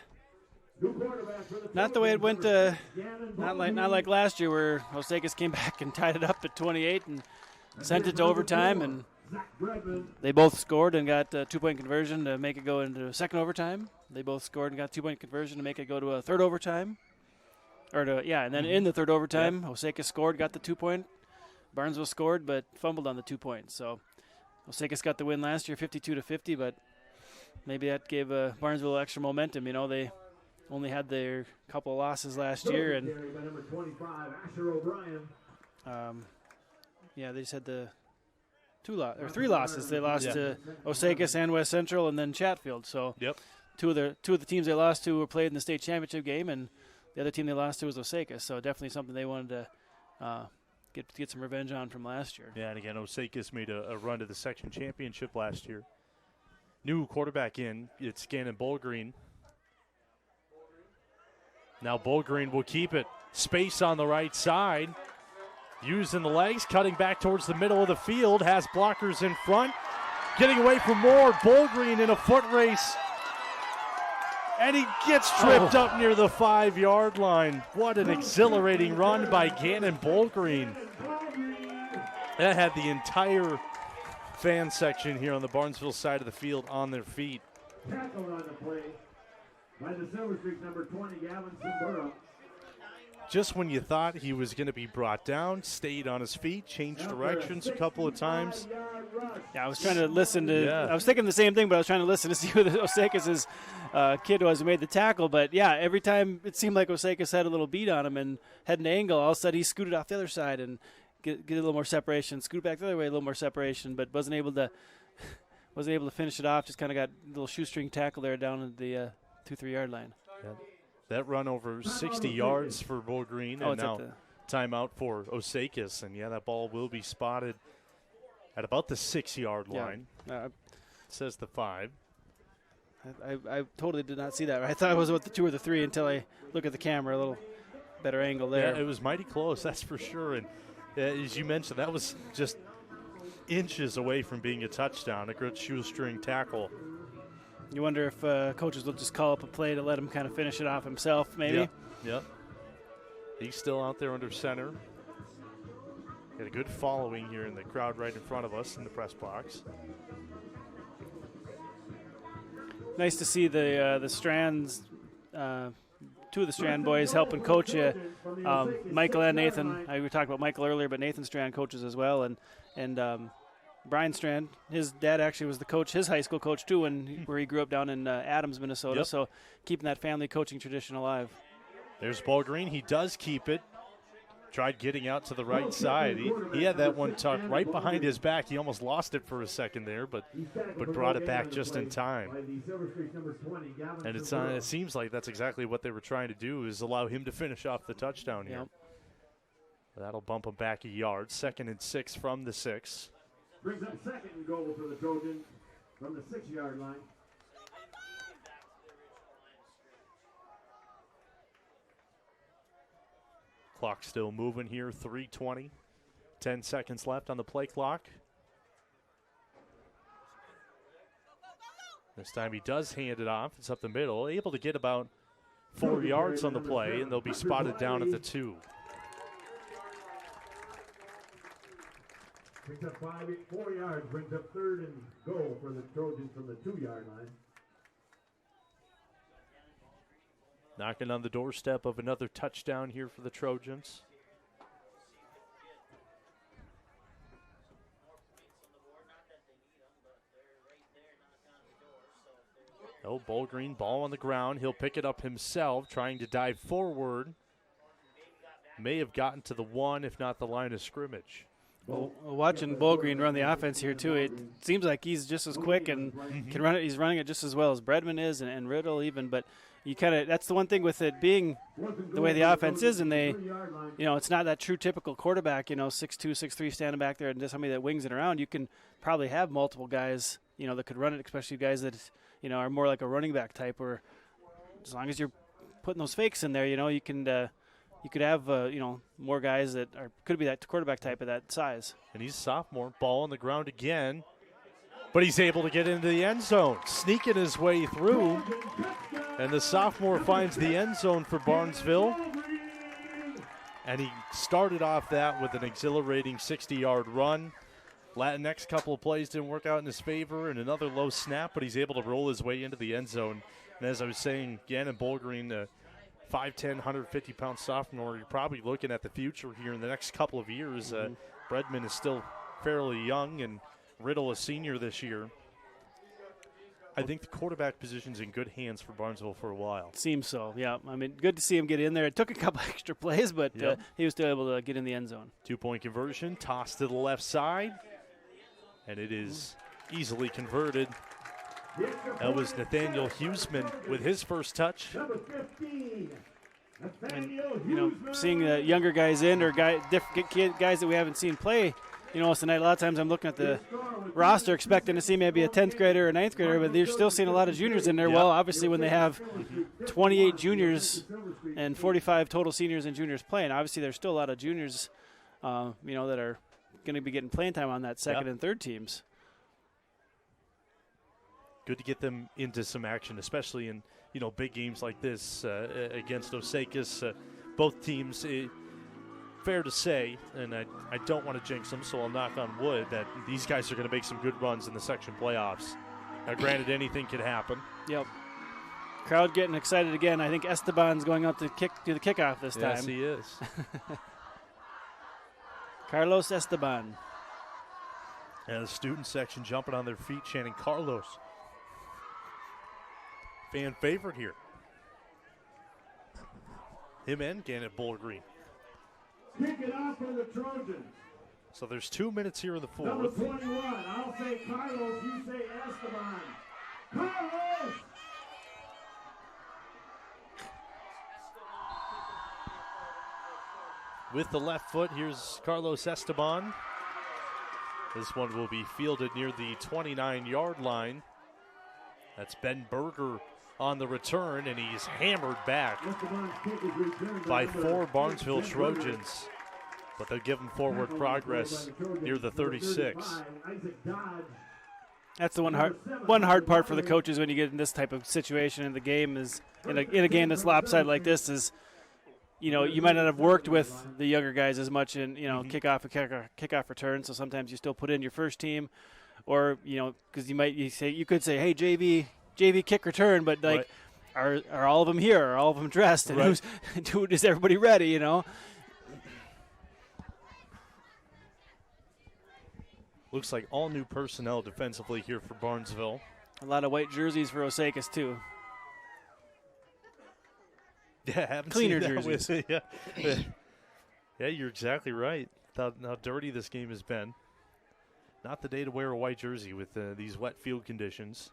way it went. Not like last year where Osakis came back and tied it up at 28 and sent it to overtime, and they both scored and got a 2-point conversion to make it go into a second overtime. They both scored and got a 2-point conversion to make it go to a third overtime. And then in the third overtime, Osakis scored, got the 2-point. Barnesville scored, but fumbled on the 2 points. So Osakis got the win last year, 52-50, but maybe that gave Barnesville extra momentum. They only had their couple of losses last year, and they just had the 3 losses. They lost to Osakis and West Central, and then Chatfield. So two of the teams they lost to were played in the state championship game, and the other team they lost to was Osakis. So definitely something they wanted to get some revenge on from last year. Yeah, and again, Osakis made a run to the section championship last year. New quarterback in, it's Gannon Bolgreen. Now Bolgreen will keep it. Space on the right side. Using the legs, cutting back towards the middle of the field. Has blockers in front. Getting away from Moore. Bolgreen in a foot race. And he gets tripped up near the 5-yard line. What an exhilarating run by Gannon Bolgreen. That had the entire fan section here on the Barnesville side of the field on their feet. Tackled on the play by the Silver Streak number 20, Gavin Simbura. Just when you thought he was going to be brought down, stayed on his feet, changed directions a couple of times. Yeah, I was trying to listen to I was thinking the same thing, but I was trying to listen to see who the Osakis' kid was who made the tackle. But, yeah, every time it seemed like Osakis had a little beat on him and had an angle, all of a sudden he scooted off the other side and get a little more separation, scoot back the other way, a little more separation, but wasn't able to finish it off. Just kind of got a little shoestring tackle there down at the 2-3 yard line. Yep. That run over 60 yards for Bull Green, and now timeout for Osakis. And, yeah, that ball will be spotted at about the 6-yard line. It says the 5. I totally did not see that. I thought it was with the 2 or the 3 until I look at the camera, a little better angle there. Yeah, it was mighty close, that's for sure. And as you mentioned, that was just inches away from being a touchdown, a good shoestring tackle. You wonder if coaches will just call up a play to let him kind of finish it off himself, maybe? Yep. He's still out there under center. Got a good following here in the crowd right in front of us in the press box. Nice to see the Strands, 2 of the Strand boys helping coach you. Michael and Nathan. We talked about Michael earlier, but Nathan Strand coaches as well. And Brian Strand, his dad actually was the coach, his high school coach too, where he grew up down in Adams, Minnesota. Yep. So keeping that family coaching tradition alive. There's Bull Green. He does keep it. Tried getting out to the right side. He had that one tucked right behind his back. He almost lost it for a second there, but brought it back just in time. And it seems like that's exactly what they were trying to do, is allow him to finish off the touchdown here. Yep. That'll bump him back a yard. 2nd and 6 from the 6. Brings up 2nd and goal for the Trojans from the 6-yard line. Clock still moving here, 3:20. 10 seconds left on the play clock. This time he does hand it off. It's up the middle. Able to get about 4 yards on the play, and they'll be spotted down at the 2. Brings up 4 yards, brings up 3rd and goal for the Trojans from the 2-yard line. Knocking on the doorstep of another touchdown here for the Trojans. Oh, Bull Green, ball on the ground. He'll pick it up himself, trying to dive forward. May have gotten to the 1, if not the line of scrimmage. Well, watching Bull Green run the offense here too, it seems like he's just as quick and can run it. He's running it just as well as Bredman is, and Riddle even. But you that's the one thing with it being the way the offense is, and they, it's not that true typical quarterback, 6'2", 6'3", standing back there and just somebody that wings it around. You can probably have multiple guys, that could run it, especially guys that, are more like a running back type. Where as long as you're putting those fakes in there, you can. You could have, more guys that could be that quarterback type of that size. And he's a sophomore. Ball on the ground again. But he's able to get into the end zone, sneaking his way through. And the sophomore finds the end zone for Barnesville. And he started off that with an exhilarating 60-yard run. Next couple of plays didn't work out in his favor, and another low snap, but he's able to roll his way into the end zone. And as I was saying, Gannon Bull Green, 5'10", 150-pound sophomore, you're probably looking at the future here in the next couple of years. Bredman is still fairly young, and Riddle a senior this year. I think the quarterback position's in good hands for Barnesville for a while. Seems so, yeah. I mean, good to see him get in there. It took a couple extra plays, but he was still able to get in the end zone. 2-point conversion, toss to the left side, and it is easily converted. That was Nathaniel Huseman with his first touch. And, seeing the younger guys in or different guys that we haven't seen play, tonight a lot of times I'm looking at the roster expecting to see maybe a 10th grader or 9th grader, but they're still seeing a lot of juniors in there. Well, obviously when they have 28 juniors and 45 total seniors and juniors playing, obviously there's still a lot of juniors, that are going to be getting playing time on that second and third teams. Good to get them into some action, especially in big games like this against Osakis. Both teams fair to say, and I don't want to jinx them, so I'll knock on wood, that these guys are going to make some good runs in the section playoffs. Now, granted, anything could happen. Yep. Crowd getting excited again. I think Esteban's going out to do the kickoff this time. Yes, he is. Carlos Esteban. And the student section jumping on their feet, chanting Carlos. Fan favorite here. Him and Gannett Bowler Green. Kick it off for the Trojans. So there's 2 minutes here in the fourth. Number 21. I'll say Carlos. You say Esteban. Carlos! With the left foot, here's Carlos Esteban. This one will be fielded near the 29-yard line. That's Ben Berger on the return, and he's hammered back by 4 Barnesville Trojans. But they'll give him forward progress near the 36. That's the one hard part for the coaches when you get in this type of situation in the game is in a game that's lopsided like this is, you might not have worked with the younger guys as much in, kickoff return. So sometimes you still put in your first team, or because you could say, hey, JV kick return, but like, right. Are all of them here? Are all of them dressed? And right. Is everybody ready? Looks like all new personnel defensively here for Barnesville. A lot of white jerseys for Osakis too. Yeah, haven't cleaner seen that jerseys. Yeah, you're exactly right. How dirty this game has been. Not the day to wear a white jersey with these wet field conditions.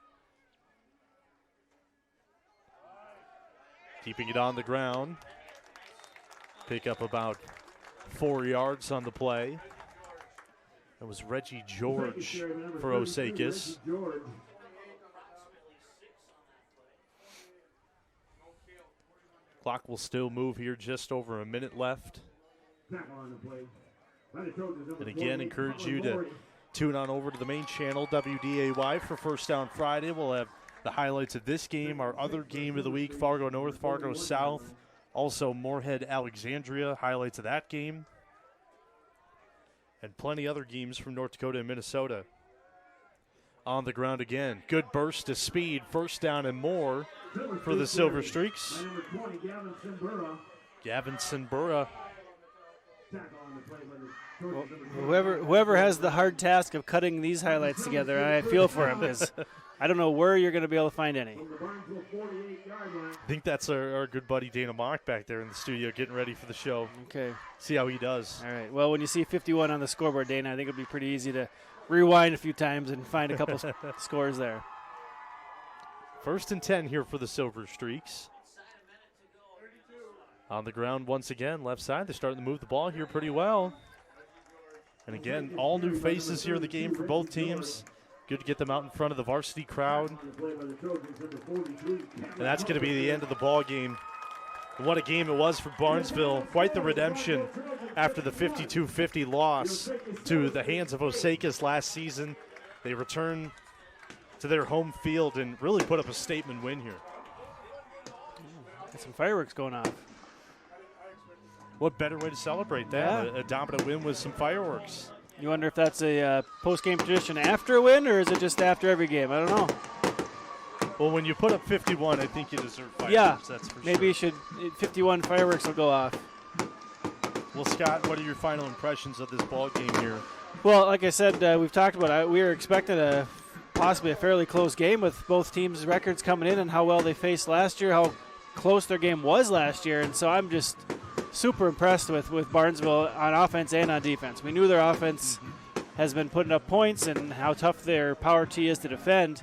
Keeping it on the ground. Pick up about 4 yards on the play. That was Reggie George for Osakis. Clock will still move here, just over a minute left. And again, encourage you to tune on over to the main channel, WDAY, for First Down Friday. We'll have the highlights of this game, our other game of the week, Fargo North, Fargo South. Also, Moorhead, Alexandria, highlights of that game. And plenty other games from North Dakota and Minnesota. On the ground again. Good burst of speed. First down and more for the Silver Streaks. Gavin Sinbura. Well, whoever has the hard task of cutting these highlights together, I feel for him because I don't know where you're going to be able to find any. I think that's our good buddy Dana Mock back there in the studio getting ready for the show. Okay. See how he does. All right. Well, when you see 51 on the scoreboard, Dana, I think it'll be pretty easy to rewind a few times and find a couple scores there. 1st and 10 here for the Silver Streaks. On the ground once again, left side. They're starting to move the ball here pretty well. And again, all new faces here in the game for both teams. Good to get them out in front of the varsity crowd. And that's going to be the end of the ball game. What a game it was for Barnesville. Quite the redemption after the 52-50 loss to the hands of Osakis last season. They return to their home field and really put up a statement win here. Got some fireworks going off. What better way to celebrate that? Yeah. A dominant win with some fireworks. You wonder if that's a post-game tradition after a win, or is it just after every game? I don't know. Well, when you put up 51, I think you deserve fireworks. Yeah, that's for maybe sure. you should. 51 fireworks will go off. Well, Scott, what are your final impressions of this ball game here? Well, like I said, we've talked about it. We were expecting possibly a fairly close game with both teams' records coming in and how well they faced last year, how close their game was last year, and so I'm just super impressed with Barnesville on offense and on defense. We knew their offense has been putting up points and how tough their power T is to defend.